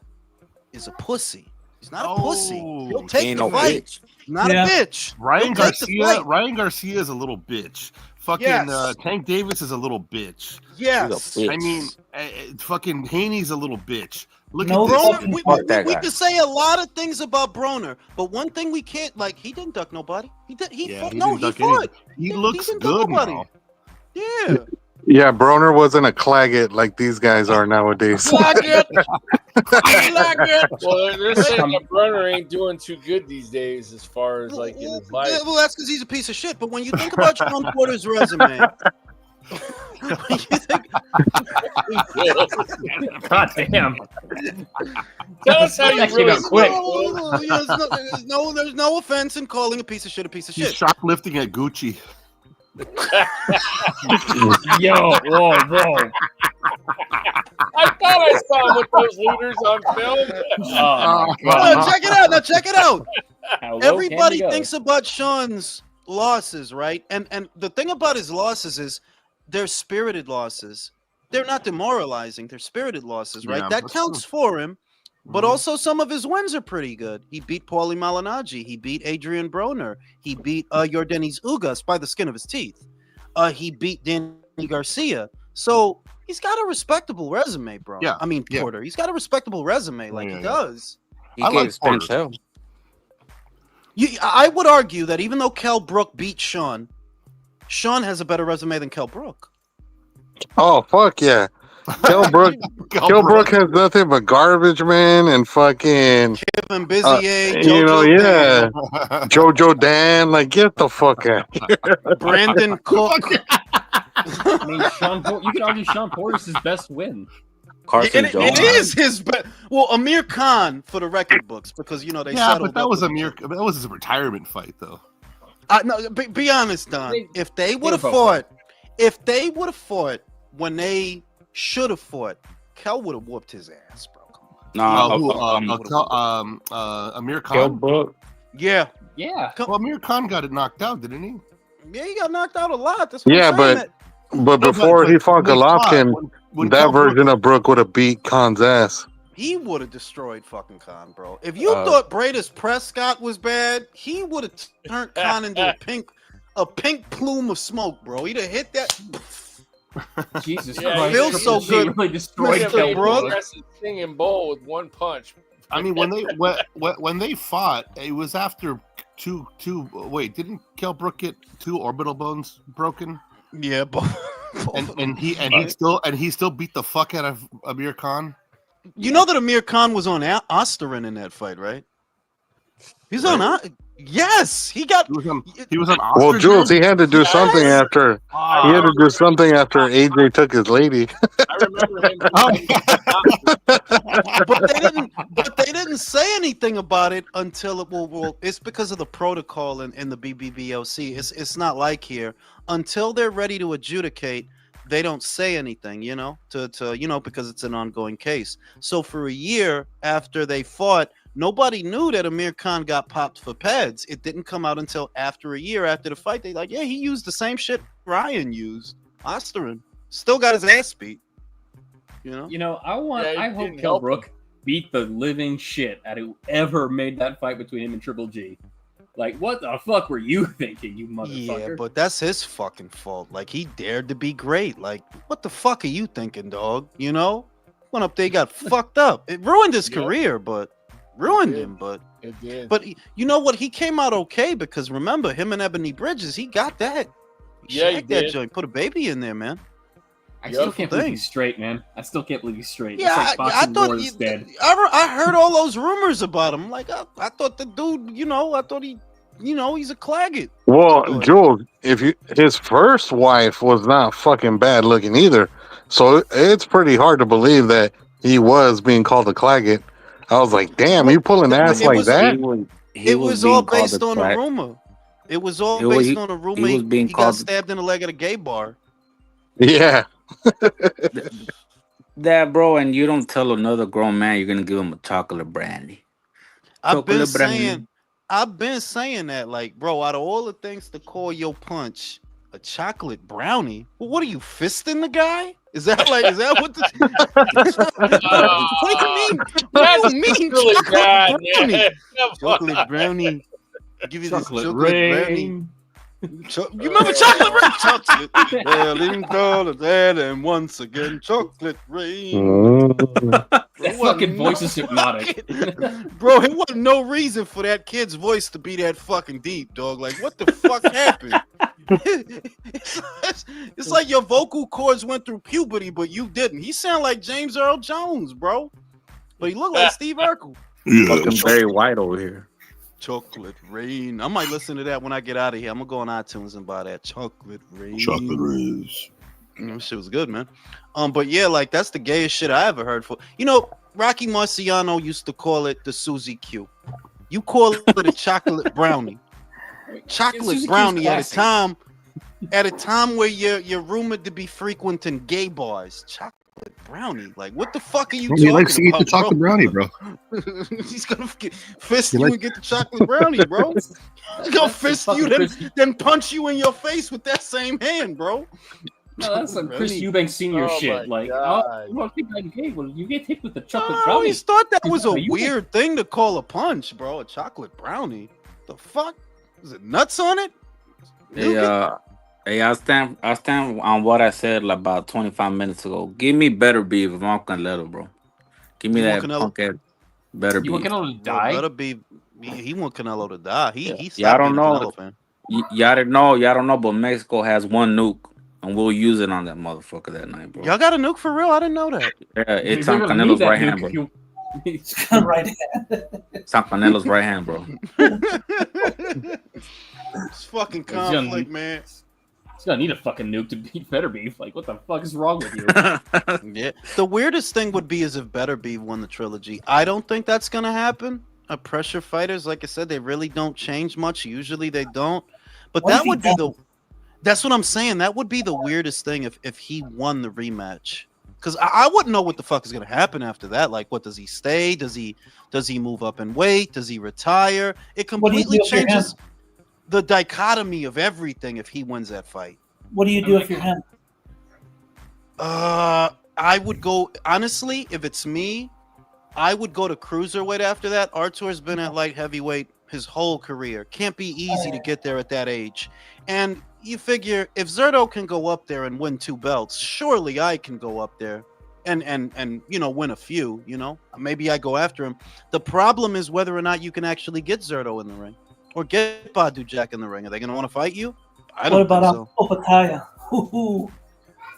is a pussy. He's not a pussy. He'll Oh, take Ain't the no fight. bitch. Not Yeah. a bitch. Ryan He'll take the Garcia. fight. Ryan Garcia is a little bitch. Fucking Yes. Tank Davis is a little bitch. Yes. He's a I mean, fucking Haney's a little bitch. Look No at this. Broner, fucking we, Fuck we, that we guy. can say a lot of things about Broner, but one thing we can't like, he didn't duck nobody. He did. He Yeah, fought. he No, didn't he duck anything. fought. He didn't- looks didn't duck good nobody. now. Yeah. Yeah, Broner wasn't a claggett like these guys are nowadays. Claggett. Claggett. Well, they're saying that Brenner ain't doing too good these days as far as like in his life. Yeah, well, that's because he's a piece of shit. But when you think about Shawn Porter's resume, when you think, God damn. Tell us how you That shit really got quick. feel. you know, there's no offense in calling a piece of shit a piece of He's shit. shoplifting at Gucci. Yo, whoa, whoa. I thought I saw him with those looters on film. Oh, my No, God. check it out. Now check it out. How low can we Everybody go? thinks about Sean's losses, right? And the thing about his losses is they're spirited losses. They're not demoralizing. They're spirited losses, right? Yeah, That that's counts true. for him. But Mhm. also some of his wins are pretty good. He beat Paulie Malignaggi. He beat Adrian Broner. He beat Yordenis Ugas by the skin of his teeth. He beat Danny Garcia. So he's got a respectable resume, bro. Yeah, I mean, yeah. Porter. He's got a respectable resume, like Yeah, he yeah. does. He I like gave Spence Porter. hell. I would argue that even though Kell Brook beat Sean, Sean has a better resume than Kell Brook. Oh fuck yeah. Kell Brook has nothing but garbage, man, and fucking Kevin Bizier, you know, JoJo yeah. Jojo Dan, like get the fuck out. Dan, Brandon Cook. I mean, you could argue Shawn Porter's his best win. Carson It Jones. is his best. Well, Amir Khan for the record books because you know they Yeah, settled but that up was with that was his retirement fight, though. No, be honest, Don. If they would have both fought, when they should have fought, Kell would have whooped his ass, bro. Nah, Amir Kell Khan. Brook. Yeah, Yeah. Well, Amir Khan got it knocked out, didn't he? yeah, he got knocked out a lot. That's what Yeah, I'm saying. but before he fought when Golovkin, when that Kell Brook- version of Brook would have beat Khan's ass. He would have destroyed fucking Khan, bro. If you thought Bradus Prescott was bad, he would have turned Khan into a pink plume of smoke, bro. He'd have hit that. Jesus Yeah, Christ. feels so Triple G good. really destroyed Mr. Kell Brook. Brook. Singing bowl with one punch. I mean, when they fought, it was after two. Wait, didn't Kell Brook get 2 orbital bones broken? Yeah, but And he still beat the fuck out of Amir Khan. you know that Amir Khan was on Osterin in that fight, right? He's on. Yes, he got. He was on. Well, Oscar Jules, Jam? he had to do something after. He had to do something after AJ took his lady. I remember him. But they didn't say anything about it until it. Well, it's because of the protocol in the BBBOC. It's not like here until they're ready to adjudicate. They don't say anything, you know, to because it's an ongoing case. So for a year after they fought, nobody knew that Amir Khan got popped for PEDs. It didn't come out until after a year after the fight. They like, yeah, he used the same shit Ryan used. Osterin still got his ass beat. You know, I hope Kell Brook beat the living shit out of whoever made that fight between him and Triple G. Like, what the fuck were you thinking, you motherfucker? Yeah, but that's his fucking fault. Like, he dared to be great. Like, what the fuck are you thinking, dog? You know, went up there, got fucked up. It ruined his career, but ruined him. But it did. But you know what? He came out okay because remember him and Ebony Bridges. He got that. Yeah, he shagged that did. joint. Put a baby in there, man. I still can't believe he's straight, man. I still can't believe he's straight. Yeah, It's like I Boxing thought Wars dead. I heard all those rumors about him. Like, I thought the dude, I thought he, he's a claggett. Well, Jules, his first wife was not fucking bad looking either, so it's pretty hard to believe that he was being called a claggett. I was like, damn, you pulling ass like that? It was all based on a rumor. It was all based on a rumor. He got stabbed in the leg at a gay bar. Yeah. That, bro, and you don't tell another grown man you're gonna give him a chocolate brandy. I've been Chocolate saying that, like, bro, out of all the things to call your punch a chocolate brownie, well, what are you fisting the guy? Is that what the what do you mean? What do you mean really chocolate bad, brownie? man. Come on. Chocolate brownie. I'll give you this Chocolate chocolate brownie. rain. You remember chocolate rain? Chocolate. Well, in color that, and once again, chocolate rain. That fucking voice is hypnotic. Bro, it wasn't no reason for that kid's voice to be that fucking deep, dog. Like, what the fuck happened? It's like your vocal cords went through puberty, but you didn't. He sounded like James Earl Jones, bro. But he looked like Steve Urkel. Fucking Barry White over here. Chocolate rain. I might listen to that when I get out of here. I'm gonna go on iTunes and buy that chocolate rain. Chocolate rays. Shit was good, man. But yeah, like that's the gayest shit I ever heard. For Rocky Marciano used to call it the Suzy Q. You call it a chocolate brownie. Chocolate brownie at a time where you're rumored to be frequenting gay bars. Chocolate brownie, like what the fuck are you talking He likes to eat about, the chocolate brownie, bro. He's gonna fist you and get the chocolate brownie, bro. He's gonna fist you, then punch you in your face with that same hand, bro. No, that's some Chris Eubank Senior shit. Like, God. you want to think I'm gay? Well, you get hit with the chocolate I brownie. always thought that was a Are you weird thing to call a punch, bro. A chocolate brownie. The fuck? Is it nuts on it? Hey, I stand on what I said like about 25 minutes ago. Give me better beef if I'm Canelo, bro. Give me You that want Canelo? punk ass better beef. You want Canelo to die? Better be. He want Canelo to die. He Yeah, I don't stopped being a know. Canelo fan. Y'all don't know, but Mexico has one nuke, and we'll use it on that motherfucker that night, bro. Y'all got a nuke for real? I didn't know that. Yeah, it's You're on gonna Canelo's need that right hand, nuke. bro. It's got right hand. It's on Canelo's right hand, bro. It's fucking gonna conflict, need- man. He's gonna need a fucking nuke to beat Better Beef. Like, what the fuck is wrong with you? Yeah. The weirdest thing would be is if Better Be won the trilogy. I don't think that's gonna happen. Pressure fighters, like I said, they really don't change much. Usually they don't. But What if that he would be doesn't? that's what I'm saying. That would be the weirdest thing if he won the rematch. Because I wouldn't know what the fuck is gonna happen after that. Like, what does he stay? Does he move up in weight? Does he retire? It What do you completely do if you're him? changes the dichotomy of everything if he wins that fight. What do you do if you're him? I would go honestly. If it's me, I would go to cruiserweight after that. Artur's been at light heavyweight his whole career. Can't be easy to get there at that age. And you figure if Zerto can go up there and win 2 belts, surely I can go up there and win a few. Maybe I go after him. The problem is whether or not you can actually get Zerto in the ring or get Badu Jack in the ring. Are they going to want to fight you? I don't What about think so. Opataya? Hoo-hoo.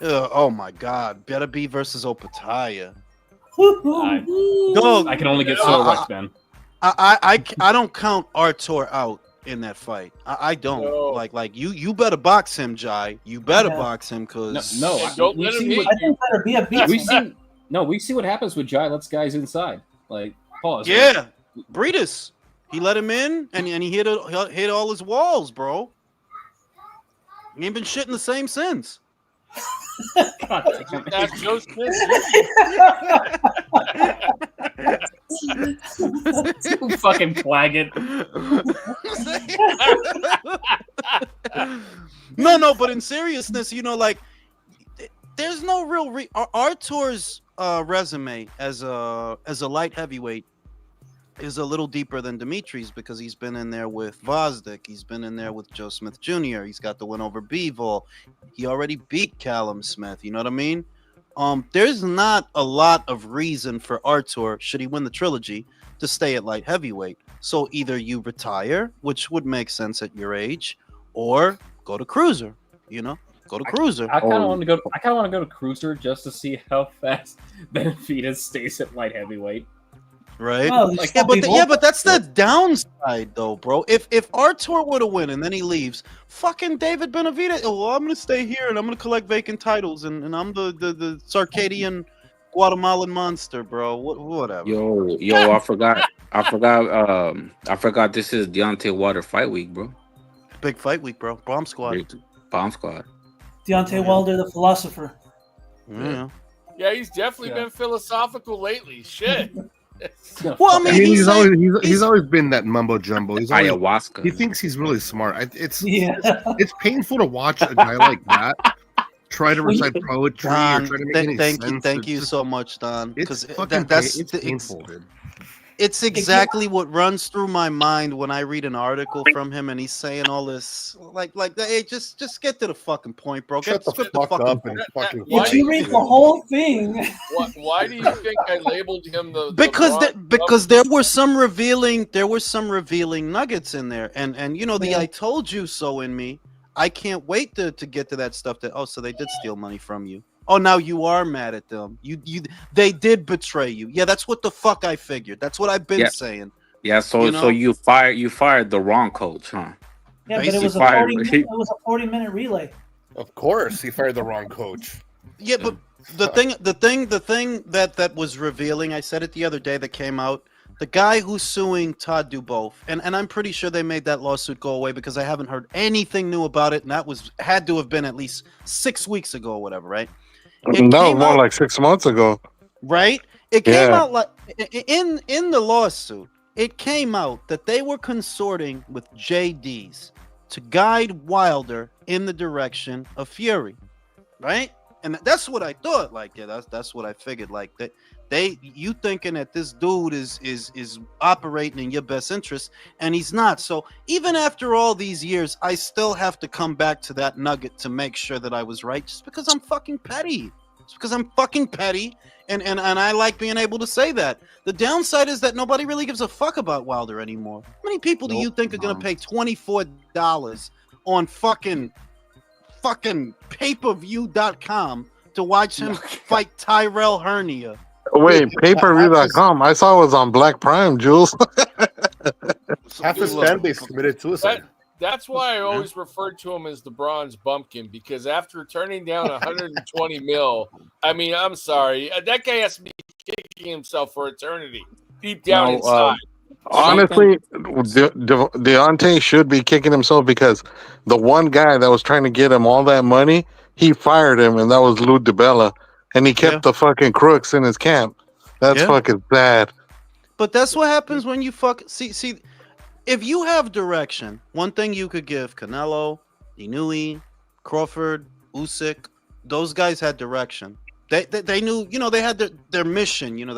Oh my God, Better Be versus Opataya. Hoo-hoo. Dog, I can only get so much, man. I don't count Artur out in that fight. I don't. No. Like you better box him, Jai. You better Yeah. box him, cause No, Don't we've let him seen hit what- I think Better Be a beat. we see what happens with Jai lets guys inside. Like, pause. yeah, Breedis. He let him in, and he hit all his walls, bro. He ain't been shitting the same since. God damn it. That's Joe Smith. You fucking clagging. No, but in seriousness, like there's no real Artur's resume as a light heavyweight is a little deeper than Dimitri's because he's been in there with Vosdick, he's been in there with Joe Smith Jr., he's got the win over Bivol, he already beat Callum Smith, you know what I mean? There's not a lot of reason for Artur, should he win the trilogy, to stay at light heavyweight. So either you retire, which would make sense at your age, or go to cruiser, go to cruiser. I kind of want to go. I kind of want to go to cruiser just to see how fast Benavidez stays at light heavyweight. Right? Well, But that's the downside, though, bro. If Artur were to win and then he leaves, fucking David Benavidez. Oh, well, I'm gonna stay here and I'm gonna collect vacant titles and I'm the Circadian Guatemalan monster, bro. Whatever. Yo, I forgot. This is Deontay Wilder fight week, bro. Big fight week, bro. Bomb squad. Bomb squad. Deontay Wilder, the philosopher. Yeah. Yeah, he's definitely been philosophical lately. Shit. Well, I mean, he's always been that mumbo jumbo. He's always, Ayahuasca. he thinks he's really smart. It's Yeah. painful to watch a guy like that try to recite poetry or Don, try to make any thank sense. you so much, Don. It's Because fucking it's painful, dude. It's exactly what runs through my mind when I read an article from him and he's saying all this like hey, just get to the fucking point, bro. Shut the fuck up and fucking. If you read the whole thing, why do you think I labeled him the because there were some revealing nuggets in there, and you know the I told you so in me. I can't wait to get to that stuff. So they did steal money from you. Oh, now you are mad at them. They did betray you. Yeah, that's what the fuck I figured. That's what I've been saying. Yeah, so you fired the wrong coach, huh? Yeah, but it was a 40-minute relay. Of course, he fired the wrong coach. Yeah, but the thing that was revealing, I said it the other day that came out. The guy who's suing Todd Duboff, and I'm pretty sure they made that lawsuit go away because I haven't heard anything new about it, and that had to have been at least 6 weeks ago or whatever, right? No, more like 6 months ago. Right? It came out like in the lawsuit. It came out that they were consorting with JDs to guide Wilder in the direction of Fury, right? And that's what I thought. Like, yeah, that's what I figured. Like that, you thinking that this dude is operating in your best interest, and he's not. So even after all these years, I still have to come back to that nugget to make sure that I was right, just because I'm fucking petty. It's because I'm fucking petty, and I like being able to say that. The downside is that nobody really gives a fuck about Wilder anymore. How many people do you think are gonna pay $24 on fucking pay-per-view.com to watch him fight Tyrell Hernia? Wait, pay-per-view.com. I saw it was on Black Prime, Jules. Half his fan base committed suicide. That's why I always referred to him as the Bronze Bumpkin, because after turning down 120 mil, I mean, I'm sorry, that guy has to be kicking himself for eternity deep down inside. Honestly, Deontay should be kicking himself because the one guy that was trying to get him all that money, he fired him, and that was Lou DiBella, and he kept the fucking crooks in his camp. That's fucking bad. But that's what happens when you see. If you have direction, one thing you could give Canelo, Inoue, Crawford, Usyk, those guys had direction. They knew, you know, they had their mission. You know,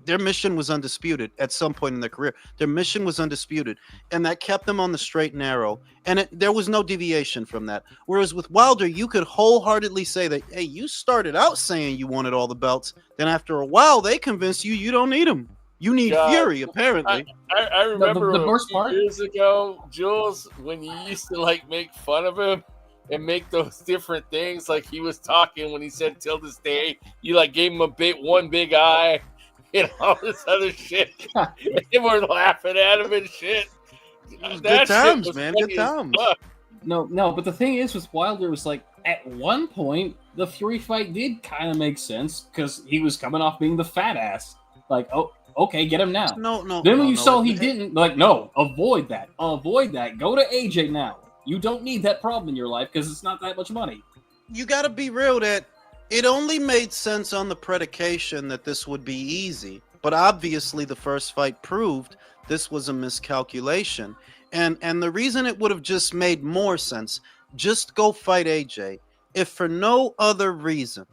their mission was undisputed at some point in their career. Their mission was undisputed, and that kept them on the straight and narrow. And there was no deviation from that. Whereas with Wilder, you could wholeheartedly say that, hey, you started out saying you wanted all the belts. Then after a while, they convinced you don't need them. You need Fury, apparently. I remember the worst part years ago, Jules, when you used to like make fun of him and make those different things. Like he was talking when he said till this day, you like gave him one big eye and all this other shit. And we're laughing at him and shit. Good times, man. Good times. No, but the thing is with Wilder was like at one point the Fury fight did kind of make sense because he was coming off being the fat ass. Like, oh, okay, get him now. No. Then when you saw he didn't, like, no, avoid that. Go to AJ now. You don't need that problem in your life because it's not that much money. You got to be real that it only made sense on the predication that this would be easy. But obviously the first fight proved this was a miscalculation. And the reason it would have just made more sense, just go fight AJ. If for no other reason,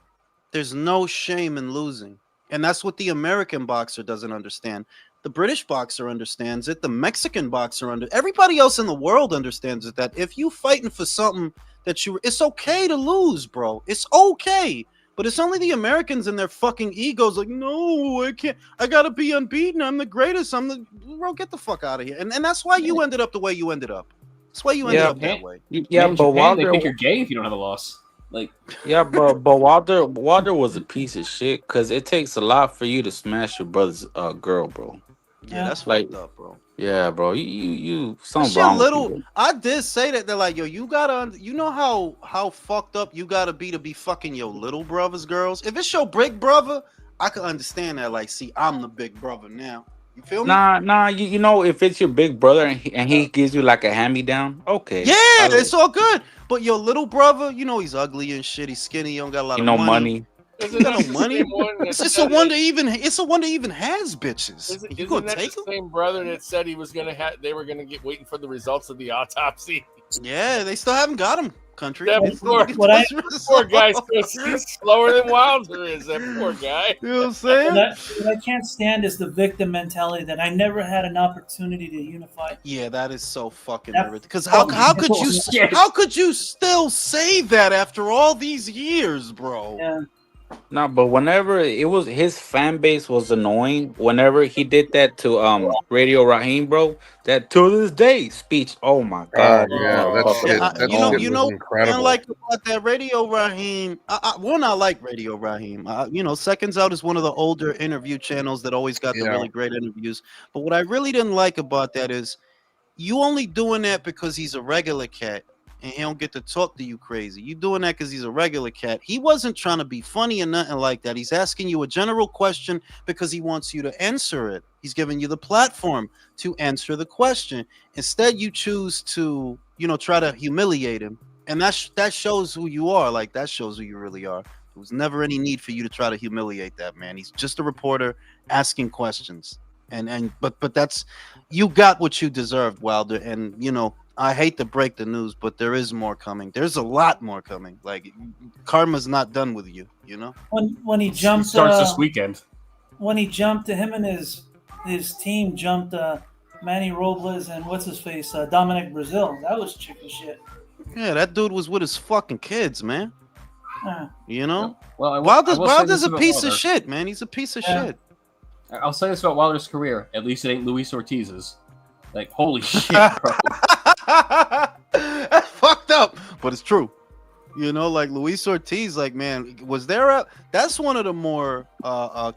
there's no shame in losing. And that's what the American boxer doesn't understand. The British boxer understands it. The Mexican boxer everybody else in the world understands it, that if you fighting for something it's okay to lose, bro. It's okay. But it's only the Americans and their fucking egos like, no, I can't. I got to be unbeaten. I'm the greatest. Bro, get the fuck out of here. And that's why you ended up the way you ended up. That's why you ended up that way. Yeah, but Wilder, they think you're gay if you don't have a loss. Like, yeah, but Wilder was a piece of shit because it takes a lot for you to smash your brother's girl, bro. Yeah, that's like fucked up, bro. Yeah, bro. You something wrong. Little. I did say that. They're like, yo, you gotta, you know how fucked up you gotta be to be fucking your little brother's girls. If it's your big brother, I can understand that. Like, see, I'm the big brother now. You feel me? Nah. You know, if it's your big brother and he gives you like a hand-me-down, okay. Yeah, it's all good. But your little brother, you know, he's ugly and shit. He's skinny. He don't got a lot of money. Isn't that no money. It's a wonder even. It's a wonder even has bitches. Isn't that the same brother that said he was gonna they were gonna get waiting for the results of the autopsy? Yeah, they still haven't got him. country. That He's poor, looking What for I- his poor guy's results. he's slower than Wilder is. That poor guy. You know what I'm saying? what I can't stand is the victim mentality that I never had an opportunity to unify. Yeah, that is so fucking That irritating. Because how could you bullshit. how could you still say that after all these years, bro? Yeah. No, but whenever it was his fan base was annoying. Whenever he did that to Radio Raheem, bro, that to this day speech. Oh my god, yeah, that motherfucker shit. was That You know, shit annoying. you was know, I incredible. like about that Radio Raheem. One, I like Radio Raheem. You know, Seconds Out is one of the older interview channels that always got the Yeah. really great interviews. But what I really didn't like about that is you only doing that because he's a regular cat and he don't get to talk to you crazy. You doing that because he's a regular cat. He wasn't trying to be funny or nothing like that. He's asking you a general question because he wants you to answer it. He's giving you the platform to answer the question. Instead, you choose to, you know, try to humiliate him. And that shows who you are. Like, that shows who you really are. There was never any need for you to try to humiliate that man. He's just a reporter asking questions. But that's, you got what you deserved, Wilder. And you know, I hate to break the news, but there is more coming. There's a lot more coming. Like, karma's not done with you, you know? When he jumped Starts this weekend. when he jumped to him and his team jumped Manny Robles and what's his face Dominic Brazil. That was chicken shit. Yeah, that dude was with his fucking kids, man. Yeah. You know? Well, I will say Wilder's this a about piece Wilder. of shit, man. He's a piece of Yeah. shit. I'll say this about Wilder's career. At least it ain't Luis Ortiz's. Like, holy shit, bro. That's fucked up, but it's true. You know, like Luis Ortiz, like, man, was there a? That's one of the more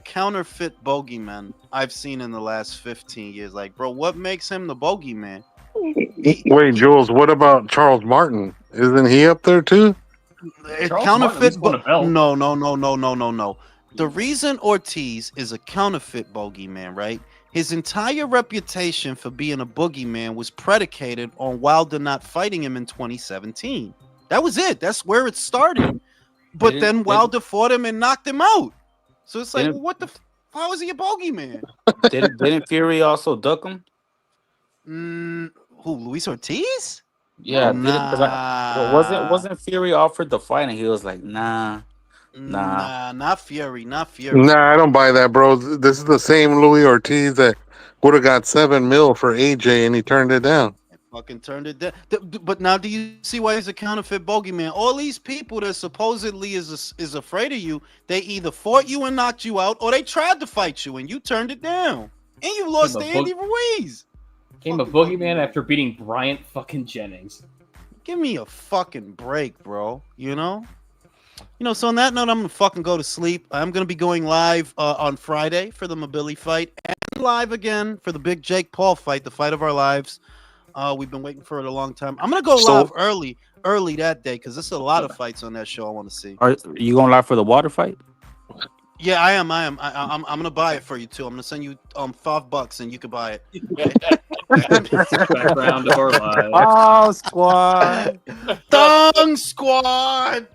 counterfeit bogeymen I've seen in the last 15 years. Like, bro, what makes him the bogeyman? Wait, Jules, what about Charles Martin? Isn't he up there too? Charles Martin at Counterfeit. least won a belt. No. The reason Ortiz is a counterfeit bogeyman, right? His entire reputation for being a boogeyman was predicated on Wilder not fighting him in 2017. That was it. That's where it started. But then Wilder fought him and knocked him out. So it's like, well, what the? How is he a bogeyman? Didn't Fury also duck him? Who? Luis Ortiz? Yeah, Nah. wasn't Fury offered the fight and he was like, nah. Nah, not Fury. Not Fury. Nah, I don't buy that, bro. This is the same Louis Ortiz that would have got $7 million for AJ and he turned it down. Fucking turned it down. But now, do you see why he's a counterfeit bogeyman? All these people that supposedly is afraid of you, they either fought you and knocked you out, or they tried to fight you and you turned it down, and you lost to Andy Ruiz. Came a boogeyman after beating Bryant fucking Jennings. Give me a fucking break, bro. You know. So on that note, I'm gonna fucking go to sleep. I'm gonna be going live on Friday for the Mobili fight, and live again for the big Jake Paul fight, the fight of our lives. We've been waiting for it a long time. I'm gonna go live early that day because there's a lot of fights on that show I want to see. Are you going live for the water fight? Yeah, I am. I'm gonna buy it for you too. I'm gonna send you $5 and you can buy it. Background of our lives. Oh, squad. Thong Squad.